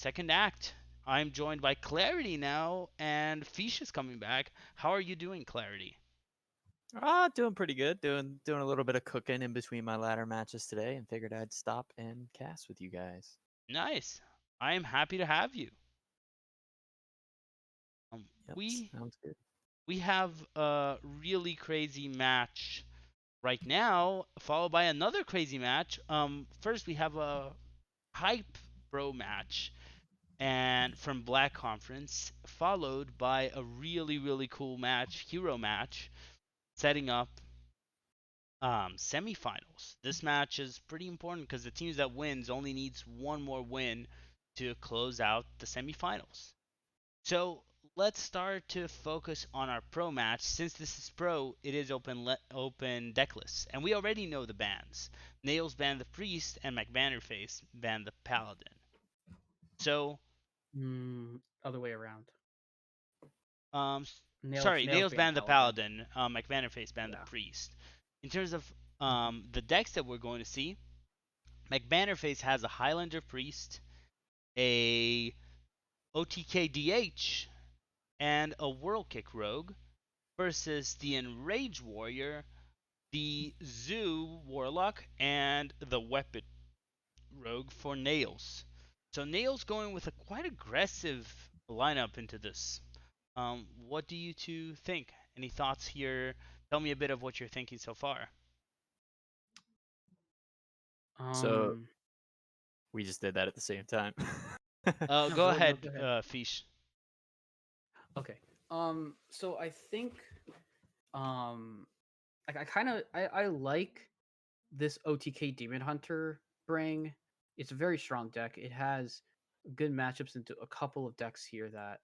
second act. I'm joined by Clarity now, and Fish is coming back. How are you doing, Clarity? Doing pretty good. Doing a little bit of cooking in between my ladder matches today, and figured I'd stop and cast with you guys. Nice. I am happy to have you. Um, Yep, we sounds good. we have a really crazy match right now, followed by another crazy match. First we have a hype bro match and from Black Conference, followed by a really cool match, hero match, setting up semifinals. This match is pretty important because the teams that wins only needs one more win to close out the semifinals. So let's start to focus on our pro match. Since this is pro, it is open deckless, and we already know the bans. Nails banned the priest, and McBannerface banned the paladin. So, Other way around. um, Nails sorry, nails Nails banned banned the paladin. paladin. McBannerface banned the Yeah. priest. In terms of the decks that we're going to see, McBannerface has a Highlander priest, a OTK DH, and a Whirl Kick rogue versus the Enrage Warrior, the Zoo Warlock, and the Weapon Rogue for Nails. So Nails going with a quite aggressive lineup into this. What do you two think? Any thoughts here? Tell me a bit of what you're thinking so far. So Um. we just did that at the same time. No, Go go. No, ahead, go ahead. Fish. Okay. So I think um I kind of I like this OTK Demon Hunter bring. It's a very strong deck. It has good matchups into a couple of decks here that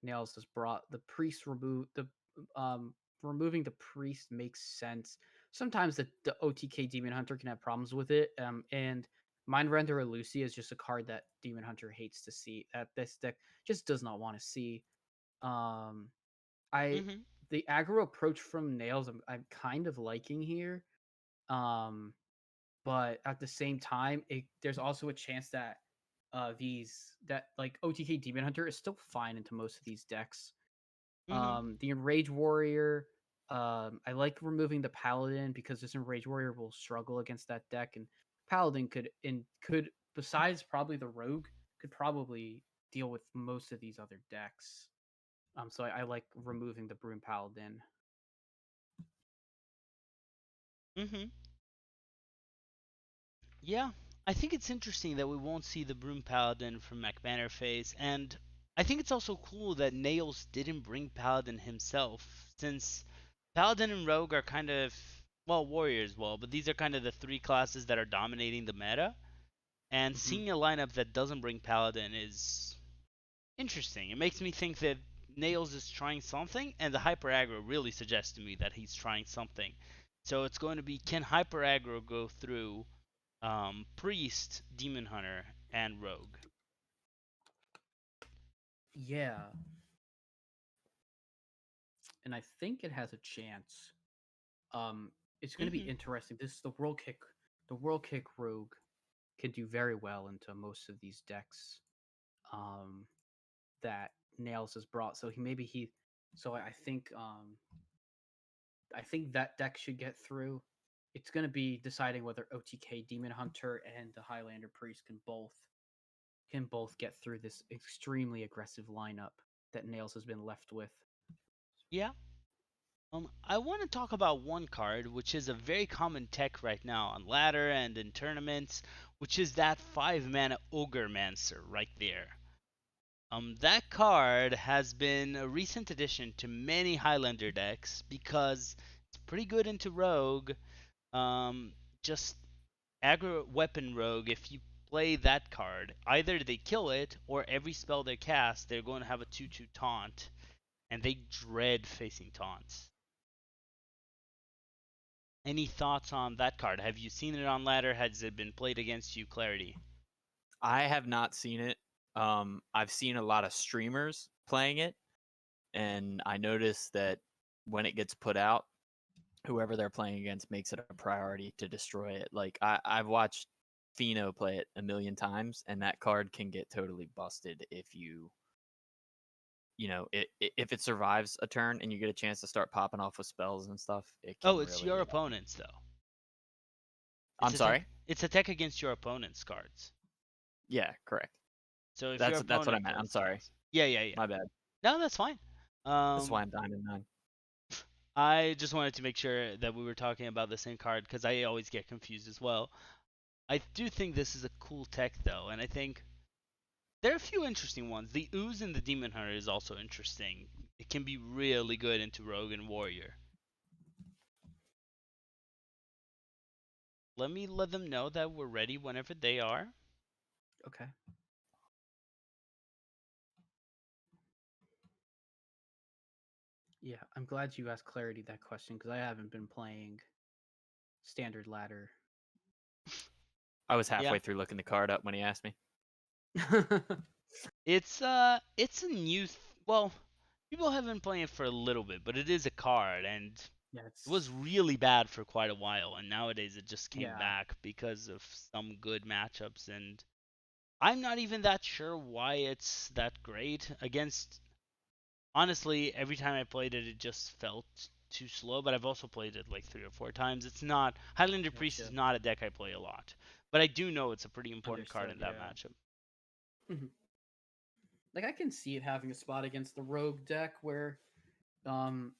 Nails has brought. The priest remove the removing the priest makes sense. Sometimes the OTK Demon Hunter can have problems with it. And Mind Render or Lucy is just a card that Demon Hunter hates to see. That this deck just does not want to see. Um, I Mm-hmm. the aggro approach from Nails I'm kind of liking here. Um, but at the same time, there's also a chance that these that like OTK Demon Hunter is still fine into most of these decks. Mm-hmm. The Enrage Warrior, I like removing the Paladin because this Enrage Warrior will struggle against that deck, and Paladin could besides probably the Rogue could probably deal with most of these other decks. So I like removing the Broom Paladin. Mm-hmm. Yeah, I think it's interesting that we won't see the Broom Paladin from McBannerface, and I think it's also cool that Nails didn't bring Paladin himself, since Paladin and Rogue are kind of, well, Warrior as well, but these are kind of the three classes that are dominating the meta, and Mm-hmm. seeing a lineup that doesn't bring Paladin is interesting. It makes me think that Nails is trying something, and the Hyper Aggro really suggests to me that he's trying something. So it's going to be, can Hyper Aggro go through Priest, Demon Hunter, and Rogue? Yeah, and I think it has a chance. Um, it's going to be Mm-hmm. interesting. This is the World Kick. The World Kick Rogue can do very well into most of these decks um, that Nails has brought. So he maybe he. So I think that deck should get through. It's going to be deciding whether OTK Demon Hunter and the Highlander Priest can both get through this extremely aggressive lineup that Nails has been left with. Yeah. I want to talk about one card, which is a very common tech right now on ladder and in tournaments, which is that 5 mana Ogre Mancer right there. That card has been a recent addition to many Highlander decks because it's pretty good into Rogue. Um, just aggro weapon Rogue, if you play that card, either they kill it or every spell they cast, they're going to have a 2/2 taunt, and they dread facing taunts. Any thoughts on that card? Have you seen it on ladder? Has it been played against you, Clarity? I have not seen it. I've seen a lot of streamers playing it, and I noticed that when it gets put out, whoever they're playing against makes it a priority to destroy it. Like I've watched Pheno play it a million times, and that card can get totally busted if if it survives a turn and you get a chance to start popping off with spells and stuff. It can Oh, it's your really. opponents though. I'm sorry. It's attack against your opponent's cards. Yeah, correct. So if your That's what I opponent meant. I'm plays sorry. spells. Yeah, yeah, yeah. My bad. No, that's fine. That's why I'm Diamond 9. I just wanted to make sure that we were talking about the same card because I always get confused as well. I do think this is a cool tech though, and I think there are a few interesting ones. The Ooze and the Demon Hunter is also interesting. It can be really good into Rogue and Warrior. Let me let them know that we're ready whenever they are. Okay. Yeah, I'm glad you asked Clarity that question because I haven't been playing standard ladder. I was Yeah. halfway through looking the card up when he asked me. It's a new well, people have been playing it for a little bit, but it is a card and yeah, it was really bad for quite a while, and nowadays it just came Yeah. back because of some good matchups, and I'm not even that sure why it's that great against. Honestly, every time I played it, it just felt too slow. But I've also played it like 3 or 4 times. It's not Highlander Priest is Gotcha. not a deck I play a lot, but I do know it's a pretty important card in Understood. that Yeah. matchup. Like I can see it having a spot against the Rogue deck where, um,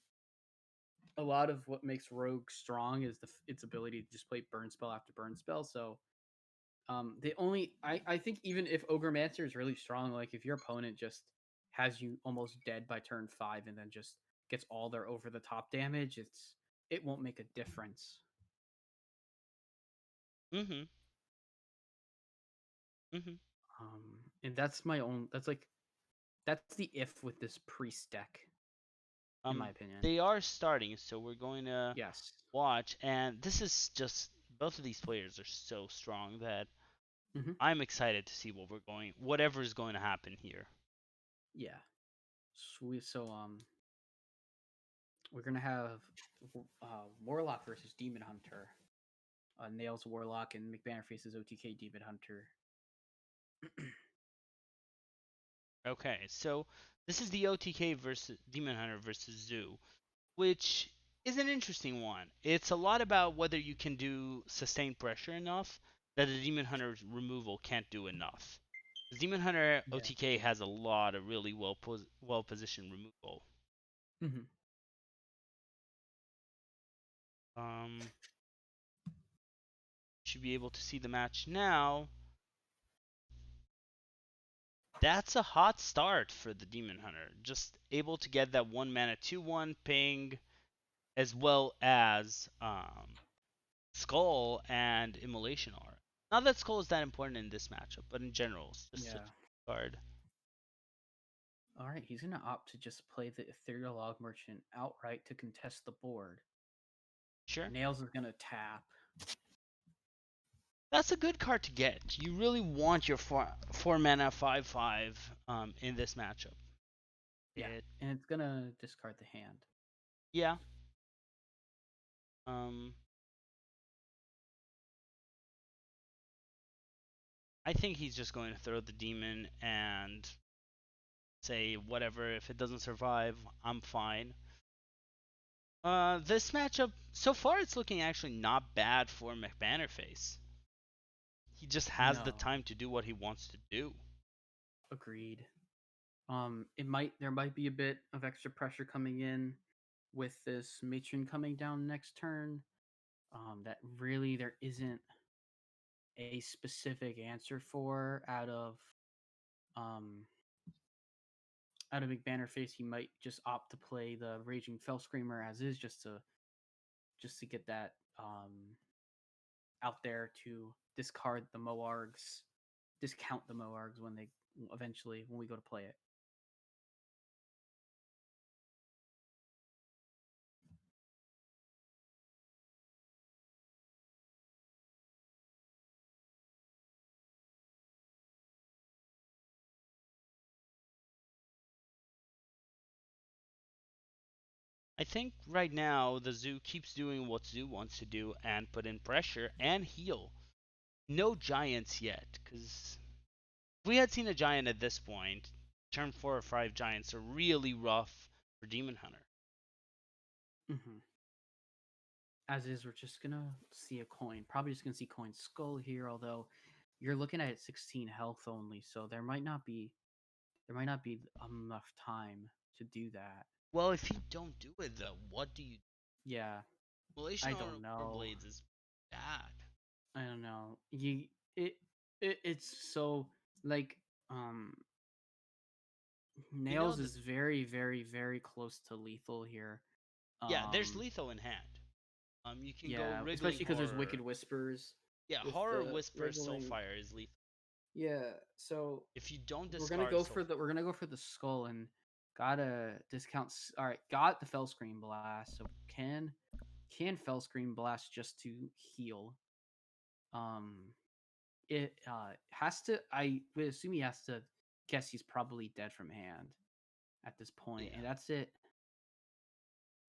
a lot of what makes Rogue strong is its ability to just play burn spell after burn spell. So, the only I think even if Ogremancer is really strong, like if your opponent just has you almost dead by turn 5 and then just gets all their over the top damage, it won't make a difference. Mhm. Mhm. And that's my own. That's the if with this priest deck, in my opinion. They are starting, so we're going to Yes. watch, and this is just both of these players are so strong that Hmm. I'm excited to see whatever is going to happen here. Yeah. We're gonna have Warlock versus Demon Hunter. Nails Warlock and McBanner faces OTK Demon Hunter. Okay, so this is the OTK versus Demon Hunter versus Zoo, which is an interesting one. It's a lot about whether you can do sustained pressure enough that the Demon Hunter's removal can't do enough. The Demon Hunter Yeah. OTK has a lot of really well positioned removal. Hmm. Um, should be able to see the match now. That's a hot start for the Demon Hunter. Just able to get that 1 mana 2/1 ping, as well as Skull and Immolation Aura. Not that Skull is that important in this matchup, but in general, it's just such Yeah. a card. All right. He's gonna opt to just play the Ethereal Log Merchant outright to contest the board. Sure. Nails is gonna tap. That's a good card to get. You really want your four mana 5/5 in this matchup. Yeah, It and it's gonna discard the hand. yeah. Um, I think he's just going to throw the demon and say whatever. If it doesn't survive, I'm fine. This matchup so far it's looking actually not bad for McBannerface. He just has the No, time to do what he wants to do. agreed. There might be a bit of extra pressure coming in with this matron coming down next turn. That really there isn't a specific answer for um out of McBannerface. He might just opt to play the Raging Fell Screamer as is, just to get that out there to discount the Moargs when we go to play it. I think right now the Zoo keeps doing what Zoo wants to do and put in pressure and heal. No giants yet, because if we had seen a giant at this point, turn 4 or 5 giants are really rough for Demon Hunter. Hmm. As is, we're just gonna see a coin. Probably just gonna see coin skull here, although you're looking at 16 health only, so there might not be enough time to do that. Well, if you don't do it though, what do you? Yeah, Immolation I or don't know. Warblades is bad. I don't know. It, it's so like um You know nails that? is very very very close to lethal here. Yeah, there's Um lethal in hand. You can go yeah, especially wriggling because there's wicked horror. whispers Yeah, with horror the whisper wriggling. soulfire is lethal. Yeah, so If you don't we're gonna discard go for soulfire. the skull and gotta discount. All right, got the fell screen blast. So can fell screen blast just to heal. Um, it has to. I would assume he has to guess he's probably dead from hand at this point, Yeah. and that's it.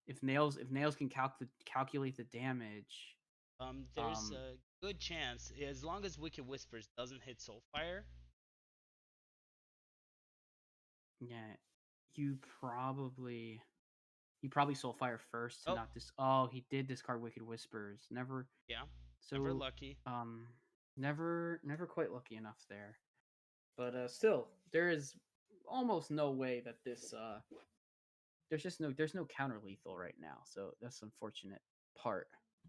If nails can calculate the damage, There's a good chance as long as Wicked Whispers doesn't hit soulfire. yeah, you probably you probably soulfire first to Oh, not dis. Oh, he did discard wicked whispers. Never. yeah. Never So lucky. um, never quite lucky enough there. But still, there is almost no way that this there's no counter lethal right now. So that's the unfortunate part.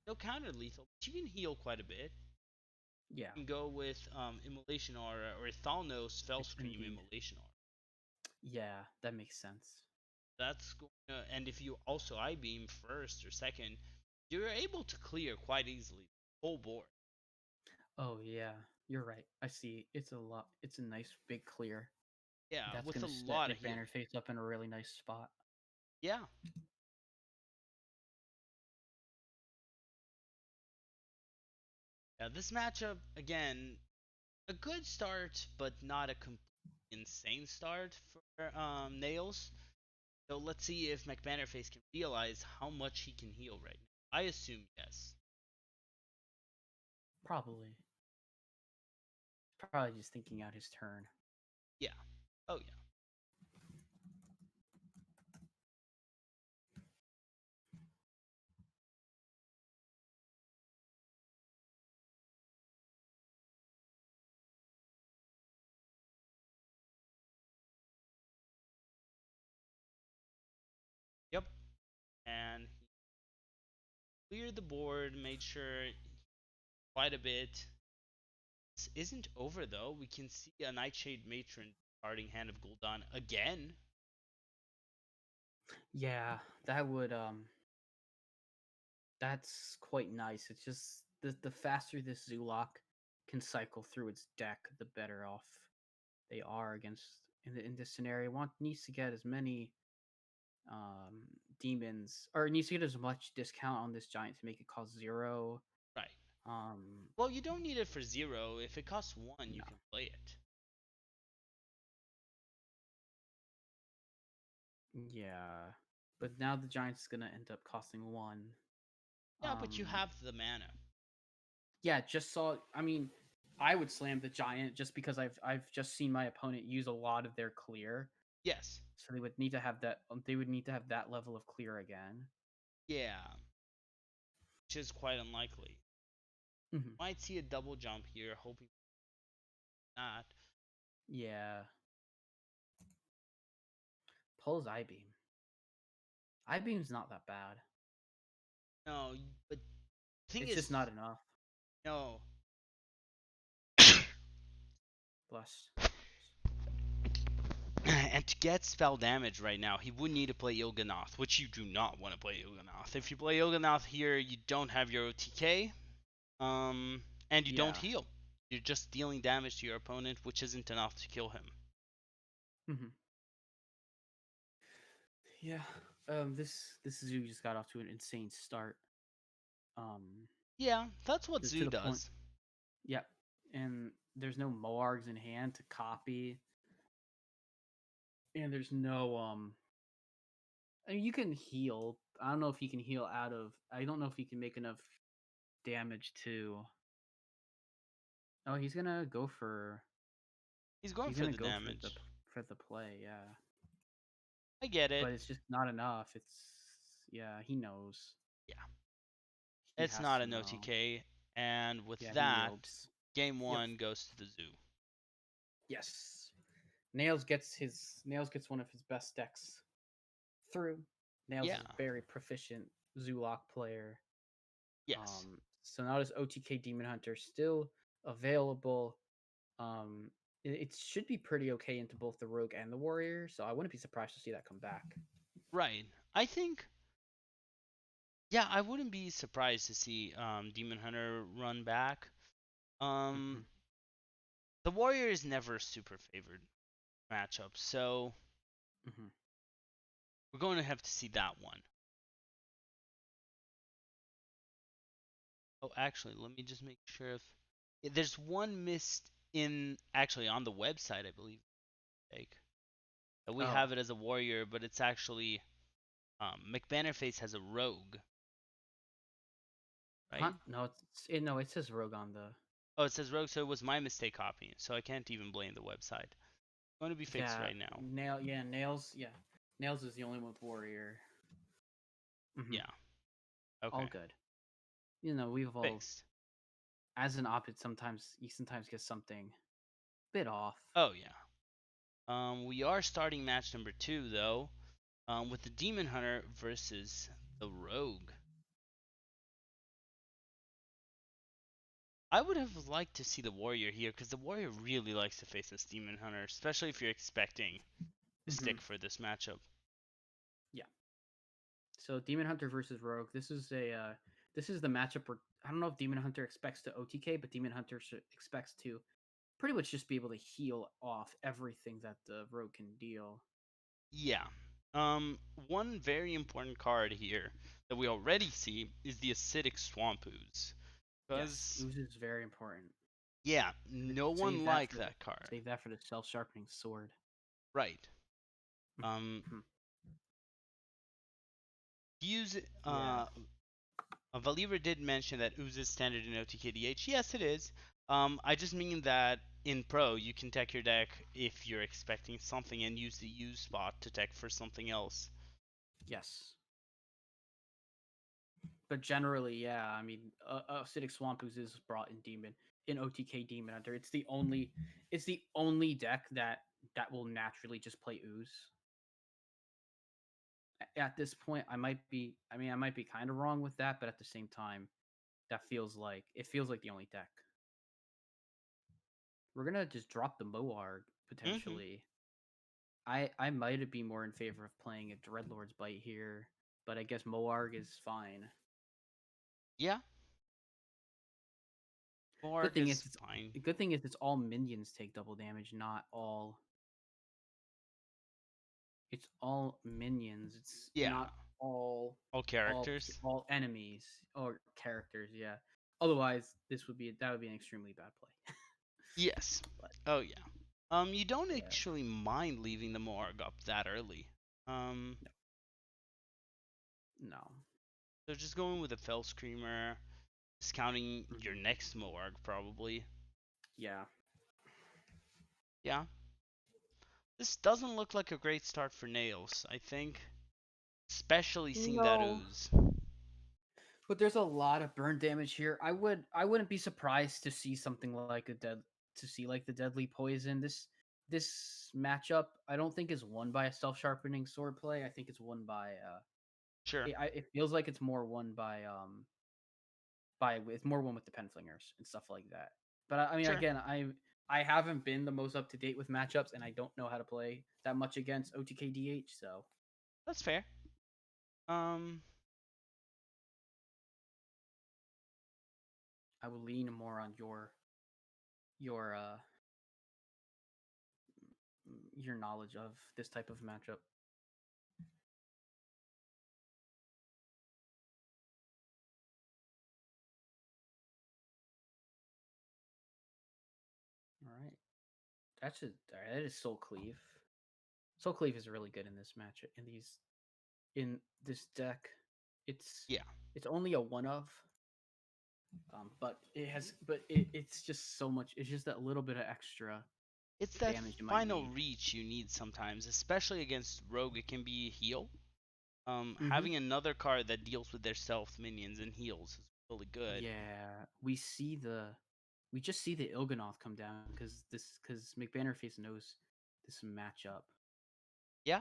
No counter lethal, but you can heal quite a bit. Yeah, You can go with Immolation Aura or Thalnos Fellscream indeed. Immolation Aura. Yeah, that makes sense. That's going to, and if you also I beam first or second, you're able to clear quite easily the whole board. Oh yeah, you're right. I see. It's a lot. It's a nice big clear. Yeah, That's with a gonna set lot of healing. McBanner face up in a really nice spot. Yeah. Yeah, this matchup again, a good start, but not a complete insane start for Nails. So let's see if McBannerface can realize how much he can heal right now. I assume yes. Probably. Probably just thinking out his turn. Yeah. Oh yeah. Yep. And he cleared the board, made sure quite a bit. This isn't over though. We can see a Nightshade Matron starting Hand of Gul'dan again. Yeah, that would that's quite nice. It's just the faster this Zulok can cycle through its deck, the better off they are against in this scenario. Want needs to get as many um demons or needs to get as much discount on this giant to make it cost 0. Right. Um Well, you don't need it for 0. If it costs 1, you no. can play it. Yeah. But now the giant's going to end up costing 1. Yeah, but you Um have the mana. yeah, just saw. I mean, I would slam the giant just because I've just seen my opponent use a lot of their clear, Yes. so they would need to have that. They would need to have that level of clear again. Yeah. Which is quite unlikely. Hmm. Might see a double jump here, hoping not. Yeah, pulls eye beam. Eye beam's not that bad. No, but thing It's is, just not enough. no. Bless. And to get spell damage right now, he would need to play Il'gynoth, which you do not want to play Il'gynoth. If you play Il'gynoth here, you don't have your OTK, and you don't Yeah. heal. You're just dealing damage to your opponent, which isn't enough to kill him. Hmm. Yeah. This zoo just got off to an insane start. Um, Yeah, that's what to Zoo the point. does. Yep. And there's no Moargs in hand to copy, and there's no I mean, you can heal. I don't know if he can heal out of. I don't know if he can make enough damage to Oh, he's gonna go for. He's going He's for gonna the go damage. for the play. Yeah, I get it. but it's just not enough. Yeah, he knows. Yeah, He it's has not to an know. OTK, and with Yeah, he that, yields. game Yep. one goes to the zoo. Yes. Nails gets one of his best decks through. Nails Yeah. is a very proficient Zulok player. Yes. So now this OTK Demon Hunter still available. It should be pretty okay into both the Rogue and the Warrior. So I wouldn't be surprised to see that come back. Right. I think. Yeah, I wouldn't be surprised to see Demon Hunter run back. Hmm. Um, the Warrior is never a super favored matchup, so Hmm. we're going to have to see that one. Oh, actually, let me just make sure if there's one missed in actually on the website, I believe. Like we Oh, have it as a warrior, but it's actually McBannerface has a rogue, huh? right? No, it says Rogue on the. Oh, it says rogue, so it was my mistake copying, so I can't even blame the website. It's going to be fixed Yeah, right now. nails. Yeah, nails is the only one with Warrior. Hmm. Yeah. All Okay. good. We've all, Fixed. as an opted, sometimes you sometimes get something a bit off. Oh yeah. We are starting match number 2 though, with the Demon Hunter versus the Rogue. I would have liked to see the Warrior here because the Warrior really likes to face this Demon Hunter, especially if you're expecting to Hmm. stick for this matchup. Yeah. So Demon Hunter versus Rogue. This is the matchup where I don't know if Demon Hunter expects to OTK, but Demon Hunter expects to pretty much just be able to heal off everything that the Rogue can deal. Yeah. One very important card here that we already see is the Acidic Swamp Ooze. Yes, Because, Ooze is very important. yeah, no one liked that card. Save that for the self sharpening sword. Right. Um, Mhm. use Yeah. Valiver did mention that Ooze is standard in OTKDH. Yes, it is. I just mean that in Pro, you can tech your deck if you're expecting something and use the use spot to tech for something else. Yes. But generally, yeah. I mean, acidic swamp ooze is brought in demon in OTK Demon Hunter. It's the only deck that will naturally just play ooze. At this point, I might be kind of wrong with that, but at the same time, it feels like the only deck. We're gonna just drop the Moarg Mm-hmm. potentially. I might be more in favor of playing a Dreadlord's Bite here, but I guess Moarg is fine. Yeah, Good Morg thing is is fine. it's all minions take double damage, not all. It's all minions. It's Yeah, not all all characters. all enemies or characters. Yeah. Otherwise, that would be an extremely bad play. Yes. But Oh yeah. You don't yeah, actually mind leaving the Morg up that early. no, no. So just going with a Fell Screamer, discounting your Hmm. next Morg probably. Yeah. Yeah. This doesn't look like a great start for Nails, I think. Especially seeing that No. ooze. But there's a lot of burn damage here. I wouldn't be surprised to see something like the deadly poison. This matchup I don't think is won by a self sharpening sword play. I think it's won by Sure. it feels like it's more won by it's more won with the penflingers and stuff like that. But I mean Sure. again, I haven't been the most up to date with matchups and I don't know how to play that much against OTKDH, so That's fair. Um I will lean more on your your knowledge of this type of matchup. All right. That is Soul Cleave. Soul Cleave is really good in this match in this deck. It's yeah. it's only a one of. It's just so much. It's just that little bit of extra It's that damage you might final need. reach you need sometimes, especially against Rogue. It can be a heal. Mm-hmm. Having another card that deals with their stealth minions and heals is really good. Yeah, we just see the Il'gynoth come down because McBannerface knows this matchup. Yeah,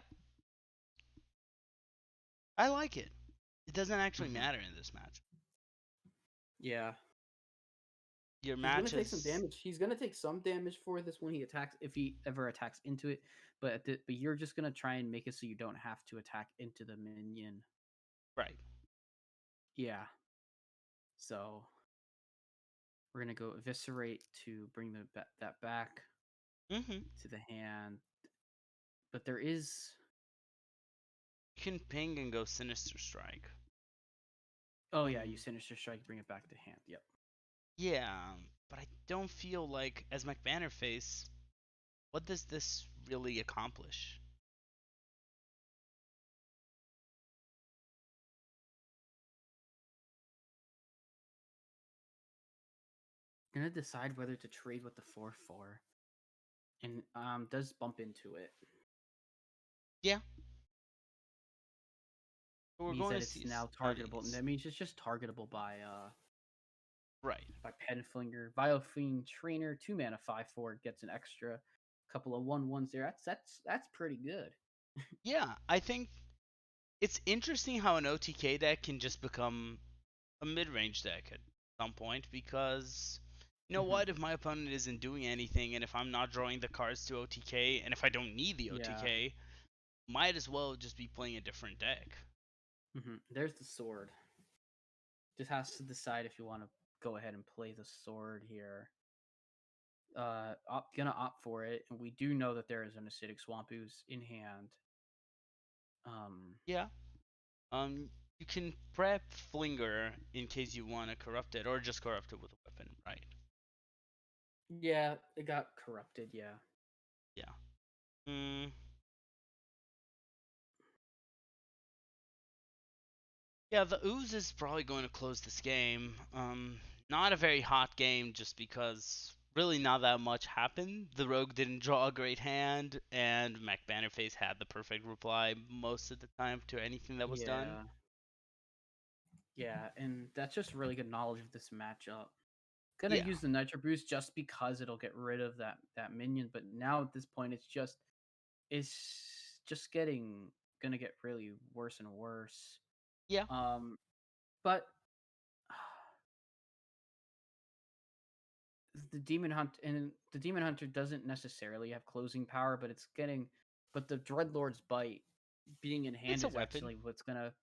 I like it. It doesn't actually Hmm. matter in this match. Yeah, Your he's gonna take some matches, damage. He's gonna take some damage for this when he attacks, if he ever attacks into it. But you're just gonna try and make it so you don't have to attack into the minion. right? Yeah. So we're gonna go eviscerate to bring that back Mm-hmm. to the hand. But there is. You can ping and go Sinister Strike. Oh yeah, you Um, sinister strike, bring it back to hand. Yep. yeah, but I don't feel like as McBannerface, what does this really accomplish? Gonna decide whether to trade with the 4/4, and does bump into it. Yeah, we're Means going that to it's see now targetable, and studies. that means it's just targetable Right. by Penflinger. Biofiend Trainer, 2 mana, 5/4 gets an extra couple of 1/1s there. That's pretty good. Yeah, I think it's interesting how an OTK deck can just become a mid-range deck at some point because you know Hmm. what? If my opponent isn't doing anything and if I'm not drawing the cards to OTK and if I don't need the Yeah. OTK, might as well just be playing a different deck. There's the sword. Just has to decide if you want to go ahead and play the sword here. Gonna opt for it, and we do know that there is an acidic swamp ooze in hand. Um, Yeah. Um, you can prep Flinger in case you want to corrupt it or just corrupt it with a weapon, right? yeah, it got corrupted. Yeah. Yeah. Mm, yeah, the ooze is probably going to close this game. Not a very hot game just because really not that much happened. The rogue didn't draw a great hand, and McBannerface had the perfect reply most of the time to anything that was done. Yeah. Yeah, and that's just really good knowledge of this matchup. Gonna Yeah, use the Nitro Boost just because it'll get rid of that minion, but now at this point it's just getting gonna get really worse and worse. yeah, Um, but the Demon Hunter doesn't necessarily have closing power, but but the Dreadlord's Bite being in it's hand a is weapon. actually what's gonna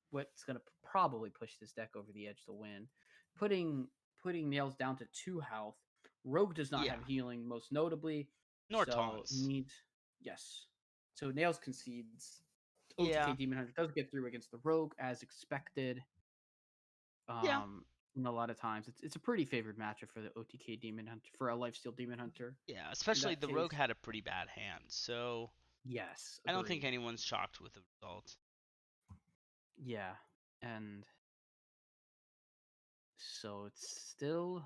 probably push this deck over the edge to win. Putting putting nails down to 2 health. Rogue does not Yeah, have healing, most notably, nor so taunts. needs yes. So nails concedes. OTK Yeah, Demon Hunter does get through against the Rogue as expected. yeah, Um, a lot of times it's a pretty favored matchup for the OTK Demon Hunter for a Lifesteal Demon Hunter. yeah. In Especially that the case, rogue had a pretty bad hand, so yes, I don't think agreed. anyone's shocked with the result. Yeah, and so it's still.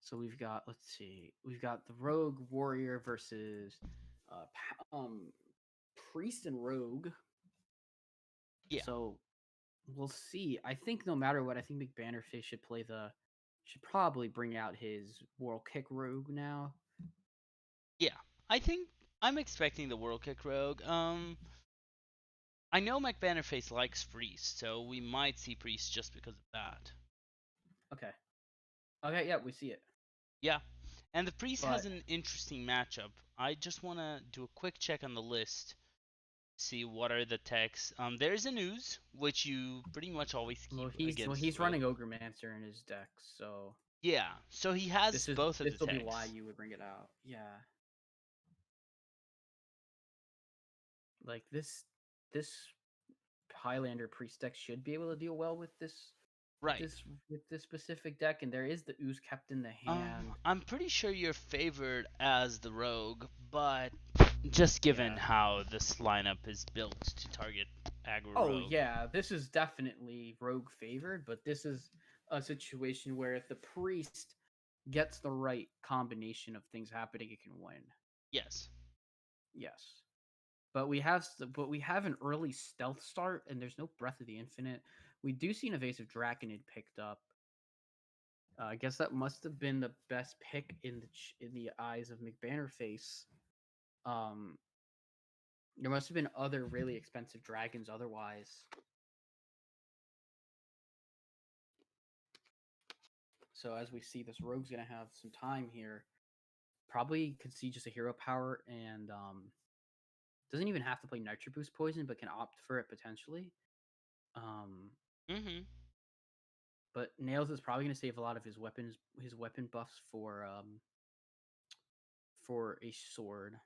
So we've got the Rogue Warrior versus Priest and Rogue. Yeah, So we'll see. I think no matter what, I think McBannerface should probably bring out his World Kick Rogue now. yeah. I think I'm expecting the world kick rogue. I know McBannerface likes Priest, so we might see Priest just because of that. Okay. Okay, yeah, we see it. Yeah, and the Priest has But an interesting matchup. I just want to do a quick check on the list, see what are the techs. There's an ooze, which you pretty much always keep against he's Rogue. running Ogremancer in his deck, so Yeah, so he has both of this the will be why techs. you would bring it out. Yeah. Like this Highlander priest deck should be able to deal well with Right. this specific deck, and there is the ooze kept in the hand. I'm pretty sure you're favored as the rogue, but just given Yeah. how this lineup is built to target aggro Oh rogue. yeah, this is definitely rogue favored, but a situation where if the priest gets the right combination of things happening, it can win. Yes. Yes. But we have an early stealth start, and there's no Breath of the Infinite. We do see an Evasive Draconid picked up. I guess that must have been the best pick in the eyes of McBannerface. Um, there must have been other really expensive dragons otherwise. So as we see, this rogue's gonna have some time here. Probably could see just a hero power, and doesn't even have to play Nitro Boost Poison, but can opt for it potentially. Um, Mm-hmm. but Nails is probably gonna save a lot of his weapon buffs for a sword.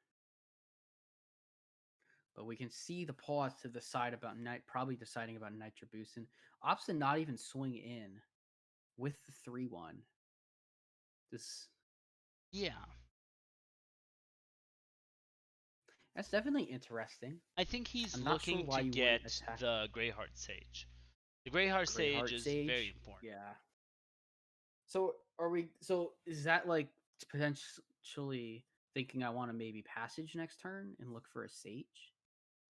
But we can see the pause to the side about probably deciding about Nitro Boost, and opts to not even swing in with the 3-1. This Yeah. That's definitely interesting. I think he's I'm not sure looking why to you wouldn't get attack the Greyheart Sage. The Greyheart Sage Greyheart is very Sage. important. Yeah. So are we? So is that like potentially thinking I want to maybe passage next turn and look for a Sage?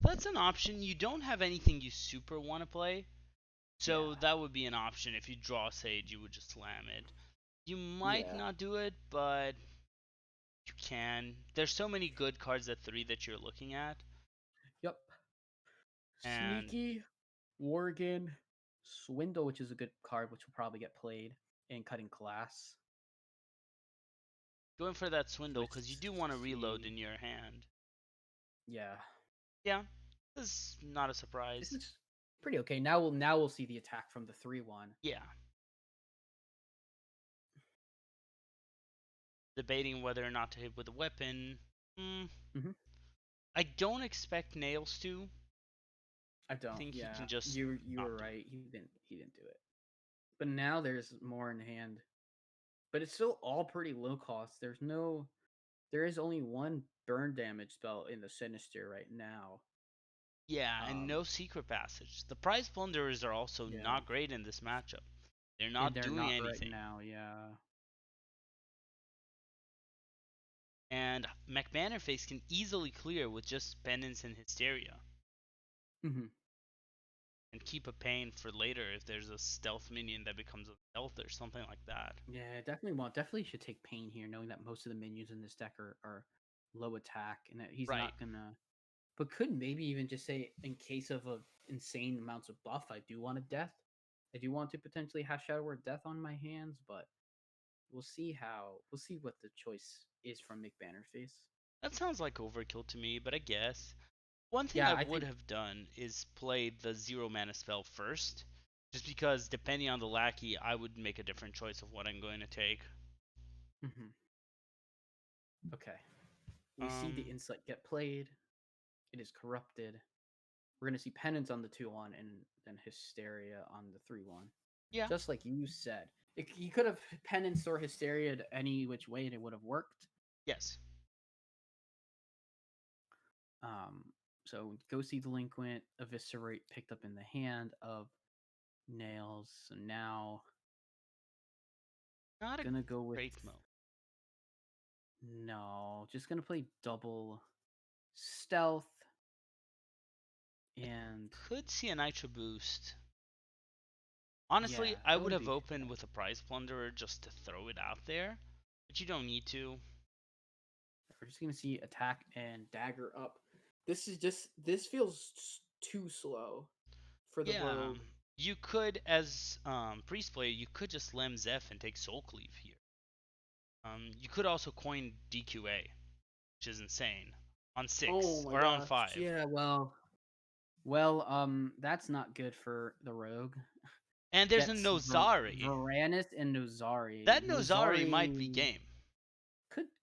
That's an option. You don't have anything you super want to play, so Yeah. that would be an option. If you draw Sage, you would just slam it. You might Yeah. not do it, but you can. There's so many good cards at 3 that you're looking at, Yep. and Sneaky, Worgen, Swindle, which is a good card, which will probably get played, and Cutting Class. going for that So swindle let's because you do want to reload see. in your hand. Yeah. Yeah, this is not a This surprise. is pretty okay. Now we'll see the attack from the 3-1. Yeah, debating whether or not to hit with a weapon. Hmm. Mm-hmm. I don't expect Nails to. I I don't. think he Yeah, can just you not were do it. right. He didn't do it. But now there's more in hand. But it's still all pretty low cost. There is only one burn damage spell in the Sinister right now. Yeah, and Um, no secret passage. The prize plunderers are also yeah, not great in this matchup. They're and not they're doing not right anything. now. Yeah. And McBannerface can easily clear with just Penance and Hysteria. Mm-hmm. And keep a pain for later if there's a stealth minion that becomes a stealth or something like that. Yeah, definitely should take pain here, knowing that most of the minions in this deck are low attack, and that he's Right. not gonna. But could maybe even just say, in case of insane amounts of buff, I do want a death. I do want to potentially have Shadow Word Death on my hands, but we'll see what the choice is from McBannerface. That sounds like overkill to me, but I guess. One thing Yeah, I I would think. have done is play the 0 mana spell first. Just because depending on the lackey, I would make a different choice of what I'm going to take. Mhm. Okay, we see the Um, insight get played. It is corrupted. We're gonna see penance on the 2-1 and then hysteria on the 3-1. yeah, Just like you said, he could have penance or hysteria any which way, and it would have worked. yes. Um, so go see delinquent, eviscerate picked up in the hand of nails. So now Not a gonna go with great move. no, just gonna play double stealth and Could see a Nitro boost. Honestly, yeah, I that would would have be opened with a prize plunderer just to throw it out there, but you don't need to. we're just gonna see attack and dagger up. This feels too slow for the Yeah, rogue. you could, as priest player, you could just Lem Zeph and take Soul Cleave here. You could also coin DQA, which is insane, on Oh 6 my or on gosh. 5. Yeah, that's not good for the rogue. And there's a Gets Nozari. Varanus and Nozari. That Nozari might be Nozari game.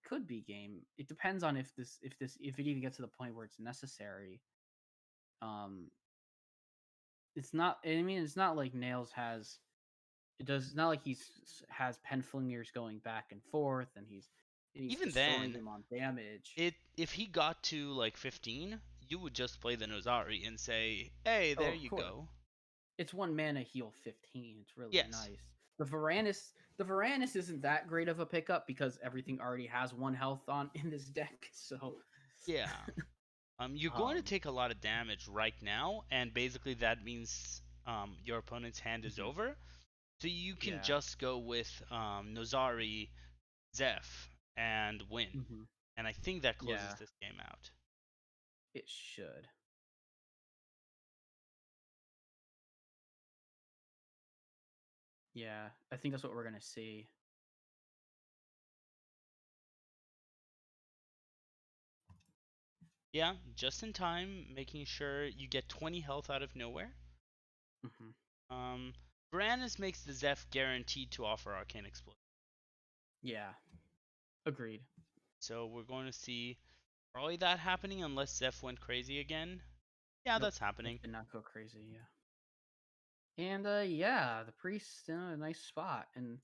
could be game. It depends on if it even gets to the point where it's necessary. Um, it's not. I mean, it's not like Nails has. It does. It's not like has pen flingers going back and forth, and he's Even destroying then, them on damage. if he got to like 15, you would just play the Nozari and say, "Hey, Oh, there of you course. go." It's 1 mana heal 15. It's really Yes. nice. the Varanus isn't that great of a pickup because everything already has 1 health on in this deck. So Yeah. You're going to um take a lot of damage right now, and basically that means your opponent's hand is mhm, over. So you can yeah. just go with Nozari, Zeph, and win. Hmm. And I think that closes Yeah, this game out. it should. Yeah, I think that's what we're gonna see. Yeah, just in time, making sure you get 20 health out of nowhere. Hmm. Um, Varanus makes the Zeph guaranteed to offer Arcane Explosion. Yeah, agreed. So we're going to see probably that happening unless Zeph went crazy again. Yeah, Nope, that's it happening. did not go crazy. Yeah, and yeah, the priest in a nice spot, and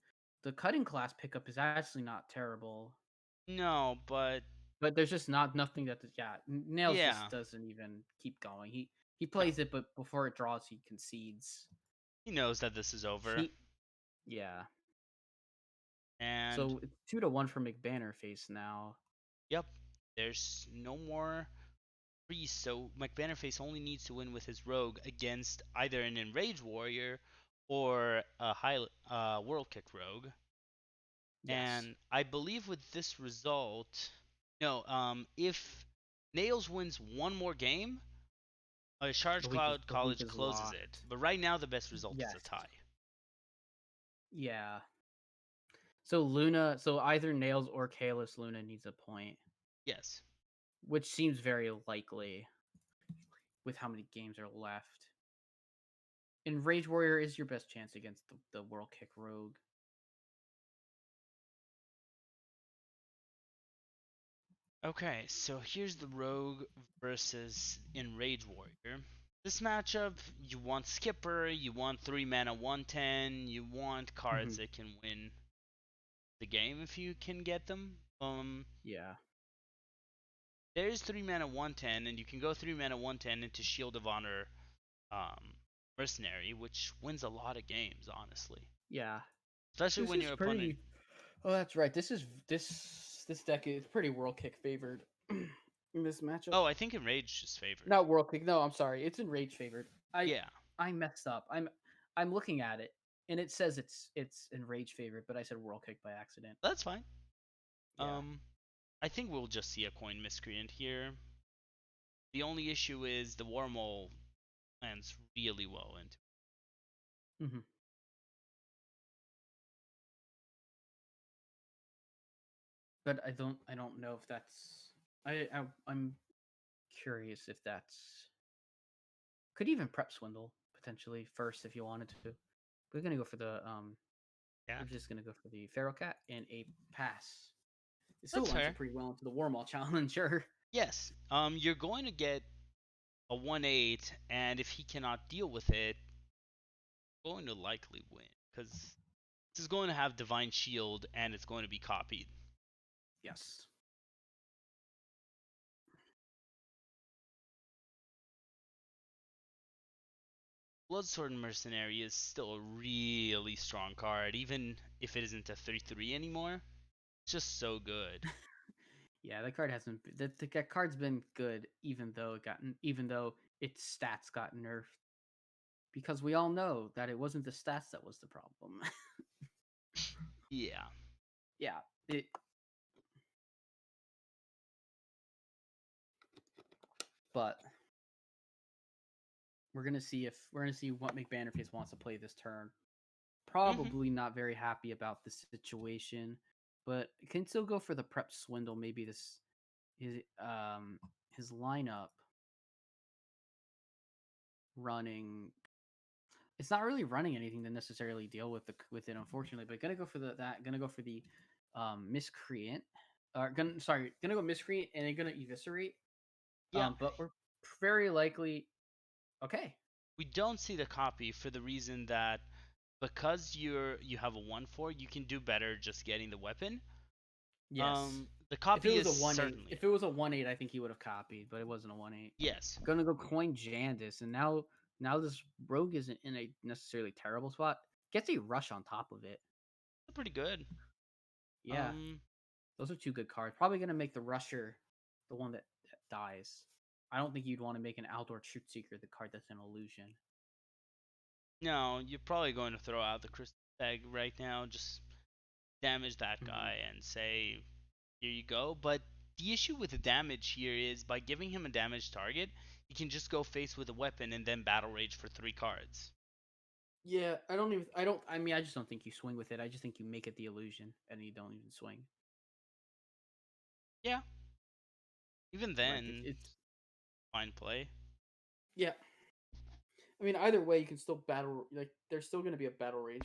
the cutting class pickup is actually not terrible. No, but But there's just not nothing that yeah, Nails yeah, just doesn't even keep going. He no. plays it, but before it draws, he concedes. He knows that this is over. He yeah. And So it's 2-1 for McBannerface now. yep, there's no more priest, so McBannerface only needs to win with his rogue against either an enraged warrior or a high world kick rogue. Yes, And I believe with this result, no, if Nails wins one more game, Charge Cloud the week College is closes it. locked. But right now, the best result is a Yes. tie. Yeah. So Luna, so either Nails or Kalis Luna needs a point, Yes. which seems very likely with how many games are left. And Rage Warrior is your best chance against the World Kick Rogue. Okay, so here's the Rogue versus Enrage Warrior. This matchup, you want Skipper, you want 3 mana 1/10, you want cards Hmm. that can win the game if you can get them. Yeah. There's 3 mana 1/10, and you can go 3 mana 1/10 into Shield of Honor Mercenary, which wins a lot of games, honestly. Yeah. Especially This when is your opponent. pretty. Oh, that's right. This deck is pretty World Kick favored in this matchup. Oh, I think Enrage is favored. Not World Kick. No, I'm sorry. It's Enrage favored. Yeah, I messed up. I'm looking at it and it says it's Enrage favored, but I said World Kick by accident. that's fine. Yeah. I think we'll just see a coin miscreant here. The only issue is the Wormhole lands really well into. Hmm. But I don't know if that's I'm curious if that's could even prep swindle potentially first if you wanted to. We're gonna go for the Yeah, we're just gonna go for the Feral Cat and a pass. It still that's lines fair. up pretty well into the Warmaw Challenger. Yes. You're going to get a 1/8, and if he cannot deal with it, going to likely win because this is going to have Divine Shield and it's going to be copied. Yes. Bloodsword Mercenary is still a really strong card, even if it isn't a 3/3 anymore. It's just so good. Yeah, that card hasn't. That card's been good, even though its stats got nerfed, because we all know that it wasn't the stats that was the problem. Yeah. Yeah, it. But we're gonna see what McBannerface wants to play this turn. Hmm. Probably not very happy about the situation, but can still go for the prep swindle. Maybe this his lineup running. It's not really running anything to necessarily deal with it, unfortunately. But gonna go for gonna go for the miscreant. Gonna go miscreant and then gonna eviscerate. Yeah. But we're very likely okay. We don't see the copy for the reason that because you have a 1/4, you can do better just getting the weapon. Yes. The If it copy was is a 1/8, certainly if it was a 1/8, I think he would have copied, but it wasn't a 1/8. yes. Gonna go coin Jandis, and now this rogue isn't in a necessarily terrible spot. gets a rush on top of it. Pretty good. Yeah, those are two good cards. Probably gonna make the Rusher the one that dies. I don't think you'd want to make an Outdoor Truth Seeker the card that's an illusion. No, you're probably going to throw out the crystal egg right now. Just damage that guy and say, here you go. But the issue with the damage here is by giving him a damaged target, he can just go face with a weapon and then battle rage for 3 cards. Yeah, I mean, I just don't think you swing with it. I just think you make it the illusion and you don't even swing. Yeah. Even then, Like it's fine play. yeah. I mean, either way, you can still battle. Like, there's still going to be a battle rage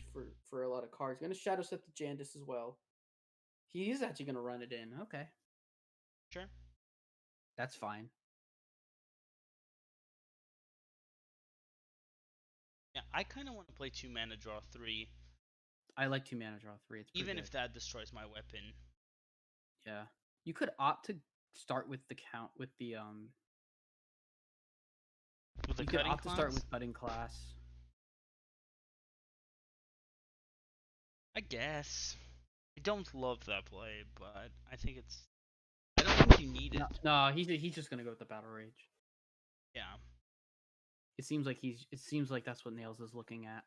for a lot of cards. Going to shadow set the Jandis as well. He is actually going to run it in. Okay, Sure. that's fine. Yeah, I kind of want to play 2 mana, draw 3. I like 2 mana, draw 3. It's Even good. if that destroys my weapon. Yeah, you could opt to start with the count with the With the You could cutting opt to start class? with cutting class. I guess. I don't love that play, but I think it's. I don't think you need it. No, he's just gonna go with the battle rage. Yeah. It seems like that's what Nails is looking at.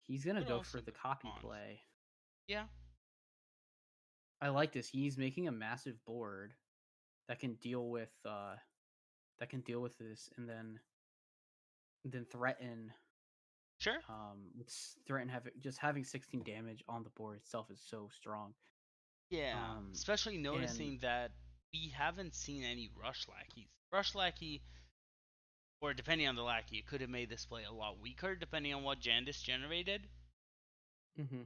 He's gonna Could go also for the go copy on. play. Yeah. I like this. He's making a massive board that can deal with this, and then threaten. Sure. Threaten having 16 damage on the board itself is so strong. Yeah. Especially noticing that we haven't seen any rush lackeys. Rush lackey, or depending on the lackey, it could have made this play a lot weaker depending on what Jandis generated. Mm-hmm.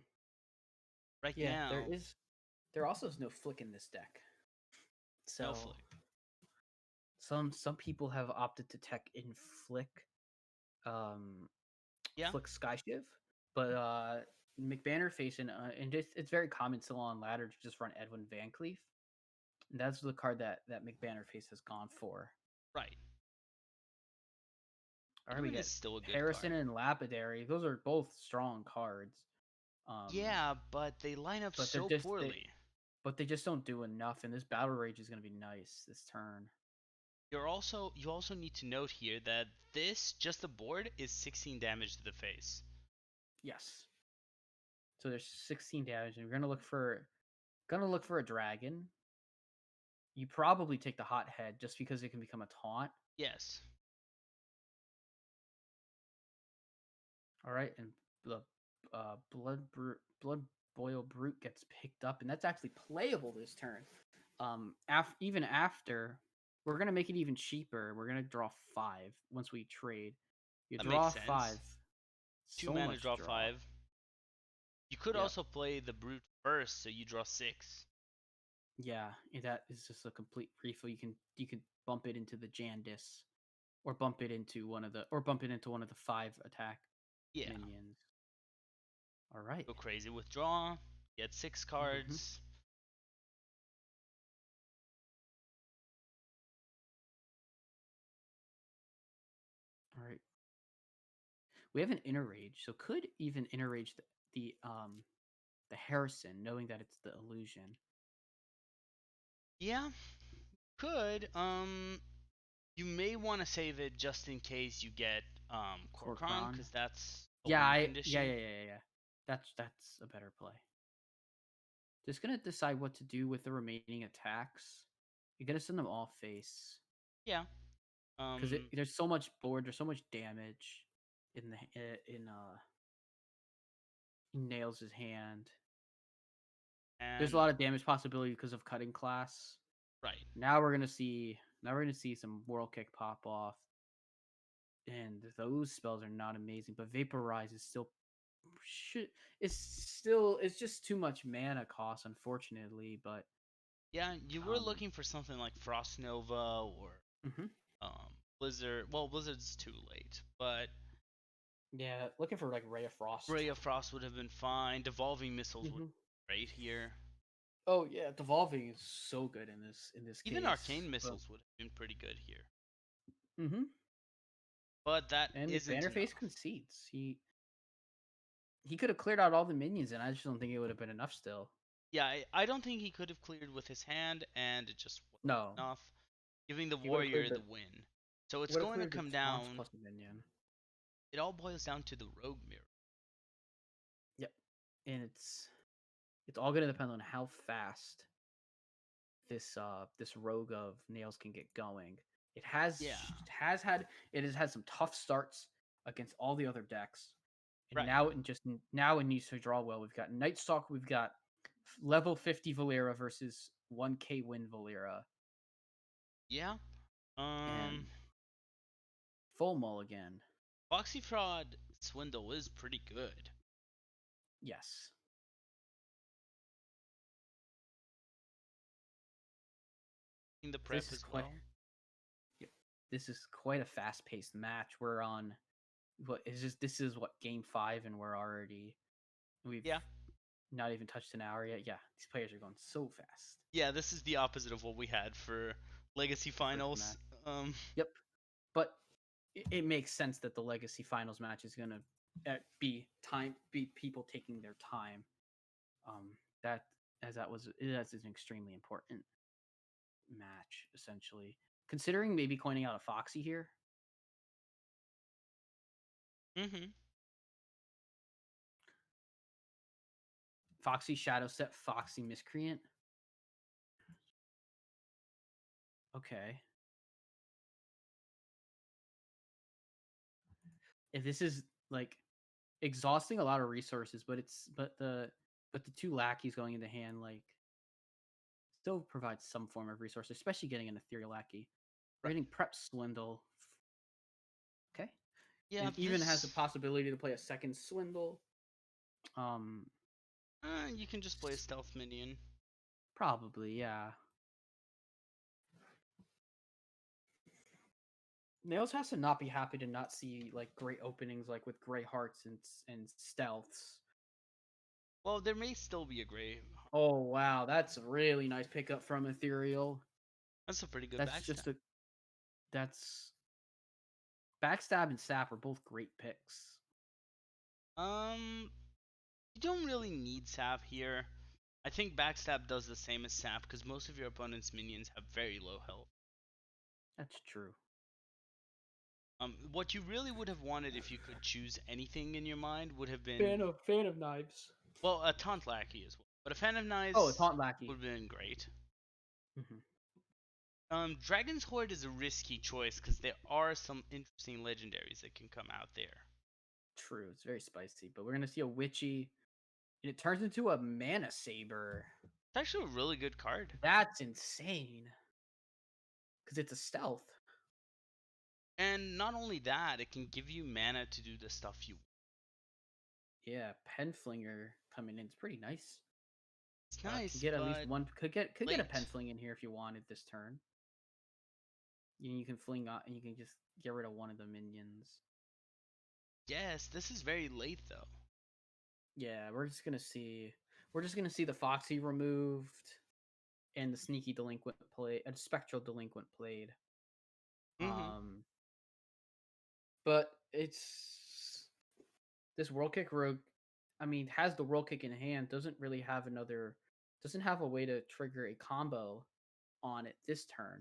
Right Yeah, now, there also is no flick in this deck. So no flick. some people have opted to tech in flick, Yeah. flick Skyshiv, but McBanner facing and just it's very common still on ladder to just run Edwin Van Cleef. And that's the card that McBanner face has gone for. Right. All right, we Edwin get is still a good Harrison card. and Lapidary. Those are both strong cards. Yeah, but they line up but so poorly. But they just don't do enough, and this battle rage is going to be nice this turn. You also need to note here that this just the board is 16 damage to the face. Yes. So there's 16 damage, and we're gonna look for a dragon. You probably take the hot head just because it can become a taunt. Yes. All right, and the blood boil brute gets picked up, and that's actually playable this turn. Even after, we're gonna make it even cheaper. We're gonna draw 5 once we trade. You That draw makes sense. 5. 2 So mana much draw 5. You could Yep. also play the brute first, so you draw 6. Yeah, that is just a complete refill. You can bump it into the Jandis, or bump it into one of the 5 attack Yeah. minions. All right. Go crazy with draw. Get 6 cards. All right. We have an inner rage, so could even inner rage the Harrison, knowing that it's the illusion. Yeah, could. You may want to save it just in case you get Korkron, because that's a win condition. Yeah. That's a better play. Just gonna decide what to do with the remaining attacks. You're gonna send them all face. Yeah. Because there's so much board, there's so much damage in Nails' hand. There's a lot of damage possibility because of cutting class. Right. Now we're gonna see some Whirl Kick pop off. And those spells are not amazing, but Vaporize is still it's just too much mana cost, unfortunately. But yeah, you were looking for something like Frost Nova or Blizzard. Well, Blizzard's too late, but yeah, looking for like Ray of Frost. Ray of Frost would have been fine. Devolving Missiles would be great here. Oh yeah, devolving is so good in this Even case. arcane But missiles would have been pretty good here, mm-hmm. but that And isn't McBannerface enough. concedes. He could have cleared out all the minions, and I just don't think it would have been enough still. Yeah, I don't think he could have cleared with his hand, and it just wasn't No, enough, giving the he would have warrior cleared the win. So it's would have going to cleared the come taunts down. plus the minion. It all boils down to the rogue mirror. Yep, and it's all gonna depend on how fast this rogue of nails can get going. It Yeah, has had some tough starts against all the other decks, and right. now it needs to draw well. We've got Nightstalk, we've got level 50 Valera versus 1K win Valera, Yeah. and full mulligan. Foxy Fraud Swindle is pretty good. Yes, In the this prep is as quite well. yep, this is quite a fast paced match. We're on what is this is what game 5, and we've Yeah. not even touched an hour yet. Yeah, these players are going so fast. Yeah, this is the opposite of what we had for Legacy The first Finals. match. Yep, but it makes sense that the Legacy Finals match is gonna be people taking their time. Um, that that is an extremely important match essentially. Considering maybe coining out a Foxy here, Mm-hmm. Foxy Shadow Step, Foxy Miscreant. Okay, if this is like exhausting a lot of resources, but the two lackeys going into hand like still provides some form of resource, especially getting an ethereal lackey. We're Right. getting prep swindle. Okay. Yeah, And even has the this. possibility to play a second swindle. Um You can just play a stealth minion. Probably, yeah. Nails has to not be happy to not see like great openings like with gray hearts and stealths. Well, there may still be a gray. Oh wow, that's a really nice pickup from Ethereal. That's a pretty good That's backstab. just a that's Backstab and Sap are both great picks. Um, you don't really need sap here. I think backstab does the same as sap because most of your opponent's minions have very low health. That's true. What you really would have wanted if you could choose anything in your mind would have been, Fan of knives. well, a taunt lackey as well, but a fan of Oh, a knives taunt lackey. would have been great. Hmm. Dragon's Horde is a risky choice because there are some interesting legendaries that can come out there. True, it's very spicy, but we're gonna see a witchy, and it turns into a mana saber. It's actually a really good card. That's insane. Because it's a stealth. And not only that, it can give you mana to do the stuff you want. Yeah, Penflinger coming in. It's pretty nice. It's Can nice, get at least but one. Could get a late. Penfling in here if you wanted this turn. You can fling out, and you can just get rid of one of the minions. Yes, this is very late though. Yeah, we're just gonna see. We're just gonna see the Foxy removed, and the Sneaky Delinquent play, and Spectral Delinquent played. Mm-hmm. But it's this World Kick Rogue. I mean, has the World Kick in hand. Doesn't really have another. Doesn't have a way to trigger a combo on it this turn.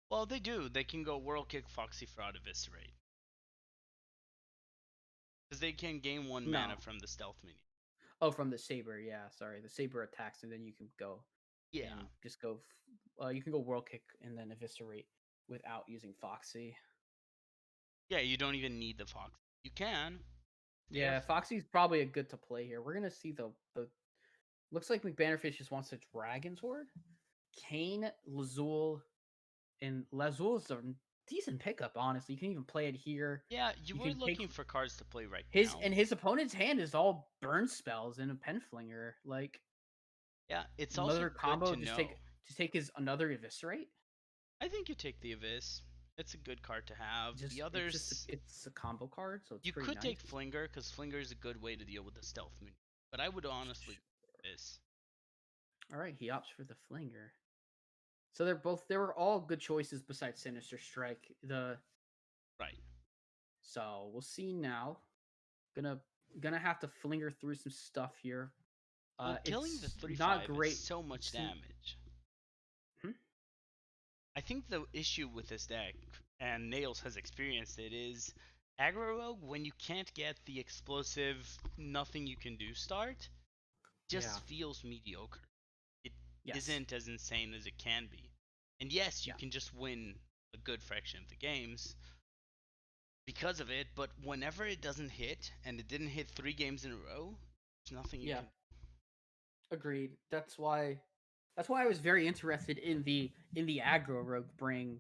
Well, they do. They can go World Kick, Foxy Fraud, Eviscerate. Because they can gain one mana No. from the stealth minion. Oh, from the Saber. Yeah, sorry. The Saber attacks, and then you can go Yeah. and just go. You can go World Kick and then Eviscerate without using Foxy. Yeah, you don't even need the Fox. You can. Yeah, Foxy's probably a good to play here. We're gonna see the. Looks like McBannerfish just wants a Dragon's Horde. Kane, Lazul, and Lazul's a decent pickup. Honestly, you can even play it here. Yeah, you You were can take looking for cards to play right his now. and his opponent's hand is all burn spells and a Penflinger. Like Yeah, it's also another good combo. to know. Just take his another Eviscerate. I think you take the Abyss. It's a good card to have. The others, It's a combo card, so it's you pretty could nice. take Flinger, because Flinger is a good way to deal with the stealth minion. But I would honestly Sure. Abyss. All right, he opts for the Flinger. So they were all good choices besides Sinister Strike. Right. So we'll see now. Gonna gonna have to Flinger through some stuff here. Well, killing the It's not 3/5 is great. so much damage. Hmm? I think the issue with this deck, and Nails has experienced it, is aggro rogue when you can't get the explosive nothing you can do start, Yeah. just feels mediocre. It Yes. isn't as insane as it can be. And yes, you Yeah. can just win a good fraction of the games because of it, but whenever it doesn't hit, and it didn't hit 3 games in a row, there's nothing you Yeah. can. Agreed. That's why I was very interested in the aggro rogue bring,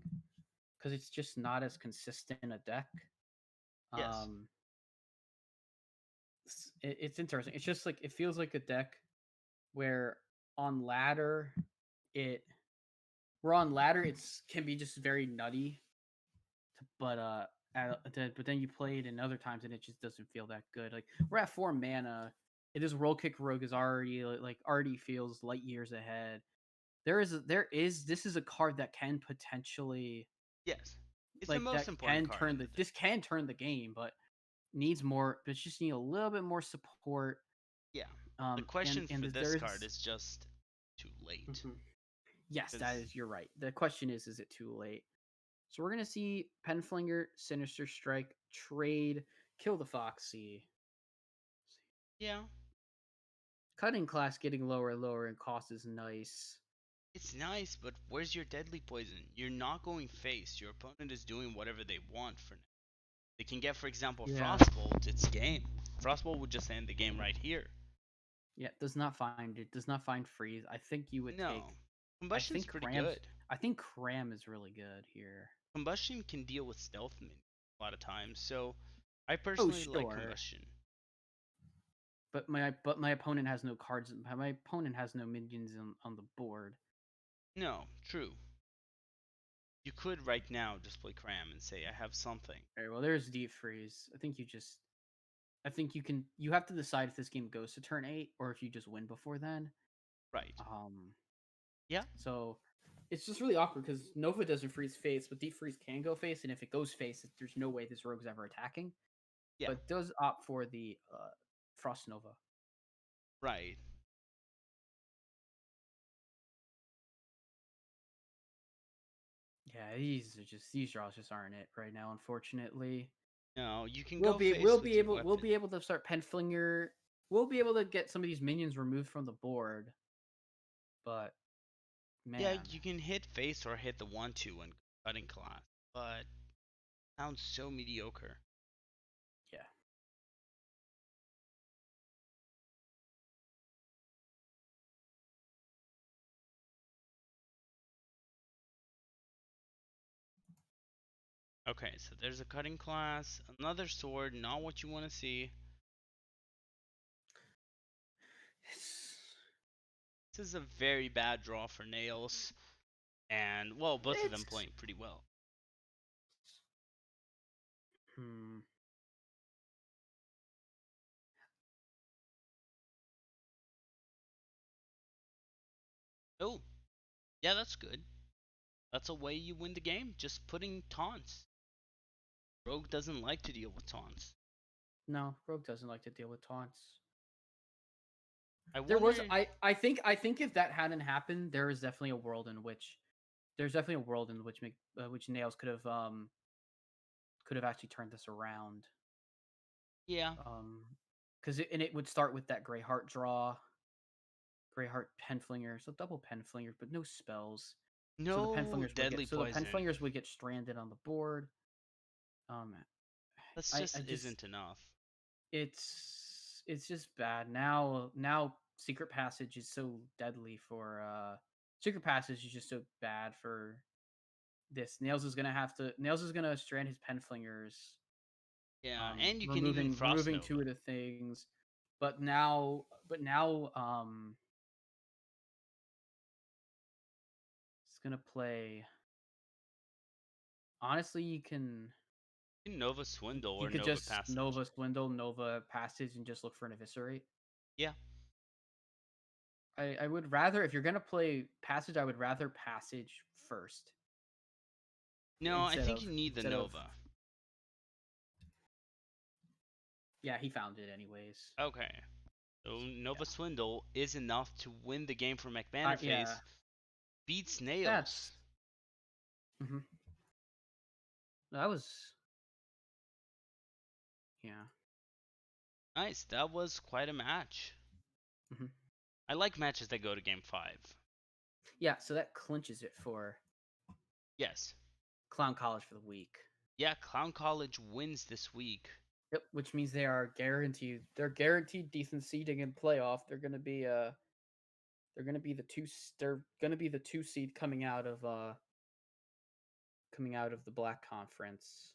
because it's just not as consistent a deck. Yes. Um, it's interesting. It's just like it feels like a deck where on ladder it where on ladder it's can be just very nutty, but but then you play it in other times and it just doesn't feel that good. Like we're at 4 mana. It is roll kick rogue is already already feels light years ahead. This is a card that can potentially Yes. It's the most that important can card turn in the the deck. this can turn the game, but needs more. But just need a little bit more support. Yeah. The And question for this card there's is just too late. Mhm. Yes, that Because is you're right. The question is it too late? So we're gonna see Penflinger, Sinister Strike, trade, kill the Foxy. yeah, Cutting class getting lower and lower in cost is nice. it's nice, but where's your deadly poison? You're not going face. Your opponent is doing whatever they want for now. They can get, for example, Yeah. Frostbolt. It's game. Frostbolt would just end the game right here. Yeah, does not find freeze. I think you would take No. Combustion's pretty good. I think Cram is really good here. Combustion can deal with stealth minions a lot of times, so I Oh, personally like sure. Combustion. But my opponent has no cards. My opponent has no minions on the board. No, true. You could right now just play Cram and say, I have something. All right, well, there's Deep Freeze. I think you have to decide if this game goes to turn 8 or if you just win before then. Right. Um, Yeah, so it's just really awkward because Nova doesn't freeze face, but Deep Freeze can go face, and if it goes face, there's no way this rogue's ever attacking. yeah, But does opt for the Frost Nova. right. Yeah, these draws just aren't it right now, unfortunately. No, you can go face with your We'll weapon. be able to start Penflinger. We'll be able to get some of these minions removed from the board, but Yeah, man, you can hit face or hit the 1/2 and cutting class, but sounds so mediocre. yeah. Okay, so there's a cutting class, another sword, not what you want to see. It's, This is a very bad draw for Nails, and well, both of them it's playing pretty well. hmm. Oh, yeah, that's good. That's a way you win the game, just putting taunts. Rogue doesn't like to deal with taunts. No, Rogue doesn't like to deal with taunts. I There was wonder. I think if that hadn't happened, there is definitely a world in which which Nails could have actually turned this around. Yeah, Because it would start with that Grey Heart draw, Grey Heart Penflinger, so double Penflinger, but no spells. no deadly The poison. Penflingers would get stranded on the board. Um, That I just just isn't enough. it's just bad now. Secret Passage is so deadly for Secret Passage is just so bad for this. Nails is gonna strand his Penflingers, Yeah, and you can even Frost removing Nova. two of the things, but now it's gonna play. Honestly, You can Nova Swindle you or could Nova just Passage. Nova Passage and just look for an Eviscerate. Yeah, I would rather, if you're gonna play Passage, I would rather Passage first No, I think you need the instead of. Nova. Yeah, he found it anyways. Okay. So Nova Swindle is enough to win the game for Yeah, McBannerface. Beats that's. Nails. hmm That was. Yeah. Nice. That was quite a match. hmm I like matches that go to game 5. Yeah, so that clinches it for Yes. Clown College for the week. Yeah, Clown College wins this week. Yep, which means they are guaranteed. They're guaranteed decent seeding in playoff. They're gonna be They're gonna be the two. They're gonna be the 2 seed coming out of the Black Conference.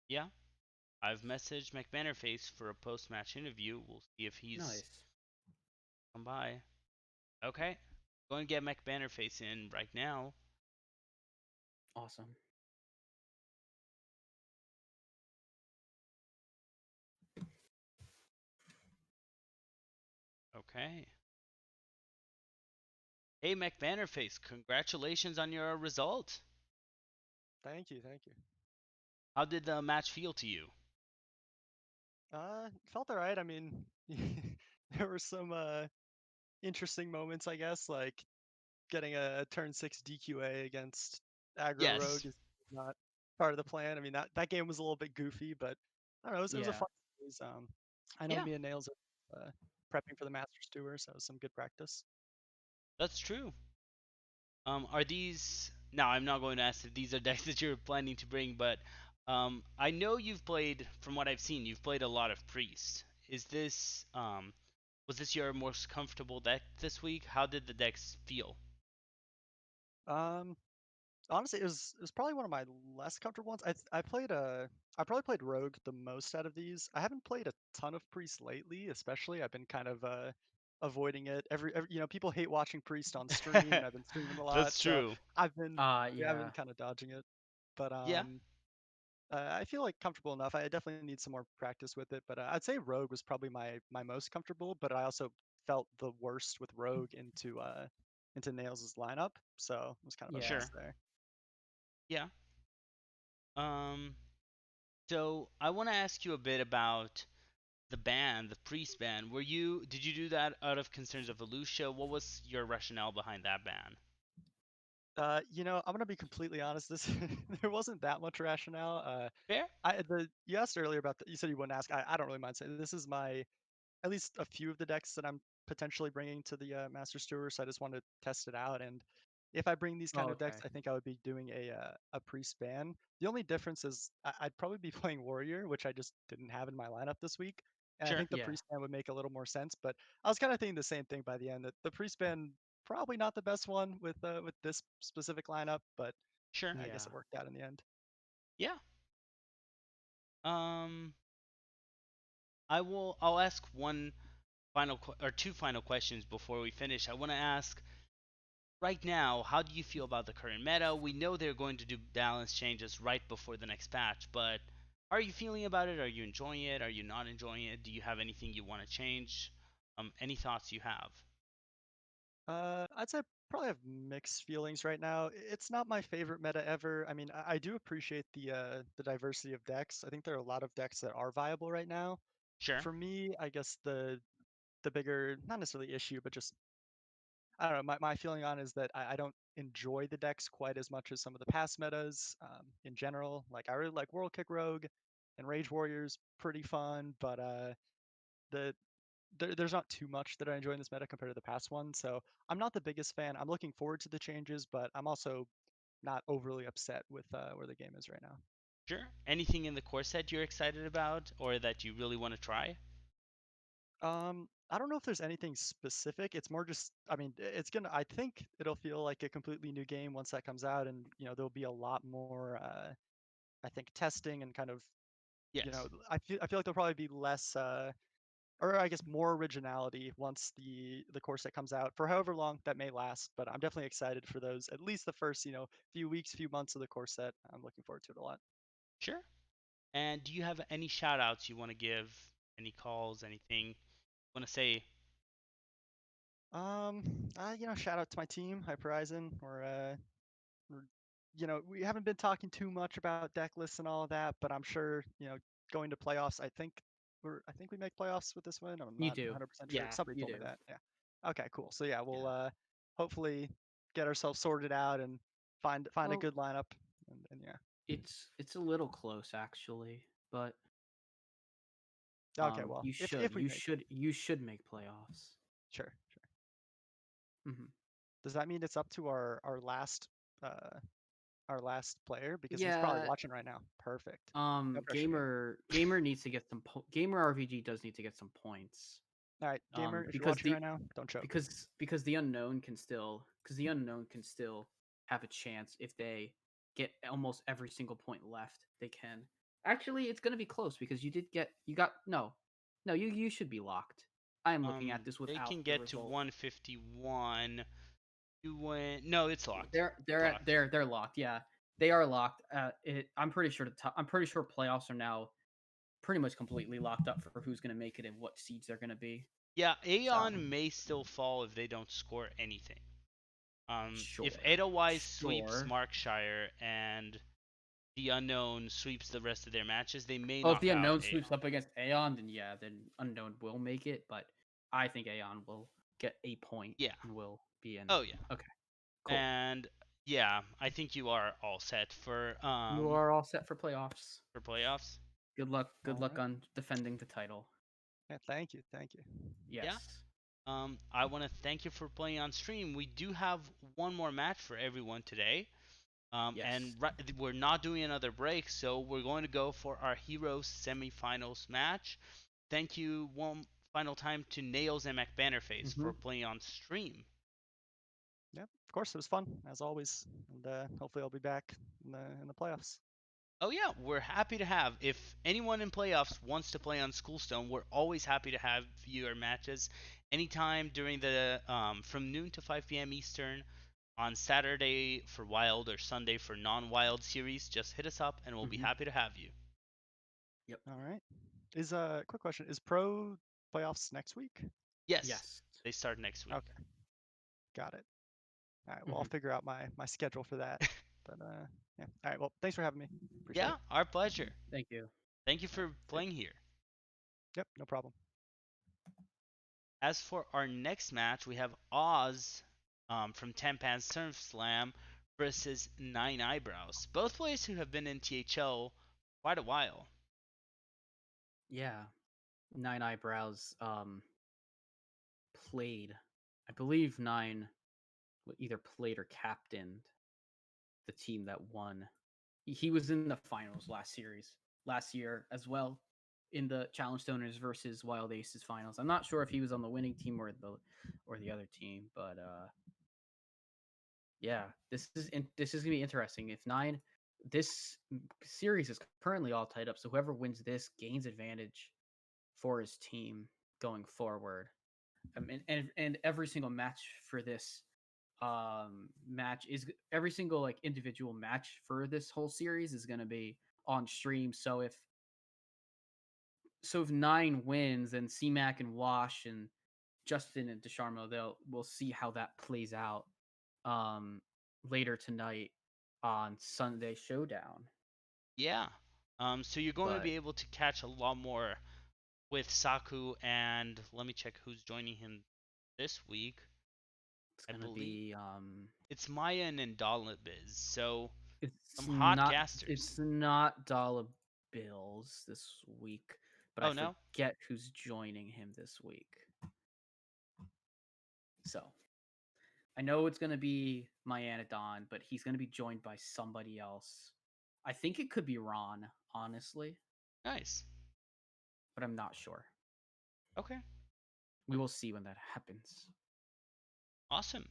Yeah. I've messaged McBannerface for a post-match interview. We'll see if he's Nice. come by. Okay. Going to get McBannerface in right now. Awesome. Okay. Hey McBannerface, congratulations on your result. Thank you, thank you. How did the match feel to you? Felt alright. I mean, there were some interesting moments, I guess, like getting a turn 6 DQA against aggro Yes. rogue is not part of the plan. I mean, that game was a little bit goofy, but I don't know, it was a Yeah. fun series. I know Yeah, me and Nails are prepping for the Masters Tour, so it was some good practice. that's true. Are these now? I'm not going to ask if these are decks that you're planning to bring, but I know you've played. From what I've seen, you've played a lot of Priest. Is this was this your most comfortable deck this week? How did the decks feel? Um, Honestly, it was probably one of my less comfortable ones. I probably played Rogue the most out of these. I haven't played a ton of Priest lately, especially. I've been kind of avoiding it. Every people hate watching Priest on stream, and I've been streaming a lot, That's so true. I've been Yeah. kind of dodging it. But Yeah, I feel like comfortable enough. I definitely need some more practice with it, but I'd say Rogue was probably my most comfortable. But I also felt the worst with Rogue into Nails' lineup, so it was kind of a Yeah. mix sure. there. Yeah. Um. So I want to ask you a bit about the ban, the Priest ban. Did you do that out of concerns of Volusia? What was your rationale behind that ban? I'm gonna be completely honest. This there wasn't that much rationale. Fair? You asked earlier about you said you wouldn't ask. I don't really mind saying this is my at least a few of the decks that I'm potentially bringing to the Masters Tour. So I just wanted to test it out. And if I bring these Oh, kind of decks, okay. I think I would be doing a priest ban. The only difference is I'd probably be playing warrior, which I just didn't have in my lineup this week. And I Sure. think the Yeah. priest ban would make a little more sense. But I was kind of thinking the same thing by the end, that the priest ban probably not the best one with this specific lineup, but Sure. I guess Yeah. it worked out in the end. Yeah. Um, I'll ask one or two final questions before we finish. I want to ask right now, how do you feel about the current meta? We know they're going to do balance changes right before the next patch, but how are you feeling about it? Are you enjoying it? Are you not enjoying it? Do you have anything you want to change? Any thoughts you have? I'd say I probably have mixed feelings right now. It's not my favorite meta ever. I mean, I do appreciate the diversity of decks. I think there are a lot of decks that are viable right now. Sure. For me, I guess the bigger, not necessarily issue, but just I don't know. My feeling on is that I don't enjoy the decks quite as much as some of the past metas in general. Like I really like World Kick Rogue and Rage Warriors, pretty fun, but the there's not too much that I enjoy in this meta compared to the past one. So I'm not the biggest fan. I'm looking forward to the changes, but I'm also not overly upset with where the game is right now. Sure. Anything in the core set you're excited about or that you really want to try? I don't know if there's anything specific. It's more just, I mean, I think it'll feel like a completely new game once that comes out, and there'll be a lot more, I think, testing and kind of, Yes. I feel like there'll probably be less, or I guess more originality once the core set comes out for however long that may last. But I'm definitely excited for those. At least the first, few weeks, few months of the core set. I'm looking forward to it a lot. Sure. And do you have any shout outs you want to give? Any calls? Anything you want to say? Shout out to my team, Hyper Horizon. We haven't been talking too much about deck lists and all of that, but I'm sure, going to playoffs, I think we make playoffs with this win. I'm You not do. 100% sure. Yeah, Somebody you told me do. that. Yeah. Okay, cool. So yeah, we'll Yeah. hopefully get ourselves sorted out and find a Well, good lineup. And yeah. it's a little close actually, but Okay, well, if we make it, you should make playoffs. sure. Hmm. Does that mean it's up to uh our last player because he's probably Yeah. watching right now? Perfect. No pressure, man. Gamer needs to get some Gamer RVG does need to get some points. All right, gamer, if you're Because watching right now, don't choke. the unknown can still have a chance if they get almost every single point left. They can. Actually, it's gonna be close because you got no, you should be locked. I am looking at this They without can the get to result. 151. You win. No, it's locked. They're It's locked. they're locked. Yeah, they are locked. I'm pretty sure I'm pretty sure playoffs are now pretty much completely locked up for who's gonna make it and what seeds they're gonna be. Yeah, So Aeon may still fall if they don't score anything. If sure, Edelweiss sweeps sure. Markshire and the unknown sweeps the rest of their matches, they may Oh, if knock the out unknown Aeon. sweeps up against Aeon, then unknown will make it. But I think Aeon will get a point Yeah. and will be in. Oh yeah. Okay, cool. And yeah, I think you are all set You are all set for playoffs. for playoffs. Good luck. Good All luck right. on defending the title. Yeah, thank you. Thank you. Yeah. Yes. I want to thank you for playing on stream. We do have one more match for everyone today. And Yes. we're not doing another break, so we're going to go for our Heroes semifinals match. Thank you one final time to Nails and McBannerface Mm-hmm. for playing on stream. Yep, of course it was fun as always, and hopefully I'll be back in the playoffs. Oh yeah, we're happy to have. If anyone in playoffs wants to play on Schoolstone, we're always happy to have viewer matches anytime during the from noon to 5 p.m. Eastern on Saturday for Wild or Sunday for non-Wild series. Just hit us up and we'll be Mm-hmm. happy to have you. Yep. All right. Is quick question: is pro playoffs next week? Yes, Yes. they start next week. Okay, got it. All right. Well, I'll Mm-hmm. figure out my schedule for that. But yeah. All right. Well, thanks for having me. Appreciate Yeah, it. our pleasure. Thank you. Thank you All right. for playing here. Yep. No problem. As for our next match, we have Oz from Tampan Surf Slam versus Nine Eyebrows. Both players who have been in THL quite a while. Yeah. Nine Eyebrows played. I believe Nine either played or captained the team that won. He was in the finals last year as well in the Challenge Stoners versus Wild Aces finals. I'm not sure if he was on the winning team or the other team, but yeah, this is gonna be interesting. If Nine, this series is currently all tied up, so whoever wins this gains advantage for his team going forward. And every single match for this match is every single like individual match for this whole series is going to be on stream. So if Nine wins, then CMAC and Wash and Justin and Desharmo, we'll see how that plays out um later tonight on Sunday Showdown. Yeah. So you're going to But be able to catch a lot more with Saku, and let me check who's joining him this week. it's I gonna believe be it's Maya and Indalabiz. So it's some hot not casters. it's not Dollar Bills this week, but I Oh no? forget who's joining him this week. So I know it's gonna be Myanodon, but he's gonna be joined by somebody else. I think it could be Ron, honestly, Nice. but I'm not sure. Okay. We will see when that happens. Awesome.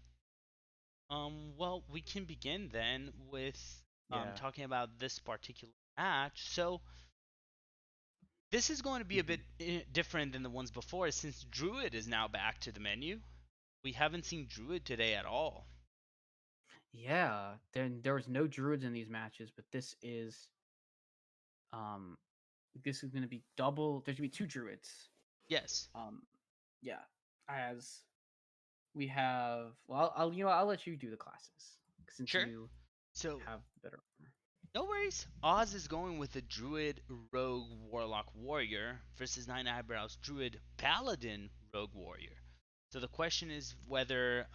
Well, we can begin then with Yeah. talking about this particular match. So this is going to be a bit different than the ones before, since Druid is now back to the menu. We haven't seen Druid today at all. Yeah, then there was no druids in these matches, but um this is gonna be double. There's gonna be two druids. Yes. Yeah, as we have. Well, I'll let you do the classes since Sure. you So, have the better order. no worries. Oz is going with the Druid Rogue Warlock Warrior versus Nine Eyebrows Druid Paladin Rogue Warrior. So the question is whether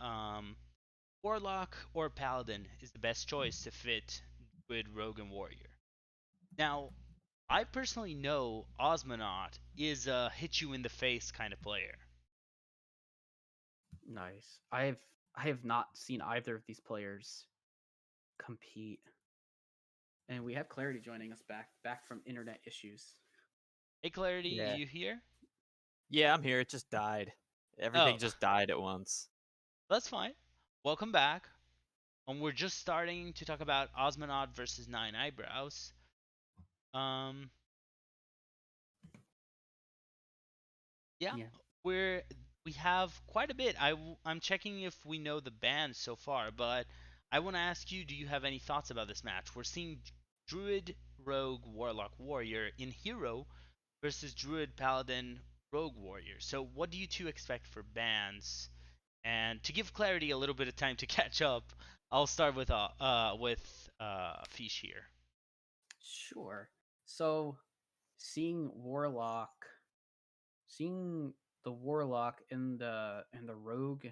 Warlock or Paladin is the best choice to fit Druid Rogue and Warrior. Now, I personally know Osmonaut is a hit you in the face kind of player. Nice. I have not seen either of these players compete, and we have Clarity joining us back from internet issues. Hey, Clarity, Yeah. you here? Yeah, I'm here. It just died. Oh, Everything just died at once. that's fine. Welcome back. We're just starting to talk about Osmonaut versus Nine Eyebrows. Um, yeah, Yeah. we're we have quite a bit. I'm checking if we know the bands so far, but I want to ask you, do you have any thoughts about this match? We're seeing Druid Rogue Warlock Warrior in Hero versus Druid Paladin Rogue Warrior. So what do you two expect for bands? And to give Clarity a little bit of time to catch up, I'll start with Fish here. Sure. So, seeing Warlock, seeing the Warlock in the Rogue,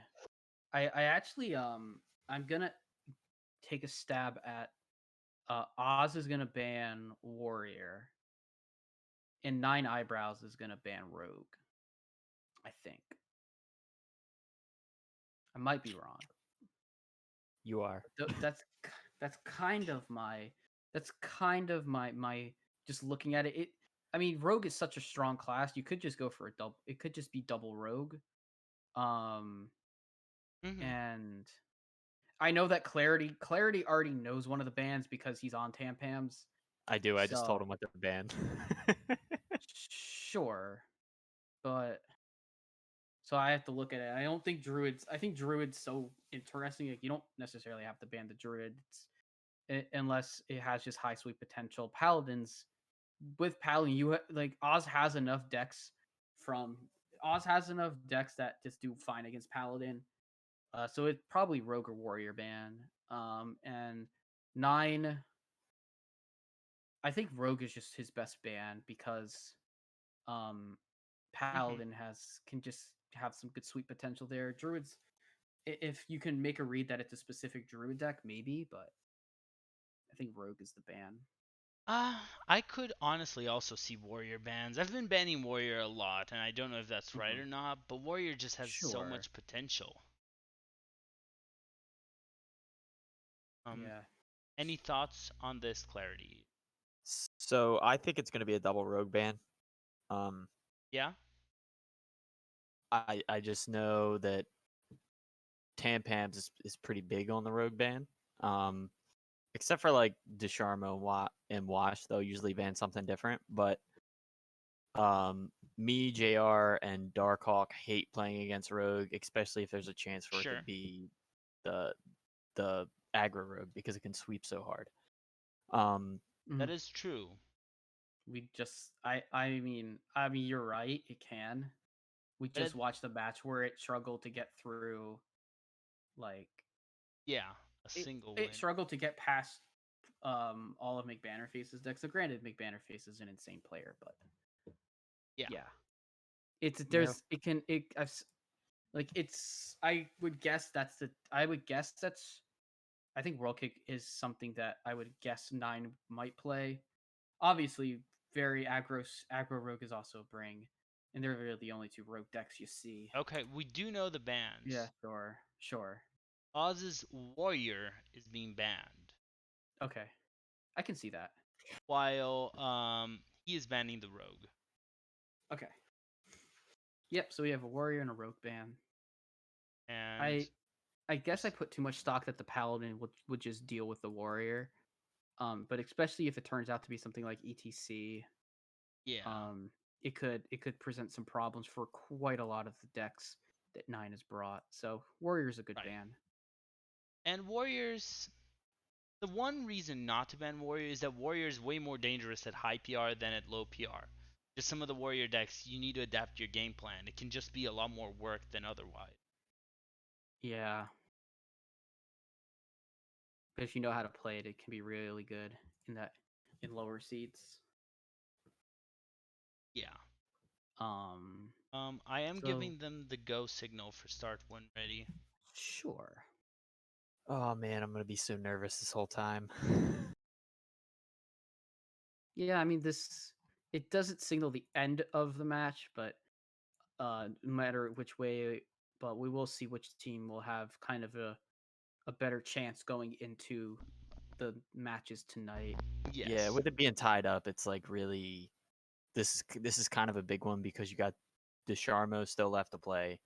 I actually I'm gonna take a stab at Oz is gonna ban Warrior, and Nine Eyebrows is gonna ban Rogue. I think I might be wrong. You are. That's kind of my just looking at it. I mean, Rogue is such a strong class. You could just go for a double. It could just be double Rogue. Um, Mm-hmm. and I know that Clarity already knows one of the bands because he's on Tampams. I do. I just told So him what to ban. sure, but so I have to look at it. I don't think Druids. I think Druids so interesting. Like you don't necessarily have to ban the Druids unless it has just high sweep potential. Paladins with Paladin, like from Oz has enough decks that just do fine against Paladin. So it's probably Rogue or Warrior ban. And nine, I think Rogue is just his best ban because um Mm-hmm. Paladin can just have some good sweep potential there. Druids, if you can make a read that it's a specific Druid deck, maybe, but I think Rogue is the ban. I could honestly also see Warrior bans. I've been banning Warrior a lot, and I don't know if that's right Mhm. or not, but Warrior just has so Sure. much potential. Um, Yeah. any thoughts on this, Clarity? So I think it's going to be a double rogue ban. Um, Yeah? I just know that Tampams is pretty big on the rogue ban. Um, except for like Desharmo and Wash, they'll usually ban something different. But me, JR, and Darkhawk hate playing against rogue, especially if there's a chance for it to Sure. be the the aggro rogue because it can sweep so hard. Um, That Mhm. is true. We just I mean you're right, it can. We But just watched a match where it struggled to get through like yeah, a it single it win. struggled to get past all of McBannerface's decks. So granted McBannerface is an insane player, but Yeah. yeah. It's yeah, there's it can it I've like it's I would guess that's I think World Kick is something that I would guess nine might play. Obviously, very aggro rogue is also a bring, and they're really the only two rogue decks you see. Okay, we do know the Yeah, bans. sure. Oz's Warrior is being banned, Okay, I can see that. while he is banning the Rogue. Okay. Yep. So we have a warrior and a rogue ban. And I I guess I oops, put too much stock that the paladin would just deal with the warrior. But especially if it turns out to be something like ETC, yeah. um, it could present some problems for quite a lot of the decks that nine has brought. So warrior's a good Right. ban. And Warriors, the one reason not to ban Warrior is that Warrior is way more dangerous at high PR than at low PR. Just some of the Warrior decks, you need to adapt your game plan. It can just be a lot more work than otherwise. Yeah. But if you know how to play it, it can be really good in lower seats. Yeah. Um. I am So giving them the go signal for start when ready. sure. Oh man, I'm gonna be so nervous this whole time. Yeah, I mean this. It doesn't signal the end of the match, but no matter which way, but we will see which team will have kind of a better chance going into the matches tonight. Yeah, Yes. with it being tied up, it's like really this is kind of a big one because you got DeCharmo still left to play,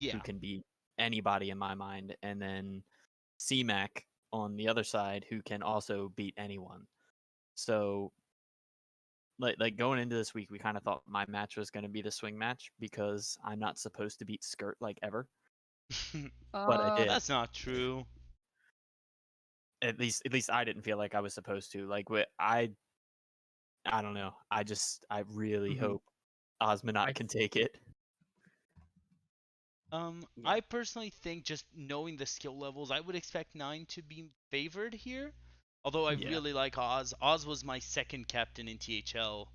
who Yeah. can beat anybody in my mind, and then C-Mac on the other side, who can also beat anyone. So like going into this week, we kind of thought my match was going to be the swing match because I'm not supposed to beat Skirt like ever, but I did. That's not true. At least I didn't feel like I was supposed to. Like I don't know. I really Mhm. hope Osmanot I can take it. Yeah. I personally think just knowing the skill levels, I would expect 9 to be favored here. Although I Yeah. really like Oz. Oz was my second captain in THL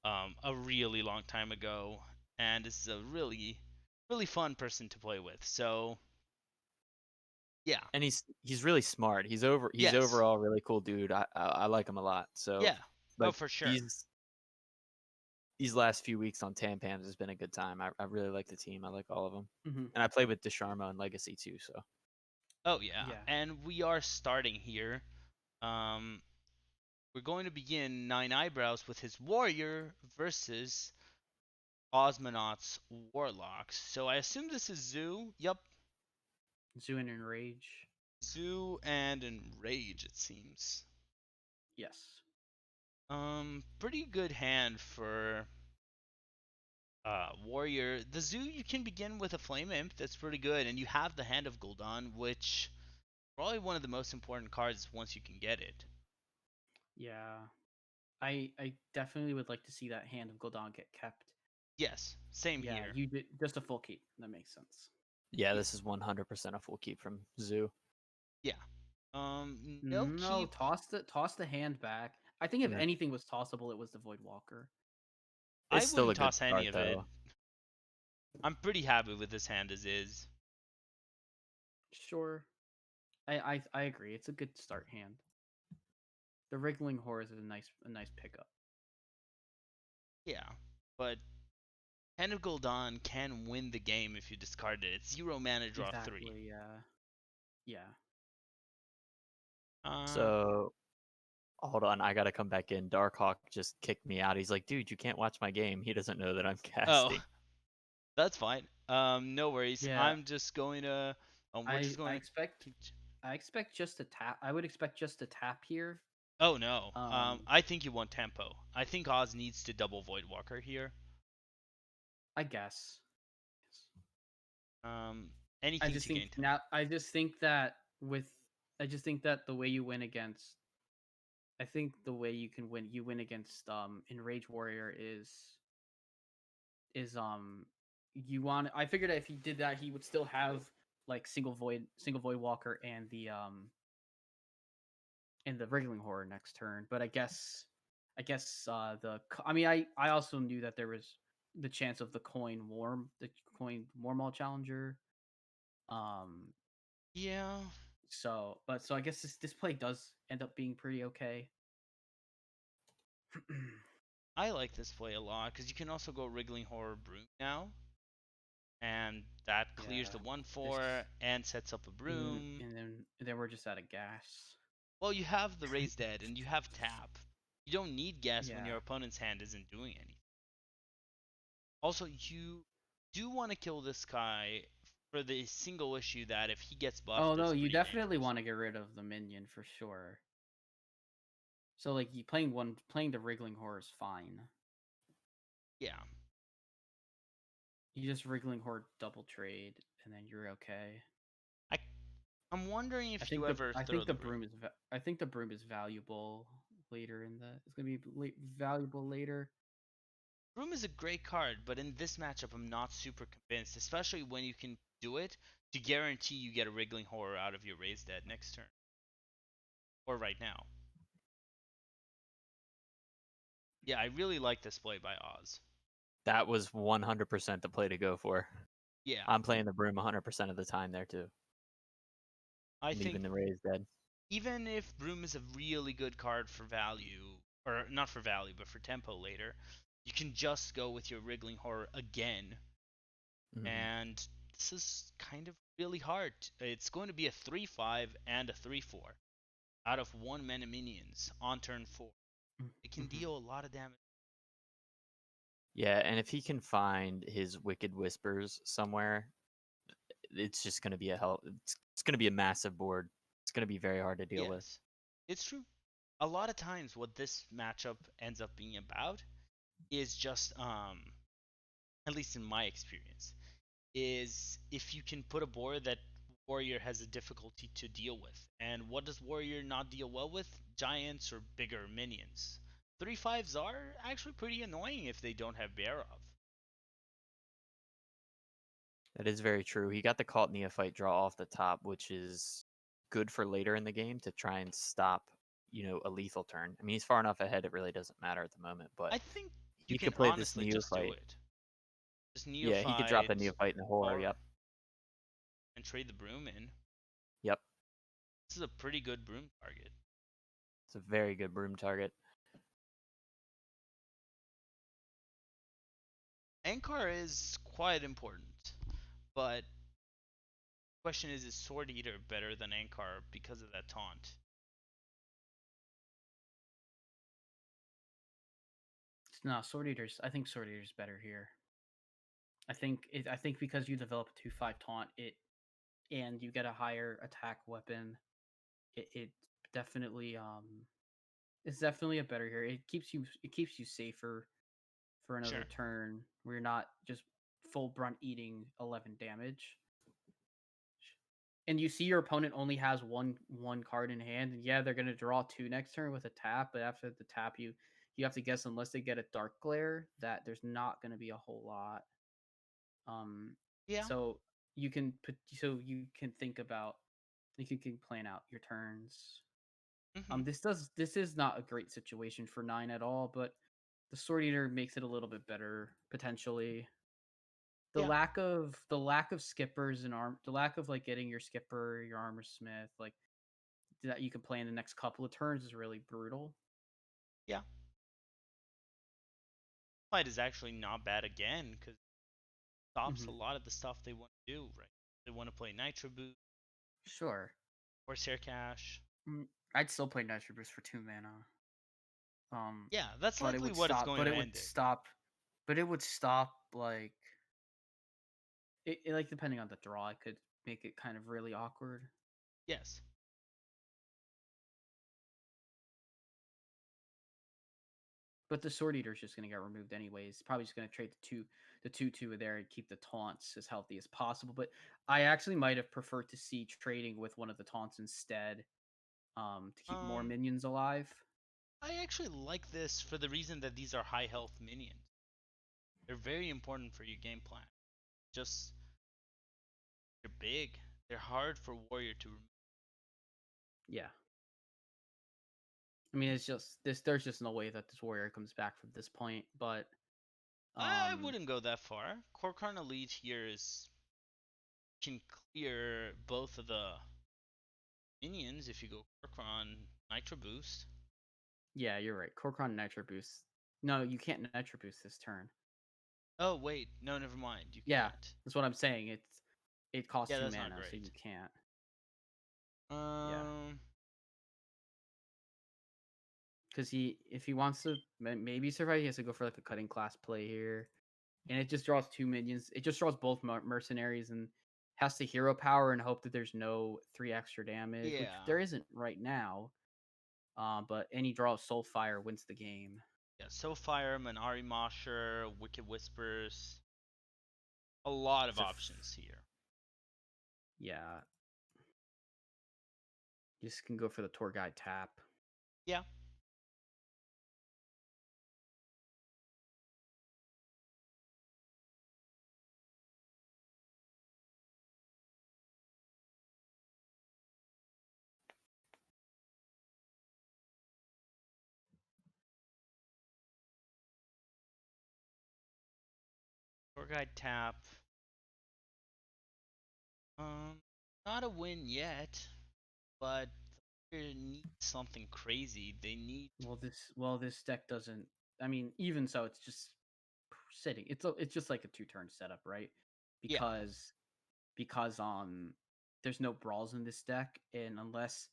a really long time ago, and is a really, really fun person to play with. So, yeah. And he's really smart. He's Yes. overall a really cool dude. I like him a lot. So Yeah. Oh, like for sure. these last few weeks on Tampams has been a good time. I really like the team. I like all of them. Mhm. And I played with DeCharmo and Legacy too, so Oh, yeah. Yeah. And we are starting here. Um, we're going to begin Nine Eyebrows with his Warrior versus Osmonaut's Warlock. So I assume this is Zoo. Yup, Zuin and Rage. Zoo and Enrage, it seems. Yes. Pretty good hand for Warrior. The Zoo, you can begin with a Flame Imp. That's pretty good, and you have the Hand of Gul'dan, which probably one of the most important cards once you can get it. Yeah. I definitely would like to see that Hand of Gul'dan get kept. Yes, same Yeah, here. you did just a full keep. That makes sense. yeah, Yeah, this is 100% a full keep from Zoo. yeah. No No, keep. toss the hand back. I think if Mm. anything was tossable, it was the Void Walker. I It's still a wouldn't good toss any start of it. though. I'm pretty happy with this hand as is. Sure. I agree. It's a good start hand. The Wriggling Horror is a nice pickup. Yeah, but Hand of Gul'dan can win the game if you discard it. It's 0 mana, draw 3. Exactly. Yeah. Yeah. Uh, So hold on, I gotta come back in. Darkhawk just kicked me out. He's like, dude, you can't watch my game. He doesn't know that I'm oh, casting. that's fine. No worries. Yeah. I'm just going to. We're just I going expect to. I expect just a tap. I would expect just a tap here. Oh no. Um, I think you want tempo. I think Oz needs to double Voidwalker here. I guess. I Anything just to think gain tempo. now. I just think that with. I just think that the way you win against. I think the way you win against Enrage Warrior is you want. I figured that if he did that, he would still have like single void walker and the wriggling horror next turn. But I mean I also knew that there was the chance of the coin warm challenger. Um, Yeah, so I guess this play does end up being pretty okay. I like this play a lot because you can also go Wriggling Horror Broom now, and that clears the Yeah, 1/4 this and sets up a Broom. and then we're just out of gas. Well, you have the Raise Dead and you have Tap. You don't need gas when Yeah. your opponent's hand isn't doing anything. Also, you do want to kill this guy for the single issue that if he gets buffed, Oh no, it's you pretty definitely dangerous. want to get rid of the minion for sure. So like you playing the wriggling horror is fine. Yeah. You just wriggling horde double trade and then you're okay. I I'm wondering I if you think the ever I throw think the the broom. broom is I think the broom is valuable later in the it's gonna be valuable later. Broom is a great card, but in this matchup, I'm not super convinced, especially when you can do it to guarantee you get a Wriggling Horror out of your Raise Dead next turn. Or right now. Yeah, I really like this play by Oz. That was 100% the play to go for. Yeah, I'm playing the Broom 100% of the time there too. I Leaving think the Raise Dead. even if Broom is a really good card for value, or not for value, but for tempo later, you can just go with your Wriggling Horror again. Mm-hmm. And this is kind of really hard. It's going to be a 3/5 and a 3/4 out of 1 mana minions on turn 4. It can Mhm. deal a lot of damage. Yeah, and if he can find his Wicked Whispers somewhere, it's just going to be it's going to be a massive board. It's going to be very hard to deal with. Yes, it's true. A lot of times, what this matchup ends up being about is just, at least in my experience, is if you can put a board that Warrior has a difficulty to deal with. And what does Warrior not deal well with? Giants or bigger minions. 3/5s are actually pretty annoying if they don't have Bear of. That is very true. He got the Cult Neophyte draw off the top, which is good for later in the game to try and stop, a lethal turn. I mean, he's far enough ahead; it really doesn't matter at the moment. But I think you he can could play this honestly just do Neophyte. it. Just Yeah, he could drop the Neophyte Neophyte in the horror. horror Yep, and trade the Broom in. yep. This is a pretty good Broom target. It's a very good Broom target. Ankar is quite important, but the question is Sword Eater better than Ankar because of that taunt? No, Sword Eater's. I think Sword Eater's better here. I think because you develop a 2/5 taunt, and you get a higher attack weapon, it definitely it's definitely a better here. It keeps you safer for another Sure. turn where you're not just full brunt eating 11 damage. And you see your opponent only has one card in hand, and yeah, they're gonna draw two next turn with a tap, but after the tap you have to guess unless they get a dark glare that there's not gonna be a whole lot. Um Yeah. so you can think about you can plan out your turns. Mm-hmm. This is not a great situation for 9 at all, but the Sword Eater makes it a little bit better potentially. Yeah. The lack of skippers and the lack of like getting your skipper, your armor smith, like that you can play in the next couple of turns is really brutal. Yeah. Fight is actually not bad again because it stops Hmm. a lot of the stuff they want to do, right? They want to play Nitro Boost, Sure. Corsair Cache. I'd still play Nitro Boost for 2 mana. Yeah, that's But it likely would what it's stop. going to end in. But it would stop like like depending on the draw, it could make it kind of really awkward. Yes. But the Sword Eater is just going to get removed anyways. Probably just going to trade the 2/2 there and keep the taunts as healthy as possible. But I actually might have preferred to see trading with one of the taunts instead, to keep more Um, minions alive. I actually like this for the reason that these are high health minions. They're very important for your game plan. Just they're big. They're hard for Warrior to remove. Yeah. I mean, it's just this. There's just no way that this warrior comes back from this point. But I um, wouldn't go that far. Korkarn Elite here is can clear both of the minions if you go Korkarn Nitro Boost. yeah, you're right. Korkron Nitro Boost. No, you can't Nitro Boost this turn. Oh wait, no, never mind. You Yeah, can't. that's what I'm saying. It costs Yeah, two that's not mana, so great. you can't. Yeah, Um, because if he wants to maybe survive, he has to go for like a cutting class play here, and it just draws two minions. It just draws both mercenaries and has to hero power and hope that there's no 3 extra damage, which yeah, there isn't right now. But any draw of Soulfire wins the game. yeah. Soulfire, Manari Mosher, Wicked Whispers. A lot of It's a options here. yeah. You just can go for the tour guide tap. Yeah. guide tap. Um, Not a win yet, but they need something crazy. They need. This deck doesn't. I mean, even so, it's just sitting. It's just like a 2-turn setup, right? Yeah. Because there's no brawls in this deck, and unless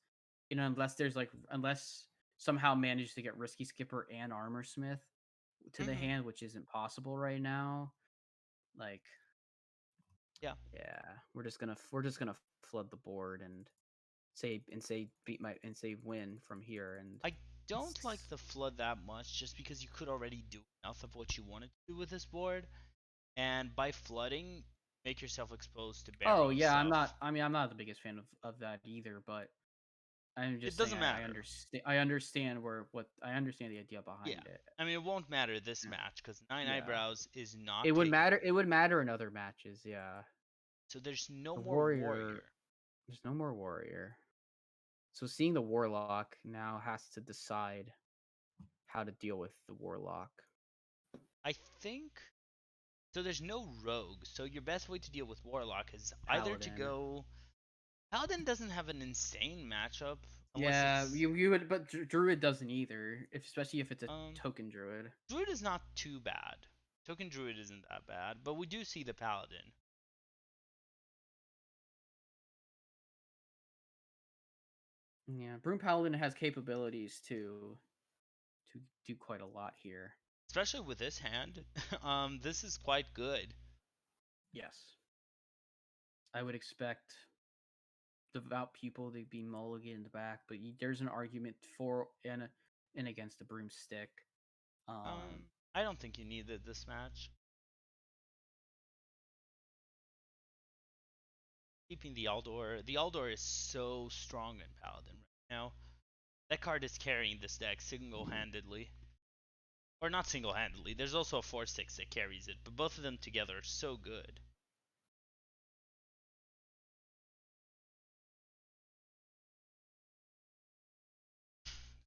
somehow managed to get Risky Skipper and Armor Smith to the Mhm. hand, which isn't possible right now. Like, Yeah. yeah, we're just gonna flood the board and say win from here, and I don't like the flood that much, just because you could already do enough of what you wanted to do with this board, and by flooding, make yourself exposed to oh bury yeah, stuff. I'm not the biggest fan of that either, but I'm It just saying doesn't matter. I understand I understand the idea Yeah. behind it. I mean, it won't matter this Yeah. match because Nine Yeah. Eyebrows is not It would matter. capable. It would matter in other matches. Yeah. So there's no The more warrior. warrior. There's no more warrior. So seeing the warlock now has to decide how to deal with the warlock. I think so. There's no rogue, so your best way to deal with Warlock is either to Paladin. go. Paladin doesn't have an insane matchup unless Yeah, it's you would, but druid doesn't either. Especially if it's a um. token druid. Druid is not too bad. Token Druid isn't that bad, but we do see the Paladin. Yeah, broom paladin has capabilities to do quite a lot here. Especially with this hand. This is quite good. Yes, I would expect devout people to be mulliganed back, but there's an argument for and against the broomstick. Um, I don't think you needed this match. Keeping the Aldor. The Aldor is so strong in Paladin right now. That card is carrying this deck single-handedly. Or not single-handedly. There's also a 4/6 that carries it, but both of them together are so good.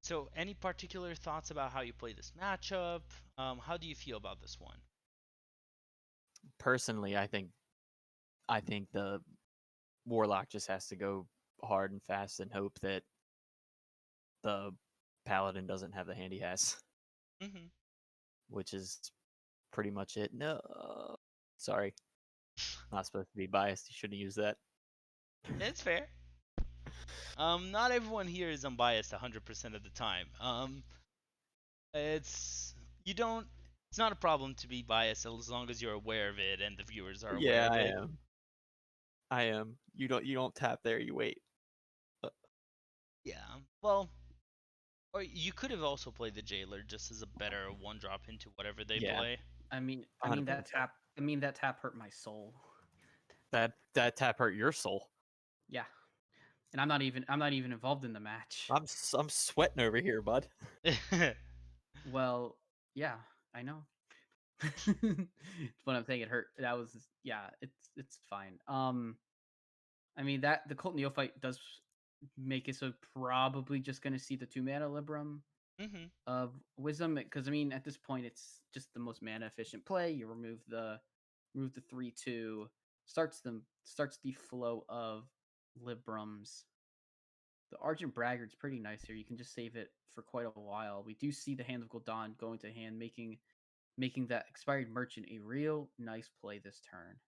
So, any particular thoughts about how you play this matchup? How do you feel about this one? Personally, I think the Warlock just has to go hard and fast and hope that the Paladin doesn't have the hand he has, Mm-hmm. which is pretty much it. No, sorry, not supposed to be biased. You shouldn't use that. It's fair. Not everyone here is unbiased 100% of the time. It's you don't. It's not a problem to be biased as long as you're aware of it and the viewers are aware Yeah, of I it. am. I am. You don't tap there. You wait. Yeah. Well, or you could have also played the Jailer just as a better one drop into whatever they Yeah, play. I mean, 100%. that tap hurt my soul. That tap hurt your soul. Yeah, and I'm not even involved in the match. I'm sweating over here, bud. Well, yeah, I know. What I'm saying, it hurt. That was yeah. It's fine. I mean that the cult neophyte does make it so probably just gonna see the 2 mana Libram Mhm. of wisdom because I mean at this point it's just the most mana efficient play. You remove the 3/2, starts the flow of Librams. The Argent Braggart's pretty nice here. You can just save it for quite a while. We do see the Hand of Gul'dan going to hand, making that expired merchant a real nice play this turn.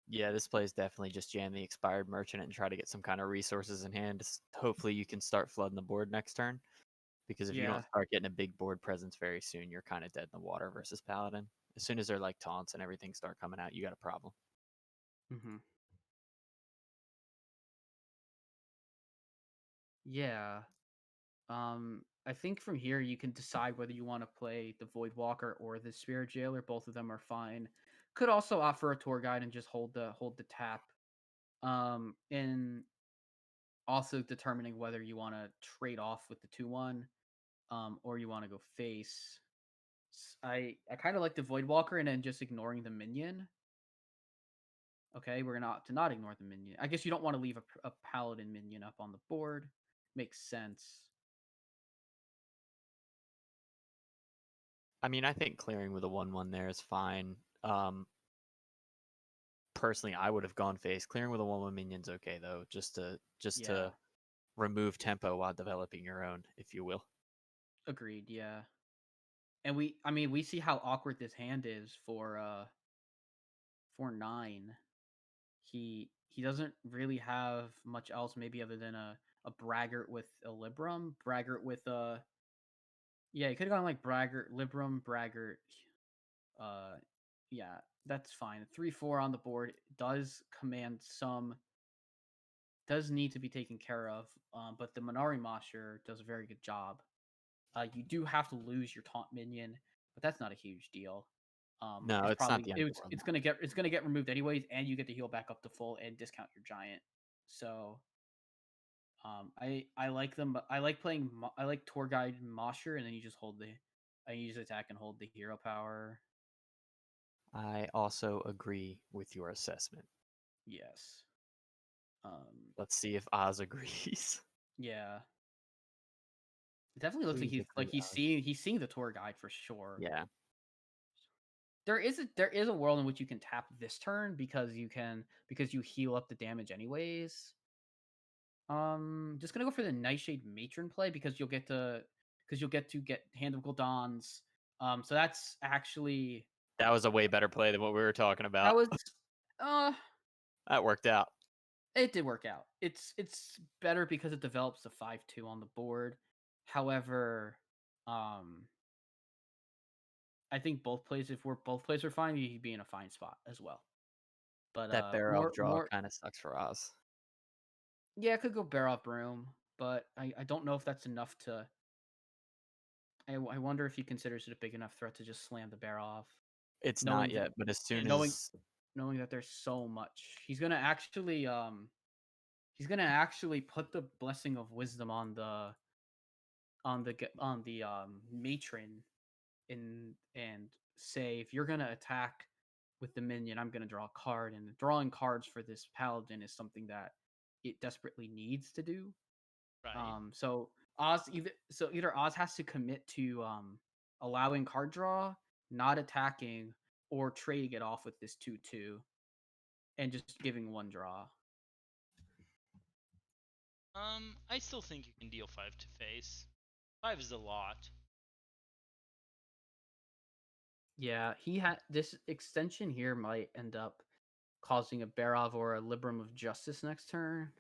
Yeah, this play is definitely just jam the expired merchant and try to get some kind of resources in hand. Hopefully, you can start flooding the board next turn. Because if you Yeah. don't start getting a big board presence very soon, you're kind of dead in the water versus Paladin. As soon as they're like taunts and everything start coming out, you got a problem. Mm-hmm. Yeah. I think from here you can decide whether you want to play the Void Walker or the Spirit Jailer. Both of them are fine. Could also offer a tour guide and just hold the tap. And also determining whether you want to trade off with the 2/1, or you want to go face. I kind of like the Void Walker and then just ignoring the minion. Okay, we're not to not ignore the minion. I guess you don't want to leave a paladin minion up on the board. Makes sense. I mean, I think clearing with a 1/1 there is fine. personally, I would have gone face. Clearing with a 1/1 minion's okay though, just Yeah. to remove tempo while developing your own, if you will. Agreed. Yeah. And we see how awkward this hand is for 9. He doesn't really have much else, maybe other than a braggart with a librum, braggart with yeah, he could have gone like braggart, librum, braggart. Yeah, that's fine. 3/4 on the board does command some, does need to be taken care of. But the Minari Mosher does a very good job. You do have to lose your taunt minion, but that's not a huge deal. No, it's not the end of the world. It's gonna get removed anyways, and you get to heal back up to full and discount your giant. So I like them, but I like playing. I like Tour Guide Mosher, and then you just hold the. I use attack and hold the hero power. I also agree with your assessment. Yes. Let's see if Oz agrees. Yeah. It definitely looks Please like agree, he's seeing the tour guide for sure. Yeah. There is a world in which you can tap this turn because you heal up the damage anyways. Just gonna go for the Nightshade Matron play because you'll get to get Hand of Gul'dan's. So that's actually That was a way better play than what we were talking about. that was uh That worked out. it did work out. It's better because it develops a 5/2 on the board. However, I think both plays both plays are fine, you'd be in a fine spot as well. But That bear off draw kind of sucks for Oz. yeah, it could go bear off broom, but I don't know if that's enough to. I wonder if he considers it a big enough threat to just slam the bear off. It's not yet, but as soon knowing as knowing that there's so much, he's gonna actually put the Blessing of Wisdom on the matron and say, if you're gonna attack with the minion, I'm gonna draw a card, and drawing cards for this paladin is something that it desperately needs to do. Right. So either Oz has to commit to allowing card draw, not attacking, or trading it off with this 2/2, and just giving one draw. I still think you can deal 5 to face. 5 is a lot. Yeah, he had this extension here might end up causing a Barov or a Librum of Justice next turn.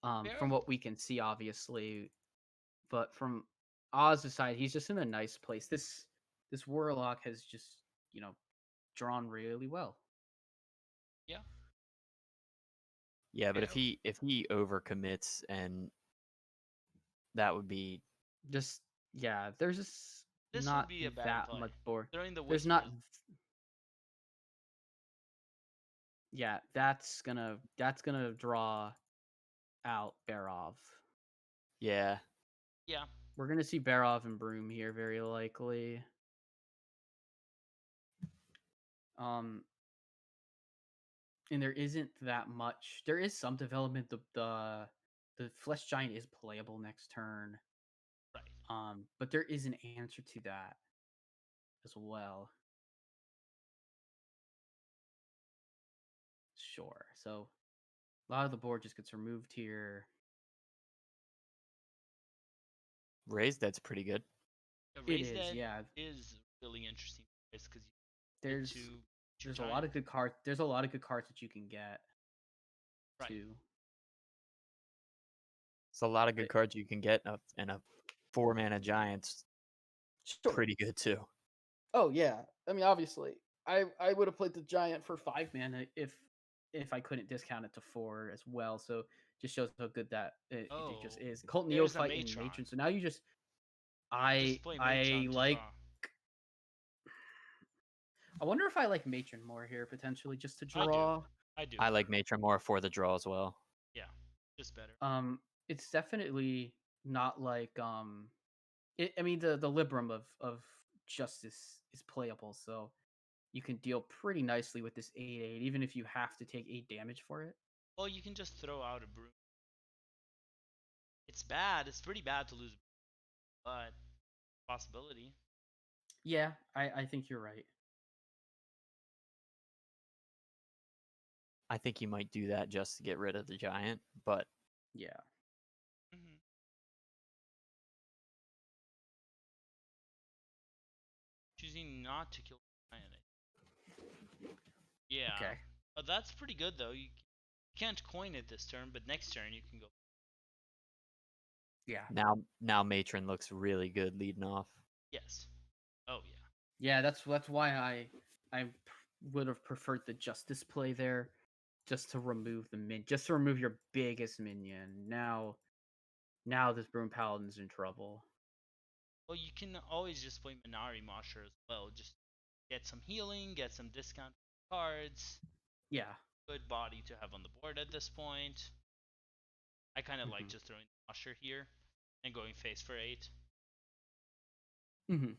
From what we can see, obviously, but from Oz's side, he's just in a nice place. This Warlock has just drawn really well. Yeah. yeah, but if he overcommits, and that would be Just there's just This not would be a bad that play. much board. Throwing the There's wisdom not. is- Yeah, that's gonna draw out Barov. yeah. Yeah. We're gonna see Barov and Broom here very likely. And there isn't that much. There is some development. The Flesh Giant is playable next turn. Right. But there is an answer to that as well. Sure. So a lot of the board just gets removed here. Raised Dead's pretty good. Raise is, Dead yeah. is really interesting because there's a lot of good cards. There's a lot of good cards that you can get. Right. Too. It's a lot of good cards you can get, and a 4-mana giant's pretty good too. Oh yeah, I mean obviously, I would have played the giant for 5 mana if I couldn't discount it to 4 as well. So just shows how good that it just is. Cult Neophyte and Matron. So now you just I like. I wonder if I like Matron more here potentially just to draw. I do. I like Matron more for the draw as well. Yeah, just better. It's definitely not like I mean the Librum of Justice is playable, so you can deal pretty nicely with this 8/8, even if you have to take 8 damage for it. Well, you can just throw out a Broom. It's bad. It's pretty bad to lose, but possibility. Yeah, I think you're right. I think you might do that just to get rid of the giant, but Yeah. Mhm. Choosing not to kill the giant. Yeah. Okay. But that's pretty good though. You can't coin it this turn, but next turn you can go. Yeah. now Matron looks really good leading off. Yes. Oh yeah. Yeah, that's why I would have preferred the justice play there, just to remove just to remove your biggest minion. Now this Broom Paladin's in trouble. Well, you can always just play Minari Mosher as well. Just get some healing, get some discount cards. Yeah. Good body to have on the board at this point. I kind of like Mhm. just throwing Mosher here and going face for 8. Mhm.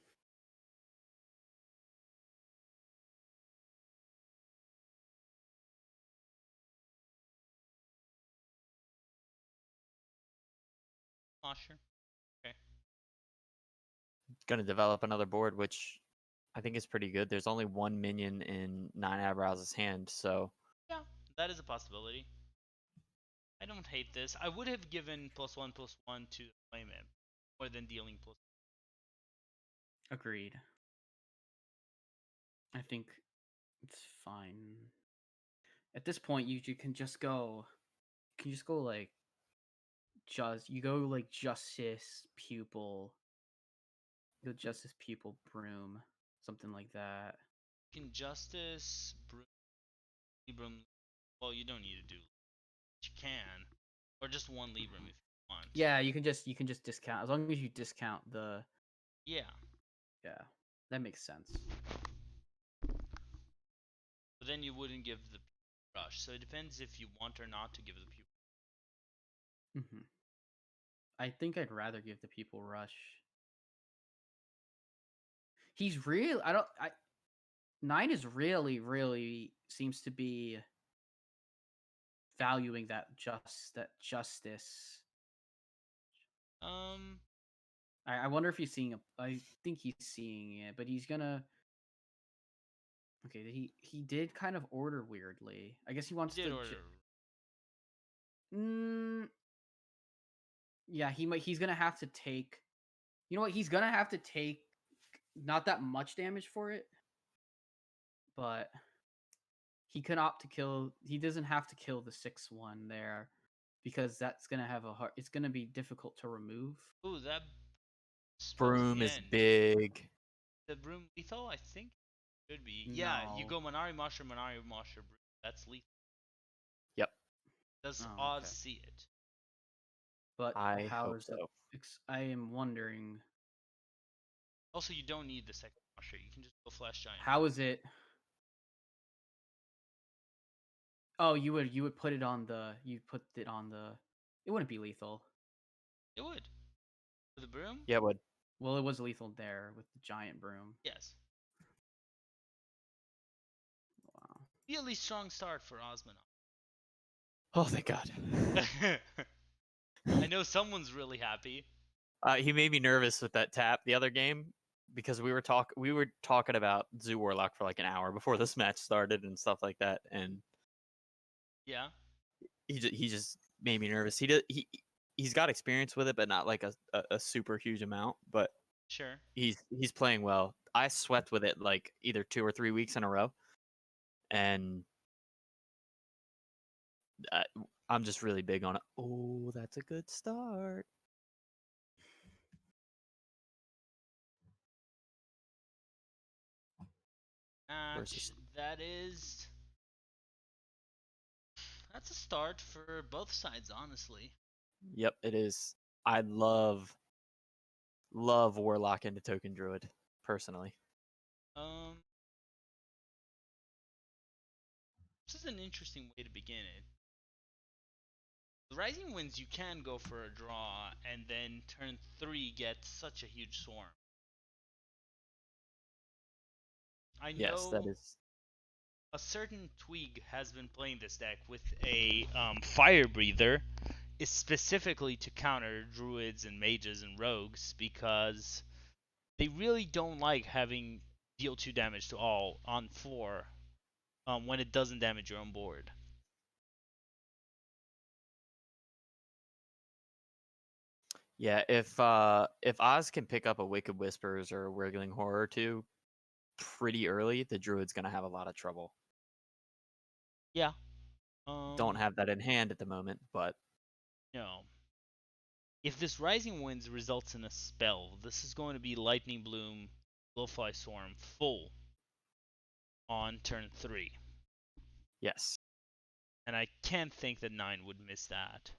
Mosher. Okay. Gonna develop another board, which I think is pretty good. There's only one minion in 9 Eyebrows' hand, so Yeah, that is a possibility. I don't hate this. I would have given +1/+1 to flame it more than dealing plus. Agreed. I think it's fine. At this point, you can just go. Can you just go like justice pupil, go justice pupil broom, something like that. Can Justice, Libram. Well, you don't need to do. You can, or just one Libram if you want. Yeah, you can just discount as long as you discount the. Yeah. Yeah, that makes sense. But then you wouldn't give the rush. So it depends if you want or not to give the pupil. Hmm. I think I'd rather give the people rush. He's real. I don't. I 9 is really seems to be valuing that justice. Um, I wonder if he's seeing a. I think he's seeing it, but he's gonna. Okay, he did kind of order weirdly. I guess he he wants did to. order. Yeah, he's gonna have to take. You know what? He's gonna have to take not that much damage for it, but he can opt to kill. He doesn't have to kill the 6/1 there, because that's gonna have a hard. It's gonna be difficult to remove. Ooh, that spells Broom the is end. big. The broom lethal, I think, should be. Yeah, you No. go Minari Mosher, Broom. That's lethal. Yep, Does Oh, Oz okay. see it? But I how hope is the? so. I am wondering Also, you don't need the second Mosher. You can just go Flash Giant. how is it. Oh, you would put it on the. You put it on the. It wouldn't be lethal. It would. With the broom? Yeah, it would. Well, it was lethal there with the giant broom. Yes. Wow. Really strong start for Osman. Oh, thank God. I know someone's really happy. He made me nervous with that tap the other game because we were talking about Zoo Warlock for like an hour before this match started and stuff like that, and Yeah, he just made me nervous. He's got experience with it, but not like a super huge amount. But sure. he's playing well. I swept with it like either 2 or 3 weeks in a row, and I, I'm just really big on it. Oh, that's a good start. Match. Versus That's a start for both sides, honestly. Yep, it is. I love Warlock into Token Druid personally. Um, this is an interesting way to begin it. The Rising Winds, you can go for a draw, and then turn 3 get such a huge swarm. I Yes, that know is. a certain Twig has been playing this deck with a Fire Breather, is specifically to counter Druids and Mages and Rogues because they really don't like having deal 2 damage to all on 4 when it doesn't damage your own board. Yeah, if Oz can pick up a Wicked Whispers or a Wriggling Horror or two pretty early, the Druid's gonna have a lot of trouble. Yeah. Don't have that in hand at the moment, but No. If this Rising Winds results in a spell, this is going to be Lightning Bloom, Glowfly Swarm full on turn 3. yes. And I can't think that 9 would miss that.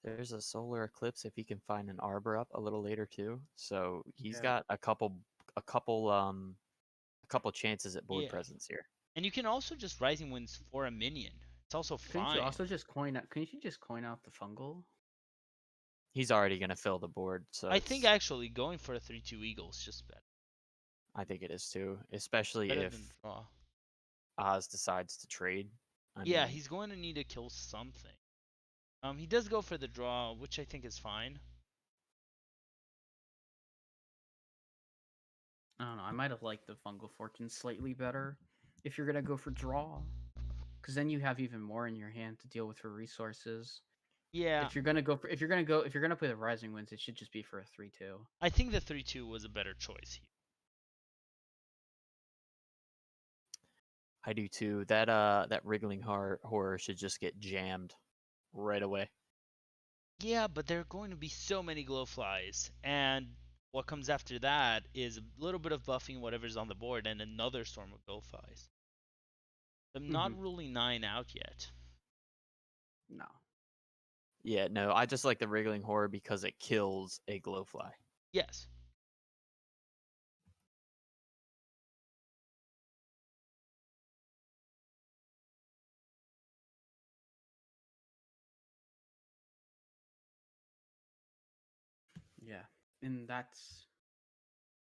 There's a solar eclipse if he can find an Arbor up a little later too. So he's Yeah. got a couple chances at board Yeah. presence here. And you can also just Rising Winds for a minion. It's also Couldn't fine. you also just coin out? Couldn't you just coin out the fungal? He's already gonna fill the board, so I think actually going for a 3/2 Eagle is just better. I think it is too, especially Better if than draw. Oz decides to trade. Yeah, mean, he's going to need to kill something. He does go for the draw, which I think is fine. I don't know. I might have liked the fungal fortune slightly better if you're gonna go for draw, because then you have even more in your hand to deal with for resources. Yeah, If you're gonna play the Rising Winds, it should just be for a 3/2. I think the 3/2 was a better choice here. I do too. That Wriggling Horror should just get jammed right away. Yeah, but there are going to be so many glowflies, and what comes after that is a little bit of buffing whatever's on the board and another storm of glowflies. I'm not ruling 9 out yet. No. Yeah, no, I just like the Wriggling Horror because it kills a Glowfly. Yes. Yeah, and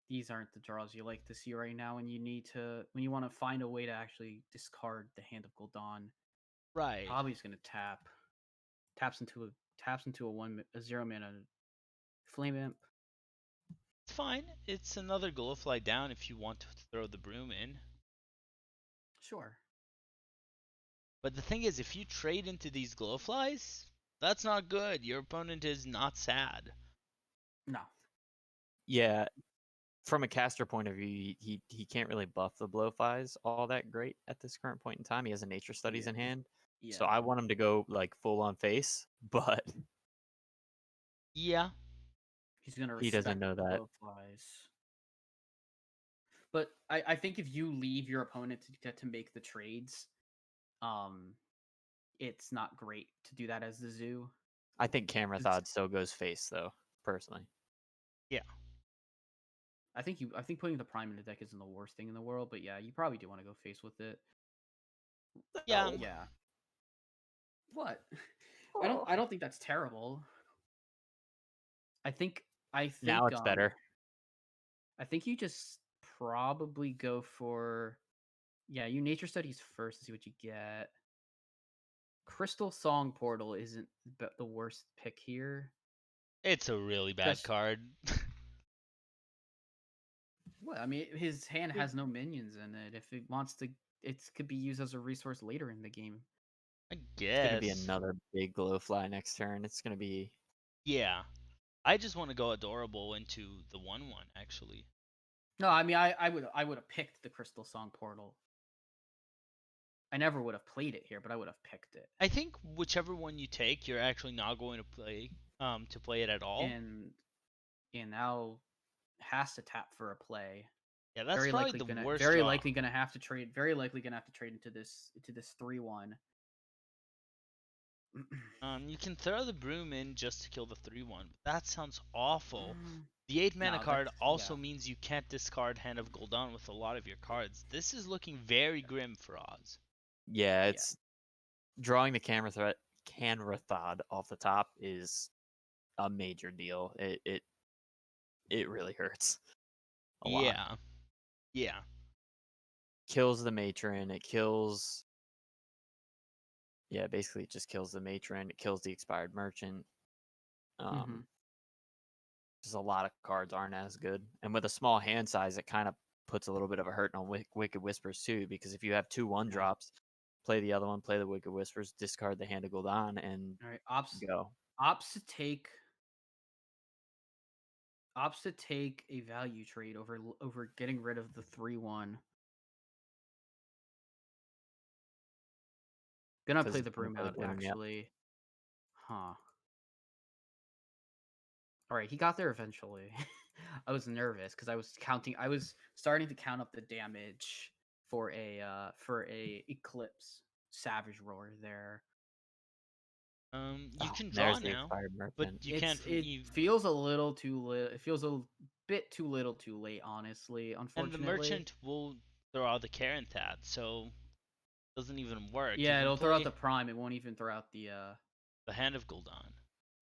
these aren't the draws you like to see right now, and when you want to find a way to actually discard the Hand of Gul'dan. Right. Probably is going to taps into a 0 mana flame imp. It's fine. It's another glowfly down if you want to throw the broom in. Sure. But the thing is, if you trade into these glowflies, that's not good. Your opponent is not sad. No. Yeah, from a caster point of view, he can't really buff the Blowflies all that great at this current point in time. He has a Nature Studies in hand, so I want him to go like full on face, but Yeah. He's going to he respect doesn't know the that. blowflies. But I think if you leave your opponent to make the trades, it's not great to do that as the zoo. I think Camerathod still goes face though, personally. Yeah. I think putting the prime in the deck isn't the worst thing in the world, but yeah, you probably do want to go face with it. Yeah. Yeah. What? Oh. I don't think that's terrible. I think Now it's better. I think you just probably go for you Nature Studies first to see what you get. Crystal Song Portal isn't the worst pick here. It's a really bad card. What? I mean, his hand has no minions in it. If it wants to, it could be used as a resource later in the game. I It's gonna be guess. another big Glowfly next turn. It's gonna be Yeah. I just want to go adorable into the 1/1 actually. No, I mean, I would have picked the Crystal Song Portal. I never would have played it here, but I would have picked it. I think whichever one you take, you're actually not going to play it at all. And now has to tap for a play. Yeah, that's probably the worst draw. Very likely gonna have to trade into this 3/1. You can throw the broom in just to kill the 3/1, but that sounds awful. The 8 mana card also means you can't discard Hand of Gul'dan with a lot of your cards. This is looking very grim for Oz. Yeah, it's drawing the Camerathod off the top is a major deal. It really hurts a lot. Yeah. Kills the matron. It kills. Yeah, basically it just kills the matron. It kills the expired merchant. Just a lot of cards aren't as good, and with a small hand size, it kind of puts a little bit of a hurt on Wicked Whispers too. Because if you have 2/1 drops, play the other one, play the Wicked Whispers, discard the Hand of Gul'dan, and All right, go. opts to take a value trade over getting rid of the 3/1. Gonna Does play it the gonna broom play the out Broom? Yep. actually. Huh. All right, he got there eventually. I was nervous because I was starting to count up the damage for a Eclipse Savage Roar there. You Oh, can draw there's the now, expired but merchant. you can't. It You feels a little too It feels a bit too little, too late. Honestly, and the unfortunately. merchant will throw out the Karantat, so it doesn't even work. If Yeah, you it'll throw out play the prime. It won't even throw out the the Hand of Gul'dan,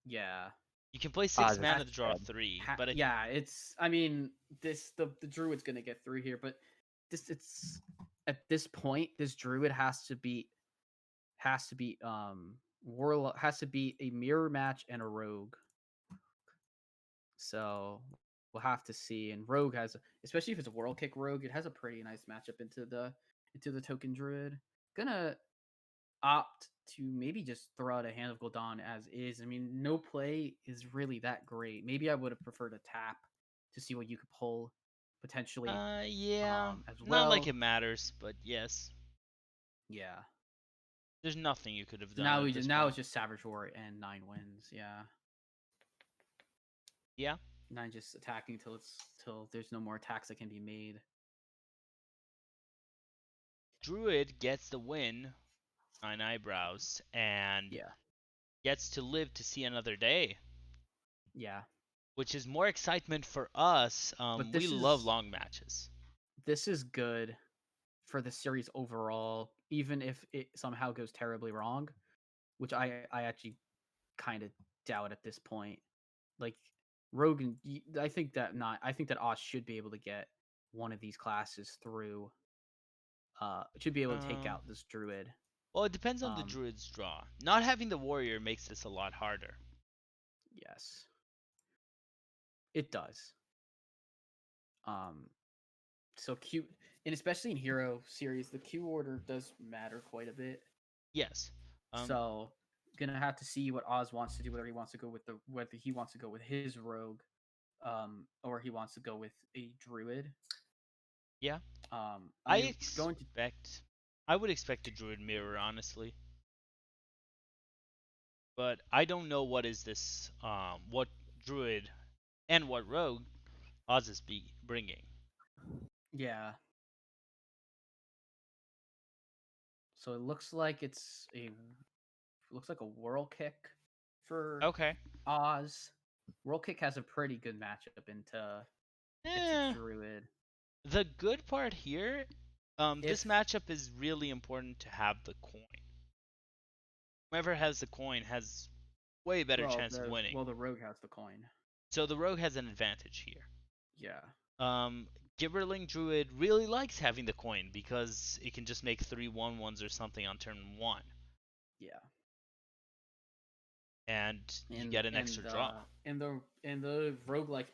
yeah. you can play Ah, 6 this mana is to draw bad. 3. But Yeah, it's. I mean, the druid's gonna get through here, but it's at this point, this druid has to be Warlock, has to be a mirror match and a rogue. So we'll have to see. And rogue has, especially if it's a world kick rogue, it has a pretty nice matchup into the token druid. Gonna opt to maybe just throw out a Hand of Gul'dan as is. I mean, no play is really that great. Maybe I would have preferred a tap to see what you could pull potentially yeah, as not like well. it matters, but yes, Yeah. there's nothing you could have So done at this now point. it's just Savage Roar and 9 wins. Yeah. Yeah, 9 just attacking till there's no more attacks that can be made. Druid gets the win, 9 eyebrows, and Yeah. gets to live to see another day, Yeah. which is more excitement for us. But We love long matches. this is good for the series overall, even if it somehow goes terribly wrong, which I actually kind of doubt at this point. Like Rogan, I think that Oz should be able to get one of these classes through. Should be able to take Um, out this druid. well, it depends on the Um, druid's draw. Not having the warrior makes this a lot harder. yes, it does. Um, so Q, and especially in Hero series, the Q order does matter quite a bit. Yes. So gonna have to see what Oz wants to do, whether he wants to go with his rogue, or he wants to go with a druid. Yeah. I I'm going to expect. I would expect a druid mirror, honestly. But I don't know what is this. What druid and what rogue Oz is bringing. yeah. So it looks like looks like a whirl kick for Okay. Oz. Whirl kick has a pretty good matchup into Eh, druid. the good part here, this If matchup is really important to have the coin. Whoever has the coin has way better chance of winning. the rogue has the coin. So the rogue has an advantage here. Yeah. Gibberling Druid really likes having the coin because it can just make 3/1/1s or something on turn 1. Yeah. And you get an extra draw. And the rogue likes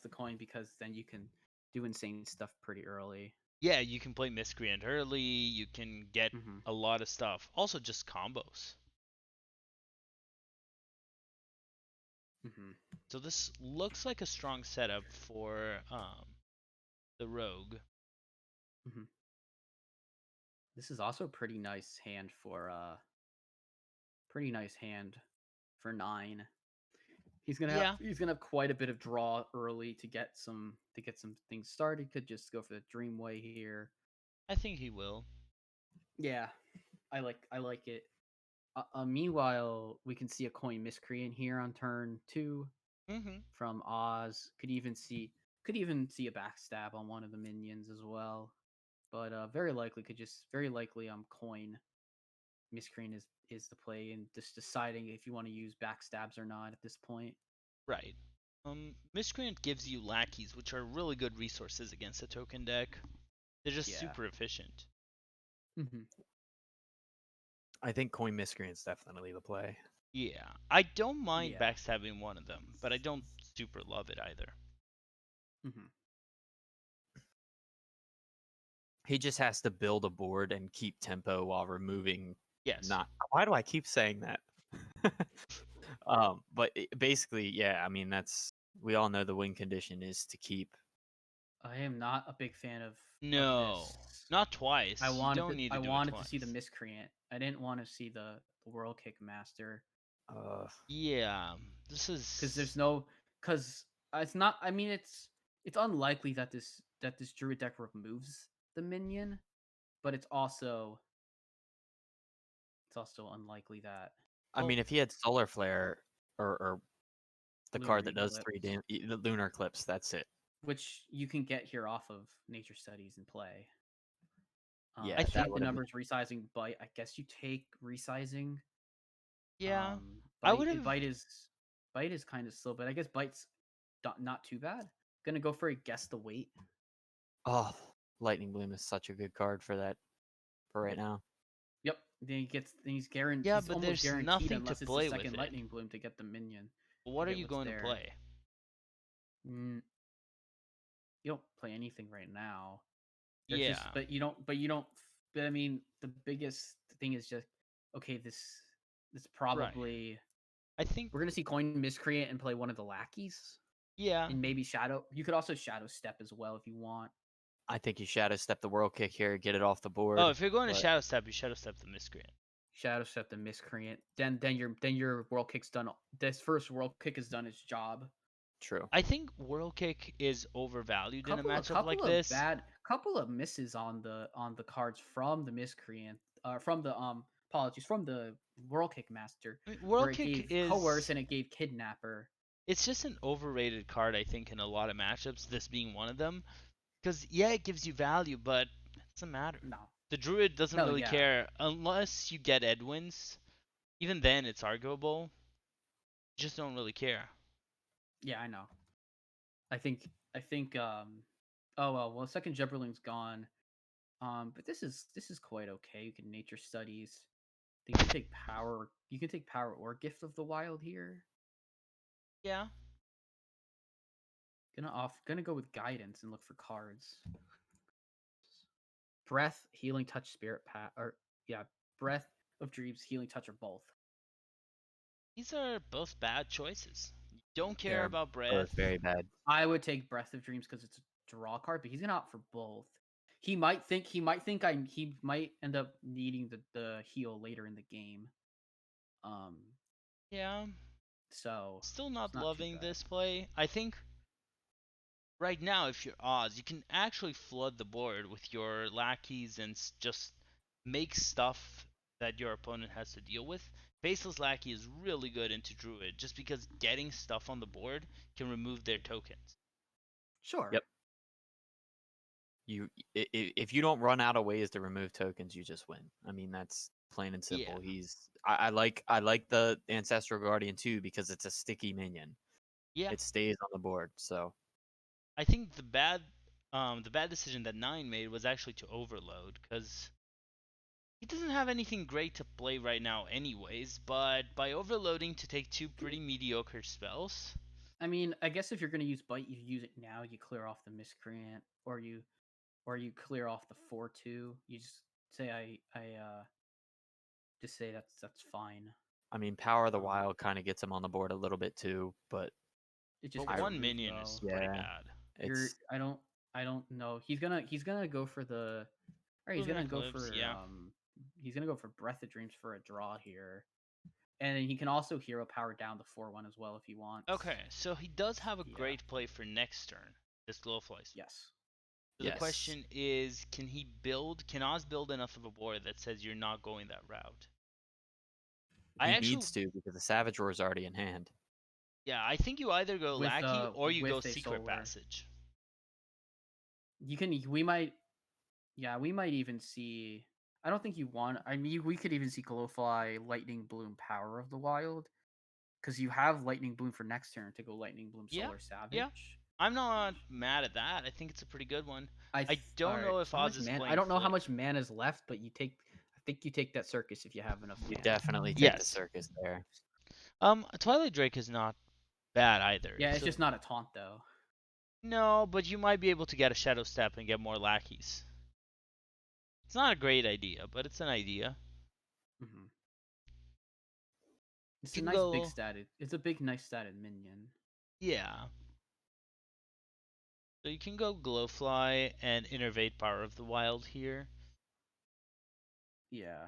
the coin because then you can do insane stuff pretty early. Yeah, you can play Miscreant early, you can get Mm-hmm. a lot of stuff. Also just combos. Mm-hmm. So this looks like a strong setup for the rogue. Mm-hmm. This is also a pretty nice hand for 9. He's gonna Yeah, have quite a bit of draw early to get some things started. Could just go for the Dreamway here. I think he will. Yeah, I like it. Meanwhile, we can see a coin miscreant here on turn 2 Mhm. from Oz. Could even see a backstab on one of the minions as well. But very likely coin miscreant is the play, and just deciding if you want to use backstabs or not at this point. Right. Miscreant gives you lackeys, which are really good resources against a token deck. They're just Yeah. super efficient. Mm-hmm. I think Coin Miscreant's definitely the play. Yeah, I don't mind Yeah. backstabbing one of them, but I don't super love it either. Mm-hmm. He just has to build a board and keep tempo while removing. Yes. Not. Why do I keep saying that? But basically, yeah. I mean, we all know the win condition is to keep. I am not a big fan of No, this. not twice. I You don't need to I do it wanted to twice. see the miscreant. I didn't want to see the world kick master Yeah, this because there's is. no because it's not. I mean, it's unlikely that this druid deck removes the minion, but it's also unlikely that I mean, if he had Solar Flare or the Lunar card that does Eclipse, the Lunar Eclipse, that's it. which you can get here off of Nature Studies and play. Yeah, I that think the would've been- numbers resizing bite. I guess you take resizing. Yeah, I Bite, would have. bite is kind of slow, but I guess bite's not too bad. Gonna go for a guess the weight. Oh, Lightning Bloom is such a good card for that for right now. Yep. Then he's guaranteed. Yeah, He's but almost there's guaranteed nothing to unless it's the play with second it. lightning bloom to get the minion. What are get you what's going to there. play? You don't play anything right now. Yeah. But you don't. But I mean, the biggest thing is just okay. This probably. I think. We're gonna see Coin Miscreant and play one of the lackeys. Yeah. And maybe Shadow. You could also Shadow Step as well if you want. I think you Shadow Step the World Kick here, get it off the board. Oh, if you're going to Shadow Step, you Shadow Step the Miscreant. Shadow Step the Miscreant. Then your World Kick's done. This first World Kick has done its job. True. I think World Kick is overvalued in a matchup like this. Couple of misses on the cards from the Miscreant. From the apologies, from the World Kick Master. I mean, World where it Kick gave is Coerce and it gave Kidnapper. It's just an overrated card, I think, in a lot of matchups. This being one of them, because yeah, it gives you value, but it doesn't matter. No. The Druid doesn't really yeah. care unless you get Edwin's. Even then, it's arguable. You just don't really care. Yeah, I know. I think oh well second Jebberling's gone. But this is quite okay. You can Nature Studies. You can take power. You can take power or Gift of the Wild here. Yeah. Gonna go with Guidance and look for cards. Breath, Healing Touch, Spirit Pat, or yeah, Breath of Dreams, Healing Touch, or both. These are both bad choices. You don't care about Breath. Both very bad. I would take Breath of Dreams because it's a draw card, but he's gonna opt for both. He might he might end up needing the heal later in the game. Yeah. So Still not too loving bad. this play. I think right now, if you're Oz, you can actually flood the board with your lackeys and just make stuff that your opponent has to deal with. Faceless Lackey is really good into Druid just because getting stuff on the board can remove their tokens. Sure. Yep. If you don't run out of ways to remove tokens, you just win. I mean, that's plain and simple. Yeah. I like the Ancestral Guardian too because it's a sticky minion. Yeah. It stays on the board, so I think the bad decision that Nine made was actually to overload because he doesn't have anything great to play right now anyways, but by overloading to take two pretty mediocre spells. I mean, I guess if you're gonna use Bite, you use it now. You clear off the Miscreant, or you clear off the 4/2. You just say just say that's fine. I mean, Power of the Wild kind of gets him on the board a little bit too, but it just But one removed minion low. is pretty bad. I don't know. He's gonna go for the. All right, he's Lunar gonna go Eclipse, for yeah. He's gonna go for Breath of Dreams for a draw here, and he can also Hero Power down to 4/1 as well if he wants. Okay, so he does have a great play for next turn. This Glowfly. Yes. So the question is, can Oz build enough of a board that says you're not going that route? He needs to because the Savage Roar is already in hand. Yeah, I think you either go Lackey or you go with a Secret Solar. Passage. We might even see. I don't think you want. I mean, we could even see Glowfly, Lightning Bloom, Power of the Wild, because you have Lightning Bloom for next turn to go Lightning Bloom, Solar Savage. Yeah. I'm not mad at that. I think it's a pretty good one. I don't know if Oz is playing. I don't know how much mana is left, but I think you take that Circus if you have enough mana. You definitely take the Circus there. Twilight Drake is not bad either. Yeah, it's just not a taunt though. No, but you might be able to get a Shadow Step and get more lackeys. It's not a great idea, but it's an idea. Hmm. You It's a can nice big go, statted. It's a big, nice statted minion. yeah. So you can go Glowfly and Innervate Power of the Wild here, Yeah.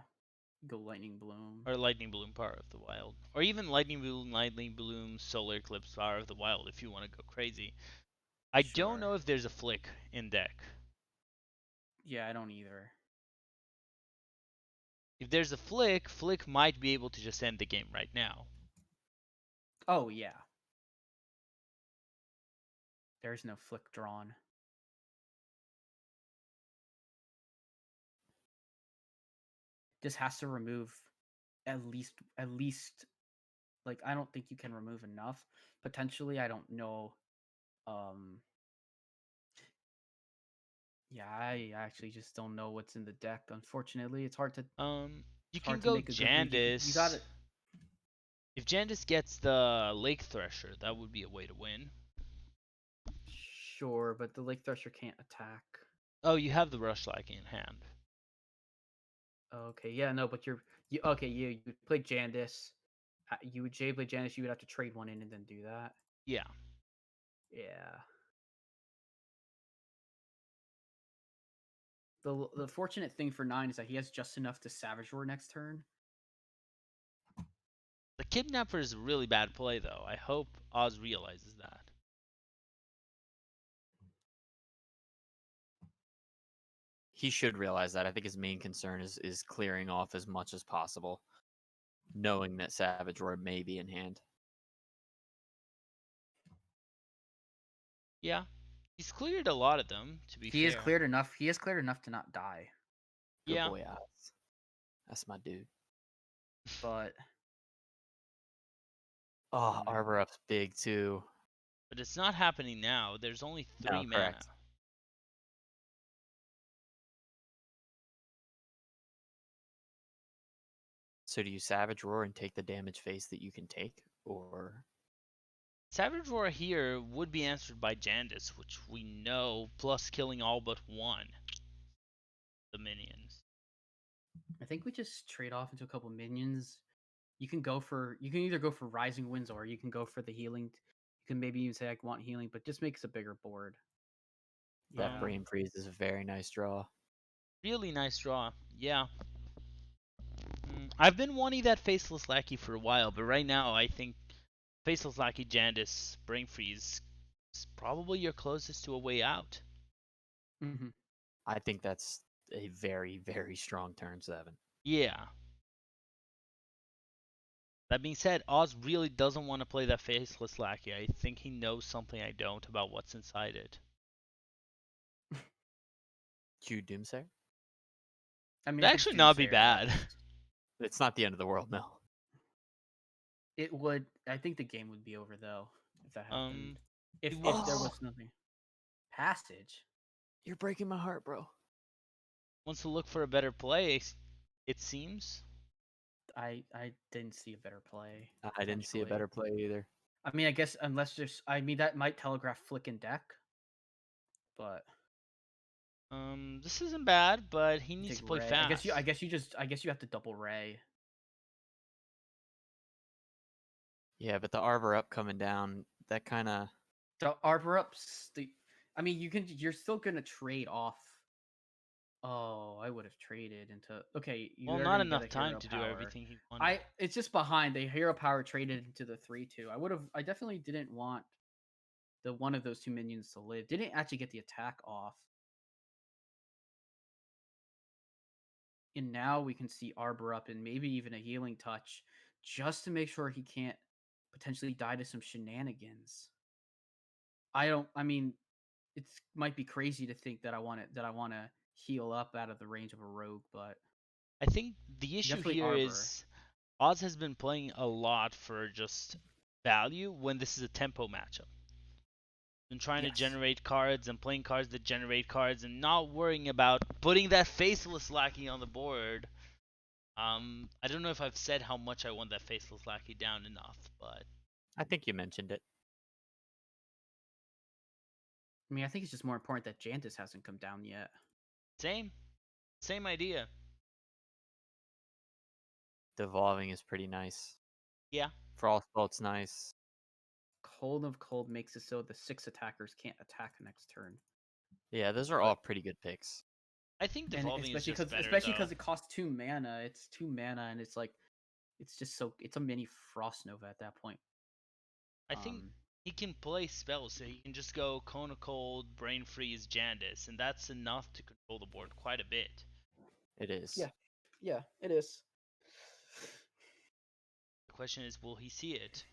Go lightning bloom. or Lightning Bloom Power of the Wild, or even Lightning Bloom Solar Eclipse Power of the Wild if you want to go crazy. I don't Sure. know if there's a flick in deck. Yeah, I don't either. If there's a flick, Flick might be able to just end the game right now. Oh yeah. There's no flick drawn. Just has to remove at least like I don't think you can remove enough. Potentially, I don't know. Um yeah, I actually just don't know what's in the deck. Unfortunately, You it's can hard to go make a good read. You got Jandis. it. If Jandis gets the Lake Thresher, that would be a way to win. Sure, but the Lake Thresher can't attack. Oh, you have the Rush Lackey in hand. Okay, yeah, no, but you okay, you play Jandis. You would Jay play Jandis, you would have to trade one in and then do that. Yeah. Yeah. The fortunate thing for 9 is that he has just enough to Savage Roar next turn. The Kidnapper is a really bad play, though. I hope Oz realizes that. He should realize that. I think his main concern is clearing off as much as possible, knowing that Savage Roar may be in hand. Yeah. He's cleared a lot of them, to be He has fair. cleared enough. He has cleared enough to not die. Good Yeah. boy, Oz. That's my dude. But Oh, man. Arbor Up's big too. But it's not happening now. There's only 3 No, mana. correct. So do you Savage Roar and take the damage face that you can take, or Savage Roar here would be answered by Jandis, which we know, plus killing all but one the minions. I think we just trade off into a couple minions. You can either go for Rising Winds or you can go for the healing. You can maybe even say I want healing, but just makes a bigger board. that Yeah. Brain Freeze is a very nice draw. Really nice draw. Yeah. I've been wanting that Faceless Lackey for a while, but right now I think Faceless Lackey, Jandis, Brain Freeze is probably your closest to a way out. Mm-hmm. I think that's a very, very strong turn 7. Yeah. That being said, Oz really doesn't want to play that Faceless Lackey. I think he knows something I don't about what's inside it. Q Doomsayer? I mean, It'd if it's actually not be Doomsayer, bad. It's not the end of the world, no. it would. I think the game would be over though if that happened. If it if there wants- was nothing. Passage. You're breaking my heart, bro. wants to look for a better play, it seems. I didn't see a better play. I didn't see a potentially. better play either. I mean, I guess unless there's. I mean, that might telegraph flick and deck, but This isn't bad, but he you needs take to play Ray. fast. I guess you have to double Ray. Yeah, but the Arbor Up coming down, that kind of The Arbor Ups. I mean, you're still gonna trade off. Oh, I would have traded into. Okay, you Well, are not gonna get enough a time hero to do power. everything he wanted. It's just behind. The hero power traded into the 3/2. I definitely didn't want the one of those two minions to live. Didn't actually get the attack off. And now we can see Arbor Up and maybe even a healing touch just to make sure he can't potentially die to some shenanigans. I mean, it might be crazy to think that I want to heal up out of the range of a rogue, but I think the issue definitely here Arbor. is Oz has been playing a lot for just value when this is a tempo matchup. And trying to Yes. generate cards and playing cards that generate cards and not worrying about putting that Faceless Lackey on the board. I don't know if I've said how much I want that Faceless Lackey down enough, but I think you mentioned it. I mean, I think it's just more important that Jantis hasn't come down yet. same. Same idea. Devolving is pretty nice. Yeah. Frostbolt's nice. Cold of Cold makes it so the 6 attackers can't attack next turn. Yeah, those are But- all pretty good picks. I think And devolving is especially just better especially though. because it costs 2 mana. It's 2 mana, and it's like, it's just so, it's a mini Frost Nova at that point. I think he can play spells, so he can just go Cone of Cold, Brain Freeze, Jandis, and that's enough to control the board quite a bit. It is. Yeah, it is. The question is, will he see it?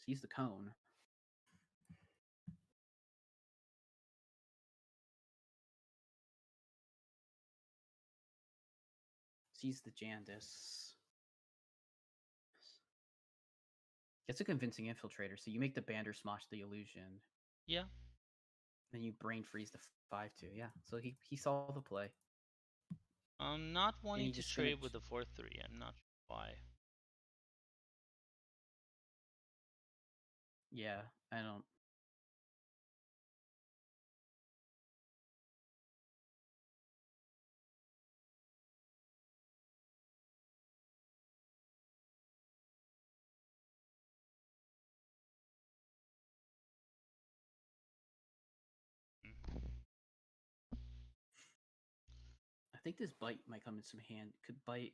Sees the cone. Sees the Jandis. Gets a convincing infiltrator, so you make the Bander Smosh the illusion. Yeah. Then you Brain Freeze the 5/2. Yeah, so he saw the play. I'm not wanting to just trade gonna with the 4/3. I'm not sure why. Yeah, I don't. I think this bite might come in some hand. Could bite.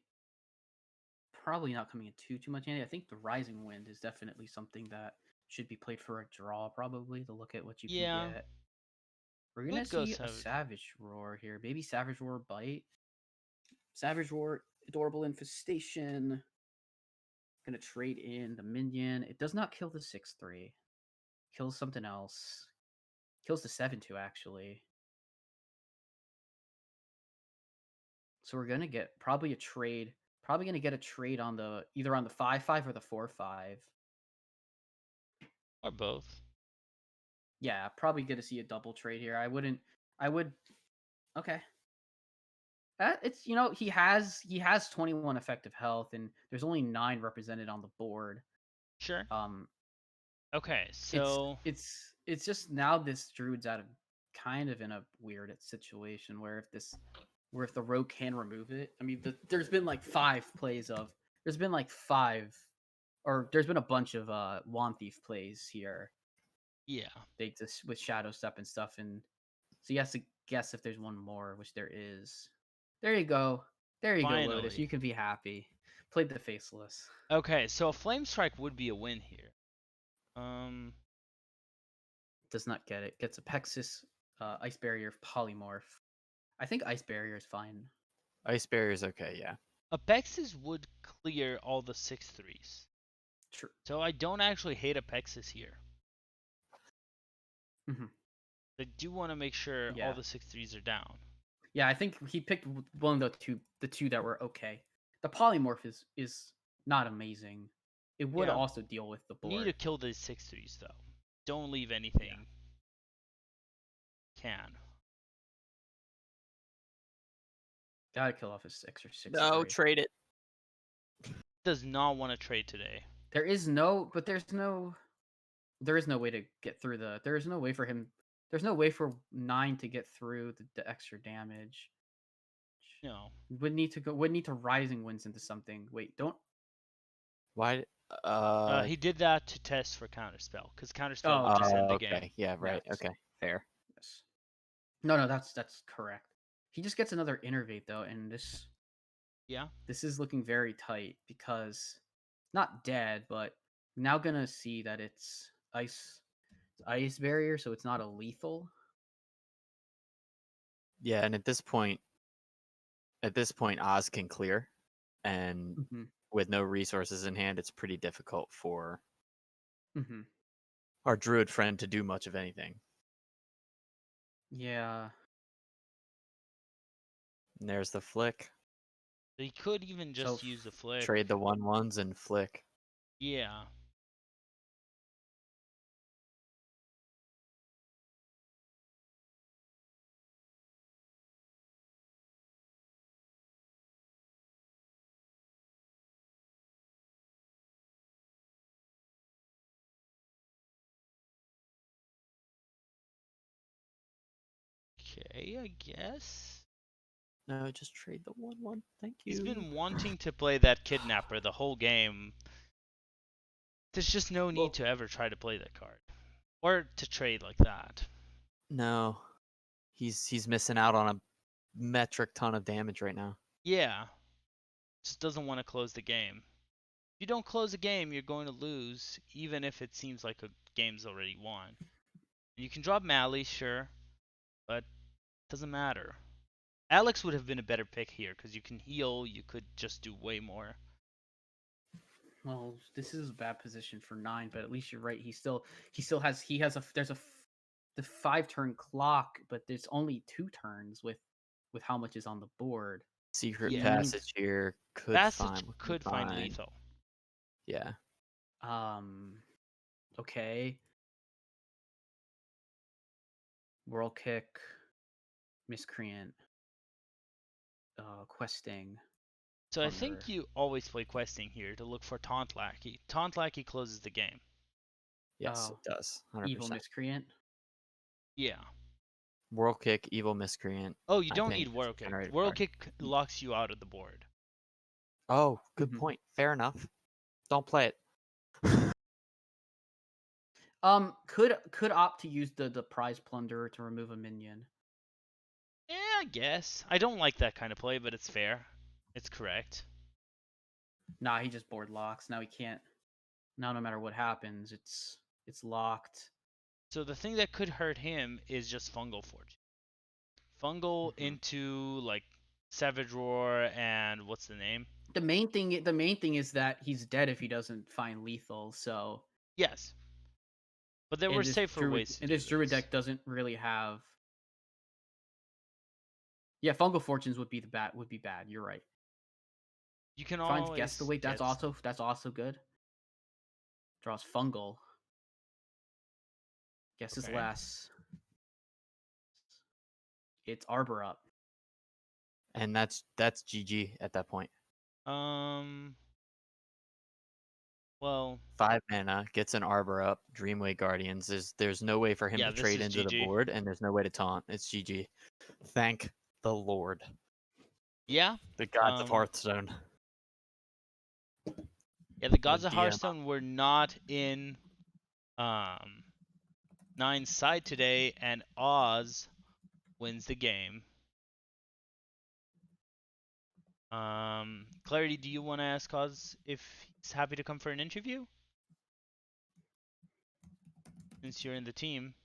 Probably not coming in too much handy. I think the Rising Wind is definitely something that should be played for a draw, probably, to look at what you can Yeah. get. We're gonna Good go see a Savage. Savage Roar here. Maybe Savage Roar bite. Savage Roar, Adorable Infestation. Gonna trade in the minion. It does not kill the 6/3. Kills something else. Kills the 7/2 actually. So we're gonna get probably a trade. Probably gonna get a trade on the either on the 5/5 or the 4/5. Or both. Yeah, probably gonna see a double trade here. I would. Okay. It's he has 21 effective health, and there's only 9 represented on the board. Sure. Um, Okay, it's so it's just now this druid's out of kind of in a weird situation where if the rogue can remove it. I mean, there's been like 5 plays of there's been like 5 or there's been a bunch of Wand Thief plays here. yeah. They just with Shadow Step and stuff, and so he has to guess if there's one more, which there is. There you go. There you go, Lotus. Finally. You can be happy. Played the Faceless. Okay, so a Flame Strike would be a win here. Does not get it. Gets a Pexis, Ice Barrier, Polymorph. I think Ice Barrier is fine. Ice Barrier's okay, yeah. Apexis would clear all the 6/3s. True. So I don't actually hate Apexis here. Mhm. I do want to make sure all Yeah. the 6/3s are down. Yeah, I think he picked one of the two that were okay. The Polymorph is not amazing. It would Yeah. also deal with the You need to board. kill the 6/3s though. Don't leave anything. Can. Gotta kill off a 6 or 6. No, trade it. Does not want to trade today. There is no way to get through there is no way for him. There's no way for 9 to get through the extra damage. No. Would need to Rising Winds into something. Wait, don't. Why? He did that to test for Counterspell, because Counterspell Oh, would just end the okay. game. Yeah, right. Yes. Okay, fair. Yes. No, that's correct. He just gets another Innervate though, and Yeah. this is looking very tight because not dead, but now gonna see that it's ice barrier, so it's not a lethal. Yeah, and at this point, Oz can clear, and Mm-hmm. with no resources in hand, it's pretty difficult for Mm-hmm. our druid friend to do much of anything. Yeah. And there's the flick. He could even just So use the flick. Trade the 1/1s and flick. Yeah. Okay, I guess. No, just trade the 1/1. Thank you. He's been wanting to play that kidnapper the whole game. There's just no need to ever try to play that card. Or to trade like that. No. He's missing out on a metric ton of damage right now. Yeah. Just doesn't want to close the game. If you don't close a game, you're going to lose, even if it seems like a game's already won. You can drop Mally, sure, but it doesn't matter. Alex would have been a better pick here because you can heal. You could just do way more. Well, this is a bad position for 9, but at least you're right. He still has the 5-turn clock, but there's only 2 turns with how much is on the board. Secret Yeah. Passage here could Passage find could find lethal. Yeah. Okay. World Kick, Miscreant, Questing. So I Plunder. think you always play questing here to look for Taunt Lackey. Taunt Lackey closes the game. Yes, it does. 100%. Evil Miscreant. Yeah. World Kick, Evil Miscreant. Oh, you I don't think need it's a World Kick. generated World card. Kick locks you out of the board. Oh, good Mhm. point. Fair enough. Don't play it. Could opt to use the prize plunderer to remove a minion. Yeah, I guess. I don't like that kind of play, but it's fair. It's correct. Nah, he just board locks. Now he can't. Now no matter what happens, it's locked. So the thing that could hurt him is just Fungal Fortune. Fungal Mhm. into like Savage Roar and what's the name? The main thing is that he's dead if he doesn't find lethal. So Yes. But there were safer ways to do this druid this. deck doesn't really have. Yeah, fungal fortunes would be bad. You're right. You can Finds always guess the weight. That's get also good. Draws fungal. Guess is Okay. less. It's Arbor up. And that's GG at that point. Well, 5 mana, gets an Arbor up, Dreamway Guardians. There's no way for him yeah, to this trade is into the GG. board, and there's no way to taunt. It's GG. Thank the Lord. Yeah. The gods of Hearthstone. Yeah, the gods of DM. Hearthstone were not in 9's side today, and Oz wins the game. Clarity, do you want to ask Oz if he's happy to come for an interview? Since you're in the team.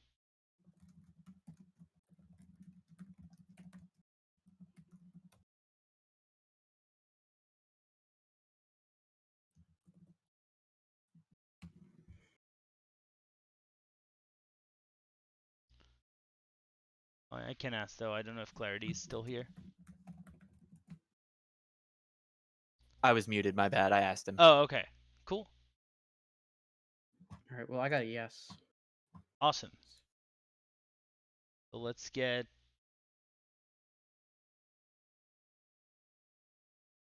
I can ask though. I don't know if Clarity is still here. I was muted, my bad. I asked him. Oh, okay. Cool. All right. Well, I got a yes. Awesome. So let's get.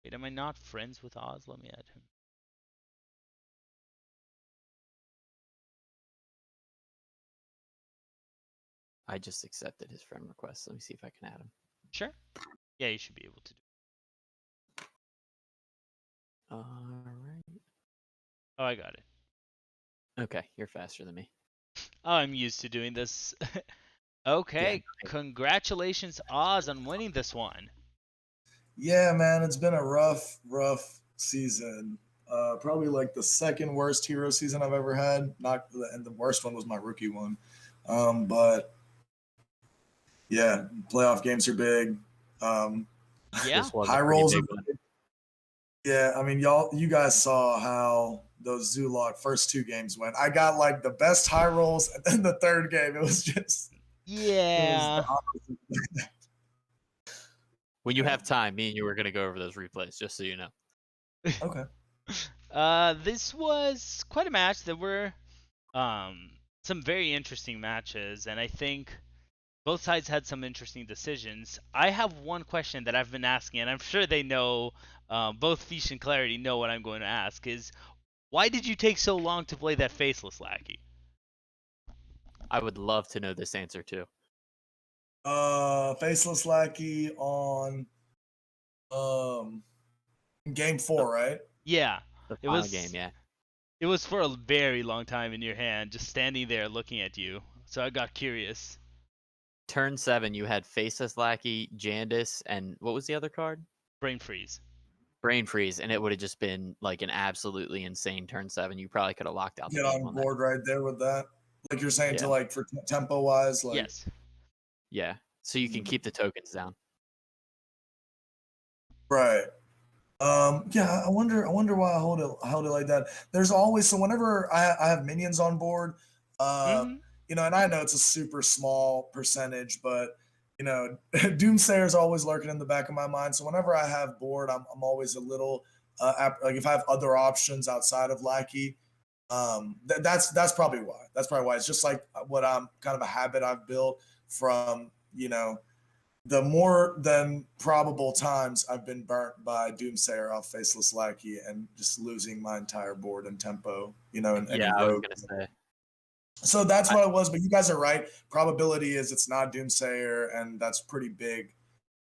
Wait, am I not friends with Oz? Let me add him. I just accepted his friend request. Let me see if I can add him. Sure. Yeah, you should be able to do it. All right. Oh, I got it. Okay, you're faster than me. Oh, I'm used to doing this. Okay, congratulations, Oz, on winning this one. Yeah, man, it's been a rough season. Probably like the second worst hero season I've ever had. And the worst one was my rookie one. But yeah, playoff games are big. Yeah. This was High a pretty rolls. big one. Yeah, I mean, you guys saw how those Zulok first 2 games went. I got like the best high rolls, and then the third game, it was just Yeah. It was When you have time, me and you were going to go over those replays, just so you know. okay. This was quite a match. There were some very interesting matches, and I think both sides had some interesting decisions. I have one question that I've been asking, and I'm sure they know, both Fish and Clarity know what I'm going to ask, is why did you take so long to play that Faceless Lackey? I would love to know this answer too. Faceless Lackey on Game 4, right? Yeah, The it final was. game, yeah. It was for a very long time in your hand, just standing there looking at you. So I got curious. Turn 7, you had Faceless Lackey, Jandis, and what was the other card? Brain freeze. Brain Freeze, and it would have just been like an absolutely insane turn 7. You probably could have locked out the Get game on on that. board right there with that. Like you're saying, Yeah. to like for tempo wise, like Yes. Yeah, so you can keep the tokens down. right. Yeah, I wonder why I hold it like that. There's always, so whenever I have minions on board, Mm-hmm. you know, and I know it's a super small percentage, but you know, Doomsayer is always lurking in the back of my mind. So whenever I have board, I'm always a little like if I have other options outside of Lackey, that's probably why. That's probably why. It's just like what I'm kind of a habit I've built from, you know, the more than probable times I've been burnt by Doomsayer off Faceless Lackey and just losing my entire board and tempo, you know, and Yeah, any I was rogue. gonna say. So that's what it was, but you guys are right. Probability is it's not Doomsayer, and that's pretty big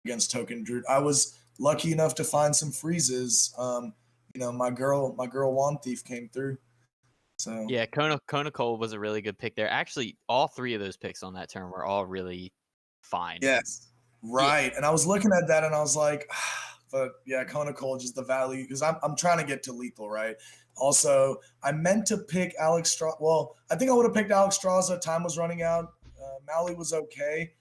against Token Druid. I was lucky enough to find some freezes. You know, my girl Wand Thief came through. So Yeah, Kona Cole was a really good pick there. Actually, all 3 of those picks on that turn were all really fine. yes, right. And I was looking at that and I was like, but yeah, Kona Cole, just the value, because I'm trying to get to lethal, right? Also, I meant to pick Alex Straw. Well, I think I would have picked Alex Straza. Time was running out. Mally was okay.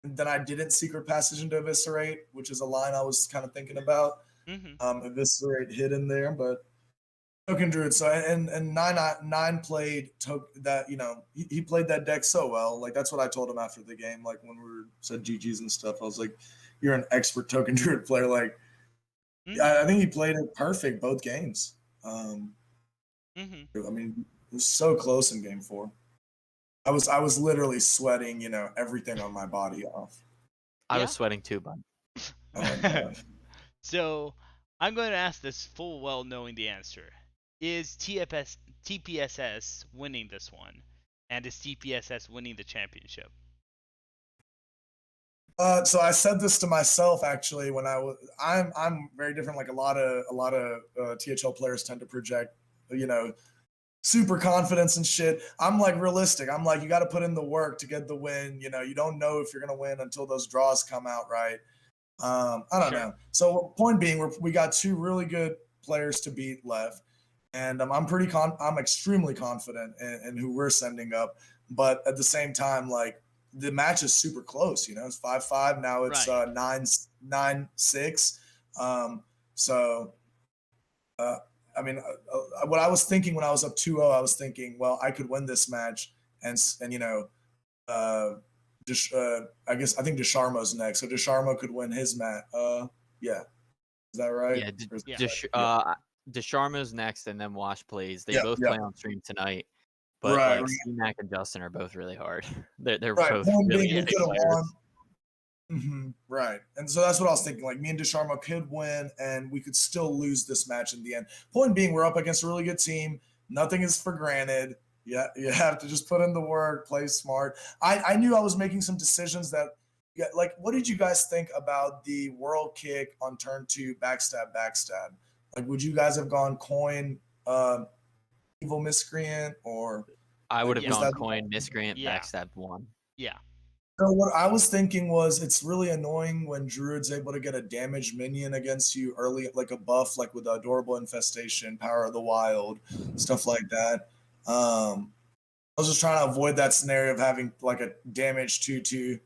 And then I didn't Secret Passage into Eviscerate, which is a line I was kind of thinking about. Mm-hmm. Eviscerate hit in there, but Token Druid. So and nine played that, you know, he played that deck so well. Like that's what I told him after the game. Like when we said GGs and stuff, I was like, "You're an expert Token Druid player." Like Mm-hmm. I think he played it perfect both games. Mm-hmm. I mean, it was so close in Game 4. I was literally sweating, you know, everything on my body off. I Yeah. was sweating too, bud. Oh my gosh. So I'm going to ask this full well knowing the answer. Is TPSS winning this one? And is TPSS winning the championship? So I said this to myself actually when I'm very different. Like a lot of THL players tend to project, you know, super confidence and shit. I'm like realistic. I'm like, you got to put in the work to get the win. You know, you don't know if you're gonna win until those draws come out, right? I don't know. So point being, we got 2 really good players to beat left, and I'm extremely confident in who we're sending up. But at the same time, like the match is super close. You know, it's 5-5 now. It's Right. 9-6. So. I mean, what I was thinking when I was up 2-0, I was thinking, well, I could win this match, and you know, I guess I think Desharmo's next, so Desharmo could win his match. Yeah, is that right? Yeah, Yeah. Desharmo's next, and then Wash plays. They Yeah, both yeah. play on stream tonight, but Right, like C-Mac and Justin are both really hard. They're right. both Point really being, we good could have players. won. Right. And so that's what I was thinking. Like me and Desharmo could win and we could still lose this match in the end. Point being, we're up against a really good team. Nothing is for granted. Yeah, you have to just put in the work, play smart. I knew I was making some decisions that, yeah, like what did you guys think about the world kick on turn 2, backstab? Like, would you guys have gone coin, evil miscreant, or I would have Yeah. gone coin, miscreant, Yeah. backstab 1. Yeah. So what I was thinking was it's really annoying when Druid's able to get a damaged minion against you early, like a buff, like with Adorable Infestation, Power of the Wild, stuff like that. I was just trying to avoid that scenario of having like a damage 2/2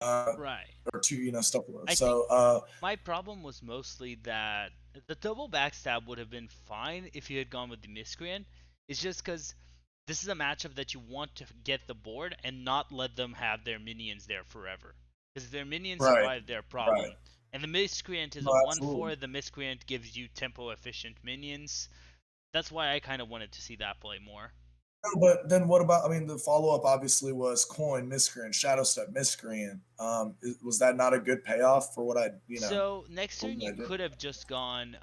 Right. or 2, you know, stuff. I So My problem was mostly that the double backstab would have been fine if you had gone with the miscreant. It's just because this is a matchup that you want to get the board and not let them have their minions there forever. Because if their minions right, survive, their problem. right, And the miscreant is no, a 1/4. absolutely. The miscreant gives you tempo efficient minions. That's why I kind of wanted to see that play more. No, but then what about? I mean, the follow up obviously was coin miscreant, shadow step miscreant. Was that not a good payoff for what I, you know? So next For turn what you I did? could have just gone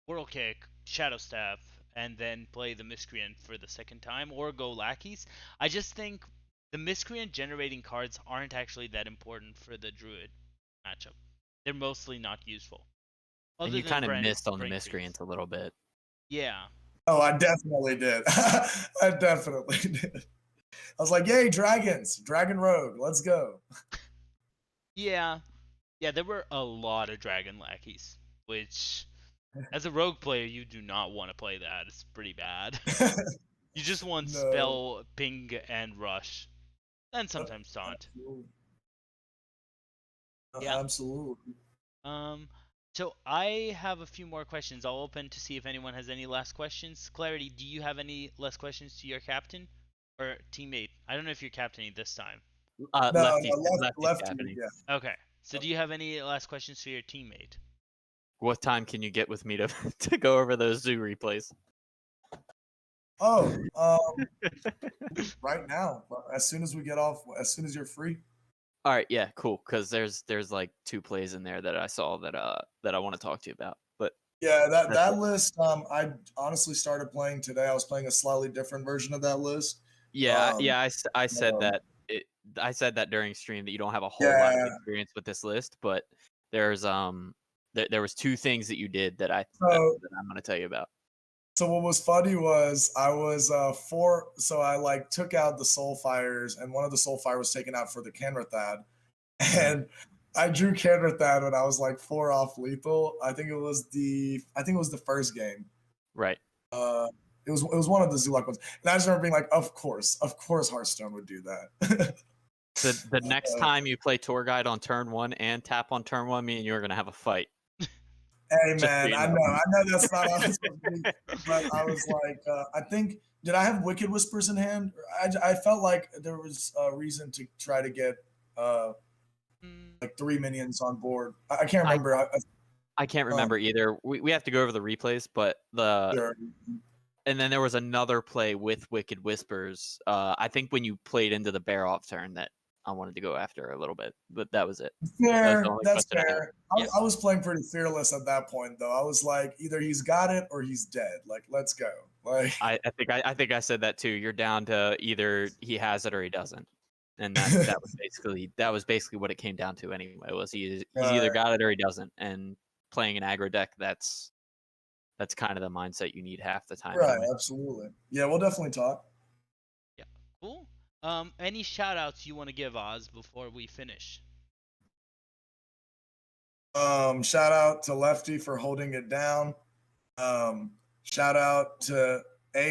Whirl Kick, Shadow Staff, and then play the Miscreant for the second time, or go Lackeys. I just think the Miscreant generating cards aren't actually that important for the Druid matchup. they're mostly not used. And Other you than kind of brain missed on the brain freeze. miscreants a little bit. Yeah. Oh, I definitely did. I definitely did. I was like, yay, dragons, dragon rogue, let's go. Yeah. Yeah, there were a lot of dragon lackeys, which as a rogue player you do not want to play that. It's pretty bad. You just want No. spell, ping, and rush. And sometimes taunt. Absolutely. Yeah. Absolutely. So I have a few more questions. I'll open to see if anyone has any last questions. Clarity, do you have any last questions to your captain or teammate? I don't know if you're captaining this time. Lefty's lefty, happening. yeah. Okay. So do you have any last questions to your teammate? What time can you get with me to to go over those zoo replays? Oh, right now, as soon as we get off, as soon as you're free. All right, yeah, cool. Because there's like 2 plays in there that I saw that I want to talk to you about. But Yeah, that's that it. list. I honestly started playing today. I was playing a slightly different version of that list. Yeah, Um, I said um, that I said that during stream that you don't have a whole lot of Yeah. experience with this list, but there's there was 2 things that you did that So that I'm going to tell you about. So what was funny was I was so I like took out the soul fires, and one of the soul fire was taken out for the Canrathad. And I drew Canrathad when I was like 4 off lethal. I think it was the first game. Right. It was one of the Zuluk ones. And I just remember being like, of course Hearthstone would do that. The next time you play tour guide on turn 1 and tap on turn 1, me and you are going to have a fight. Hey Just so man, you I know. know that's not how it's supposed to be, but I was like, I think, did I have Wicked Whispers in hand? I felt like there was a reason to try to get like 3 minions on board. I can't remember. I can't remember either. We have to go over the replays, but Sure. and then there was another play with Wicked Whispers. I think when you played into the bear off turn that I wanted to go after a little bit, but that was it. Fair, the only that's question I had. fair. I was playing pretty fearless at that point, though. I was like, either he's got it or he's dead. Like, let's go. Like, I think I said that too. You're down to either he has it or he doesn't, and that was basically what it came down to anyway. Was he's either got it or he doesn't, and playing an aggro deck that's kind of the mindset you need half the time. right, Anyway. absolutely. Yeah, we'll definitely talk. Yeah, cool. Any shout outs you want to give, Oz, before we finish? Shout out to Lefty for holding it down. Shout out to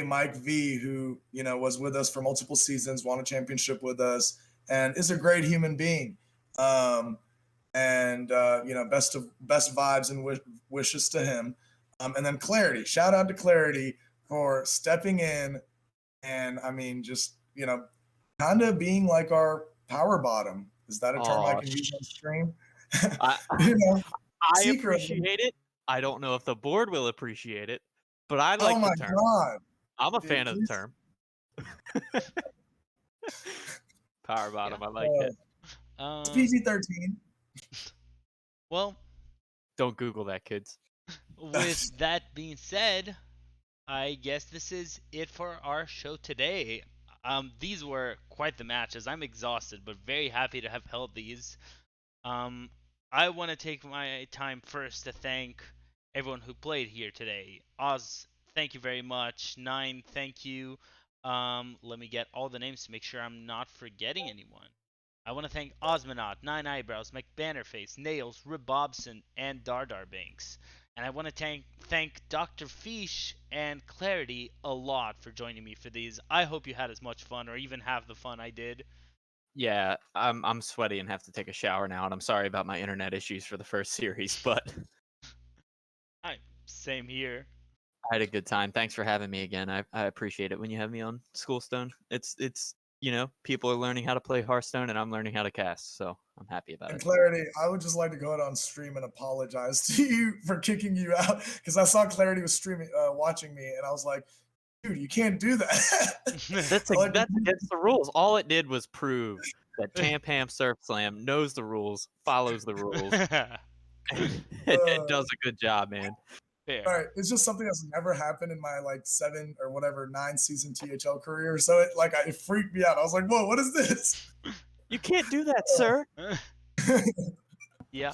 Mike V, who was with us for multiple seasons, won a championship with us, and is a great human being. And best vibes and wishes to him. And then Clarity, shout out to Clarity for stepping in, and I mean, just kind of being like our power bottom. Is that a term I can use on stream? I secretly. appreciate it. I don't know if the board will appreciate it, but I like the term. God. I'm a fan of the term. Power bottom, I like it. It's PG-13. Well, don't Google that, kids. With that being said, I guess this is it for our show today. These were quite the matches. I'm exhausted, but very happy to have held these. I want to take my time first to thank everyone who played here today. Oz, thank you very much. Nine, thank you. Let me get all the names to make sure I'm not forgetting anyone. I want to thank Osmonaut, Nine Eyebrows, McBannerface, Nails, Rib Bobson, and Dardar Banks. And I want to thank Dr. Fish and Clarity a lot for joining me for these. I hope you had as much fun or even half the fun I did. Yeah, I'm sweaty and have to take a shower now, and I'm sorry about my internet issues for the first series, but same here. I had a good time. Thanks for having me again. I appreciate it when you have me on Schoolstone. It's people are learning how to play Hearthstone, and I'm learning how to cast, so I'm happy about it. Clarity, I would just like to go out on stream and apologize to you for kicking you out, because I saw Clarity was streaming, watching me, and I was like, dude, you can't do that. That's against the rules. All it did was prove that Tam Surf Slam knows the rules, follows the rules. It does a good job, man. Fair. All right, it's just something that's never happened in my 9 season THL career. So it freaked me out. I was like, whoa, what is this? You can't do that, sir. Yeah.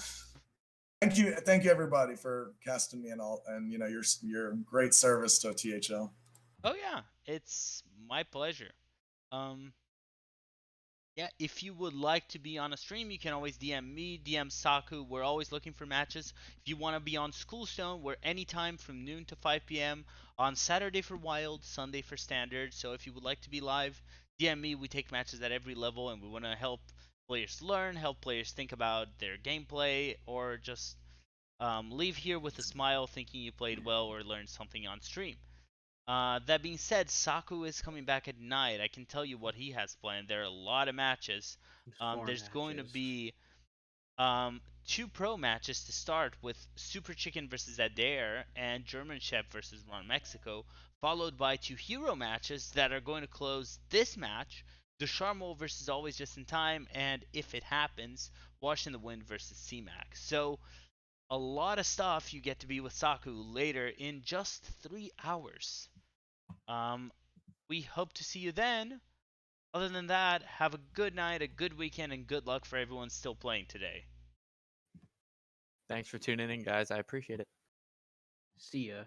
thank you everybody for casting me and all, and your great service to THL. Oh yeah, it's my pleasure. Um, yeah, if you would like to be on a stream, you can always DM me, DM Saku. We're always looking for matches. If you want to be on Schoolstone, we're anytime from noon to 5 p.m. on Saturday for Wild, Sunday for Standard. So if you would like to be live, DM me. We take matches at every level, and we want to help players learn, help players think about their gameplay, or just leave here with a smile thinking you played well or learned something on stream. That being said, Saku is coming back at night. I can tell you what he has planned. There are a lot of matches. Four There's going to matches. be 2 pro matches to start with Super Chicken versus Adair and German Chef versus Ron Mexico, followed by 2 hero matches that are going to close this match. The Charmol versus Always Just in Time, and if it happens, Wash in the Wind versus C-Mac. So, a lot of stuff you get to be with Saku later in just 3 hours. We hope to see you then. Other than that, have a good night, a good weekend, and good luck for everyone still playing today. Thanks for tuning in, guys. I appreciate it. See ya.